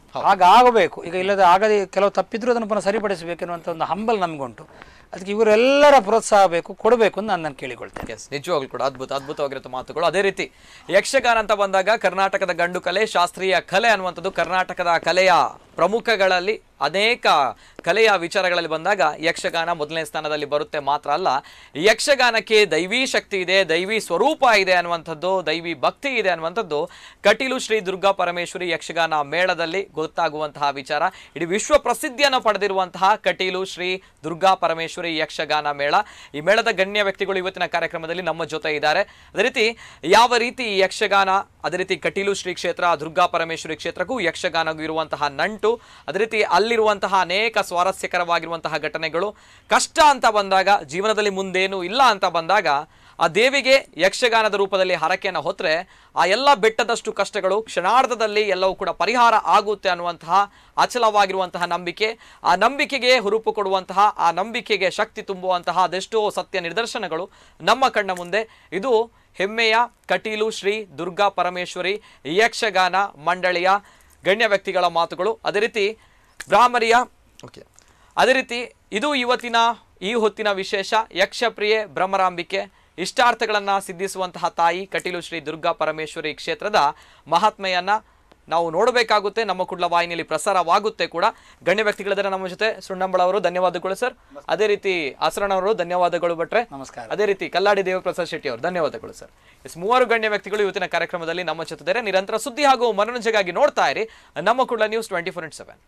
ಆಗಬೇಕು. ಈಗ ಇಲ್ಲದೆ ಆಗದೆ ಕೆಲವು ತಪ್ಪಿದ್ರೂ ಅದನ್ನು ಪುನಃ ಸರಿಪಡಿಸಬೇಕೆನ್ನುವಂಥ ಒಂದು ಹಂಬಲ ನಮಗುಂಟು. ಅದಕ್ಕೆ ಇವರೆಲ್ಲರ ಪ್ರೋತ್ಸಾಹ ಕೊಡಬೇಕು ಅಂತ ನಾನು ಕೇಳಿಕೊಳ್ತೇನೆ. ನಿಜವಾಗ್ಲೂ ಕೂಡ ಅದ್ಭುತವಾಗಿರೋ ಮಾತುಗಳು. ಅದೇ ರೀತಿ ಯಕ್ಷಗಾನ ಅಂತ ಬಂದಾಗ ಕರ್ನಾಟಕದ ಗಂಡು ಕಲೆ, ಶಾಸ್ತ್ರೀಯ ಕಲೆ ಅನ್ನುವಂಥದ್ದು ಕರ್ನಾಟಕದ ಕಲೆಯ ಪ್ರಮುಖಗಳಲ್ಲಿ ಅನೇಕ ಕಲೆಯ ವಿಚಾರಗಳಲ್ಲಿ ಬಂದಾಗ ಯಕ್ಷಗಾನ ಮೊದಲನೇ ಸ್ಥಾನದಲ್ಲಿ ಬರುತ್ತೆ. ಮಾತ್ರ ಅಲ್ಲ, ಯಕ್ಷಗಾನಕ್ಕೆ ದೈವಿ ಶಕ್ತಿ ಇದೆ, ದೈವಿ ಸ್ವರೂಪ ಇದೆ ಅನ್ನುವಂಥದ್ದು, ದೈವಿ ಭಕ್ತಿ ಇದೆ ಅನ್ನುವಂಥದ್ದು ಕಟೀಲು ಶ್ರೀ ದುರ್ಗಾ ಪರಮೇಶ್ವರಿ ಯಕ್ಷಗಾನ ಮೇಳದಲ್ಲಿ ಗೊತ್ತಾಗುವಂತಹ ವಿಚಾರ. ಇಡೀ ವಿಶ್ವ ಪ್ರಸಿದ್ಧಿಯನ್ನು ಪಡೆದಿರುವಂತಹ ಕಟೀಲು ಶ್ರೀ ದುರ್ಗಾ ಪರಮೇಶ್ವರಿ ಯಕ್ಷಗಾನ ಮೇಳ. ಈ ಮೇಳದ ಗಣ್ಯ ವ್ಯಕ್ತಿಗಳು ಇವತ್ತಿನ ಕಾರ್ಯಕ್ರಮದಲ್ಲಿ ನಮ್ಮ ಜೊತೆ ಇದ್ದಾರೆ. ಅದೇ ರೀತಿ ಯಾವ ರೀತಿ ಯಕ್ಷಗಾನ, ಅದೇ ರೀತಿ ಕಟೀಲು ಶ್ರೀ ಕ್ಷೇತ್ರ, ದುರ್ಗಾ ಪರಮೇಶ್ವರಿ ಕ್ಷೇತ್ರಕ್ಕೂ ಯಕ್ಷಗಾನಗೂ ಇರುವಂತಹ ನಂಟು, ಅದೇ ರೀತಿ ಅಲ್ಲಿರುವಂತಹ ಅನೇಕ ಸ್ವಾರಸ್ಯಕರವಾಗಿರುವಂತಹ ಘಟನೆಗಳು, ಕಷ್ಟ ಅಂತ ಬಂದಾಗ, ಜೀವನದಲ್ಲಿ ಮುಂದೇನು ಇಲ್ಲ ಅಂತ ಬಂದಾಗ ಆ ದೇವಿಗೆ ಯಕ್ಷಗಾನದ ರೂಪದಲ್ಲಿ ಹರಕೆಯನ್ನು ಹೊತ್ತರೆ ಆ ಎಲ್ಲ ಬೆಟ್ಟದಷ್ಟು ಕಷ್ಟಗಳು ಕ್ಷಣಾರ್ಧದಲ್ಲಿ ಎಲ್ಲವೂ ಕೂಡ ಪರಿಹಾರ ಆಗುತ್ತೆ ಅನ್ನುವಂತಹ ಅಚಲವಾಗಿರುವಂತಹ ನಂಬಿಕೆ, ಆ ನಂಬಿಕೆಗೆ ಹುರುಪು ಕೊಡುವಂತಹ, ಆ ನಂಬಿಕೆಗೆ ಶಕ್ತಿ ತುಂಬುವಂತಹ ಅದೆಷ್ಟೋ ಸತ್ಯ ನಿದರ್ಶನಗಳು ನಮ್ಮ ಕಣ್ಣ ಮುಂದೆ. ಇದು ಹೆಮ್ಮೆಯ ಕಟೀಲು ಶ್ರೀ ದುರ್ಗಾ ಪರಮೇಶ್ವರಿ ಯಕ್ಷಗಾನ ಮಂಡಳಿಯ ಗಣ್ಯ ವ್ಯಕ್ತಿಗಳ ಮಾತುಗಳು. ಅದೇ ರೀತಿ ಬ್ರಾಹ್ಮರಿಯ ಅದೇ ರೀತಿ ಇದು ಇವತ್ತಿನ ಈ ಹೊತ್ತಿನ ವಿಶೇಷ. ಯಕ್ಷಪ್ರಿಯೆ ಭ್ರಮರಾಂಬಿಕೆ, ಇಷ್ಟಾರ್ಥಗಳನ್ನು ಸಿದ್ಧಿಸುವಂತಹ ತಾಯಿ ಕಟೀಲು ಶ್ರೀ ದುರ್ಗಾ ಪರಮೇಶ್ವರಿ ಕ್ಷೇತ್ರದ ಮಹಾತ್ಮೆಯನ್ನ ನಾವು ನೋಡಬೇಕಾಗುತ್ತೆ. ನಮ್ಮ ಕುಡ್ಲ ವಾಹಿನಿಯಲ್ಲಿ ಪ್ರಸಾರವಾಗುತ್ತೆ ಕೂಡ. ಗಣ್ಯ ವ್ಯಕ್ತಿಗಳಿದ್ದಾರೆ ನಮ್ಮ ಜೊತೆ. ಸುಣ್ಣಂಬಳ ಅವರು ಧನ್ಯವಾದಗಳು ಸರ್. ಅದೇ ರೀತಿ ಅಸರಣ ಅವರು ಧನ್ಯವಾದಗಳು ಭಟ್ರೆ. ನಮಸ್ಕಾರ. ಅದೇ ರೀತಿ ಕಲ್ಲಾಡಿ ದೇವಪ್ರಸಾದ್ ಶೆಟ್ಟಿ ಅವರು ಧನ್ಯವಾದಗಳು ಸರ್. ಮೂವರು ಗಣ್ಯ ವ್ಯಕ್ತಿಗಳು ಇವತ್ತಿನ ಕಾರ್ಯಕ್ರಮದಲ್ಲಿ ನಮ್ಮ ಜೊತೆ ಇದ್ದಾರೆ. ನಿರಂತರ ಸುದ್ದಿ ಹಾಗೂ ಮನೋರಂಜನೆಗಾಗಿ ನೋಡ್ತಾ ಇರಿ ನಮ್ಮ ಕುಡ್ಲ ನ್ಯೂಸ್ 24/7.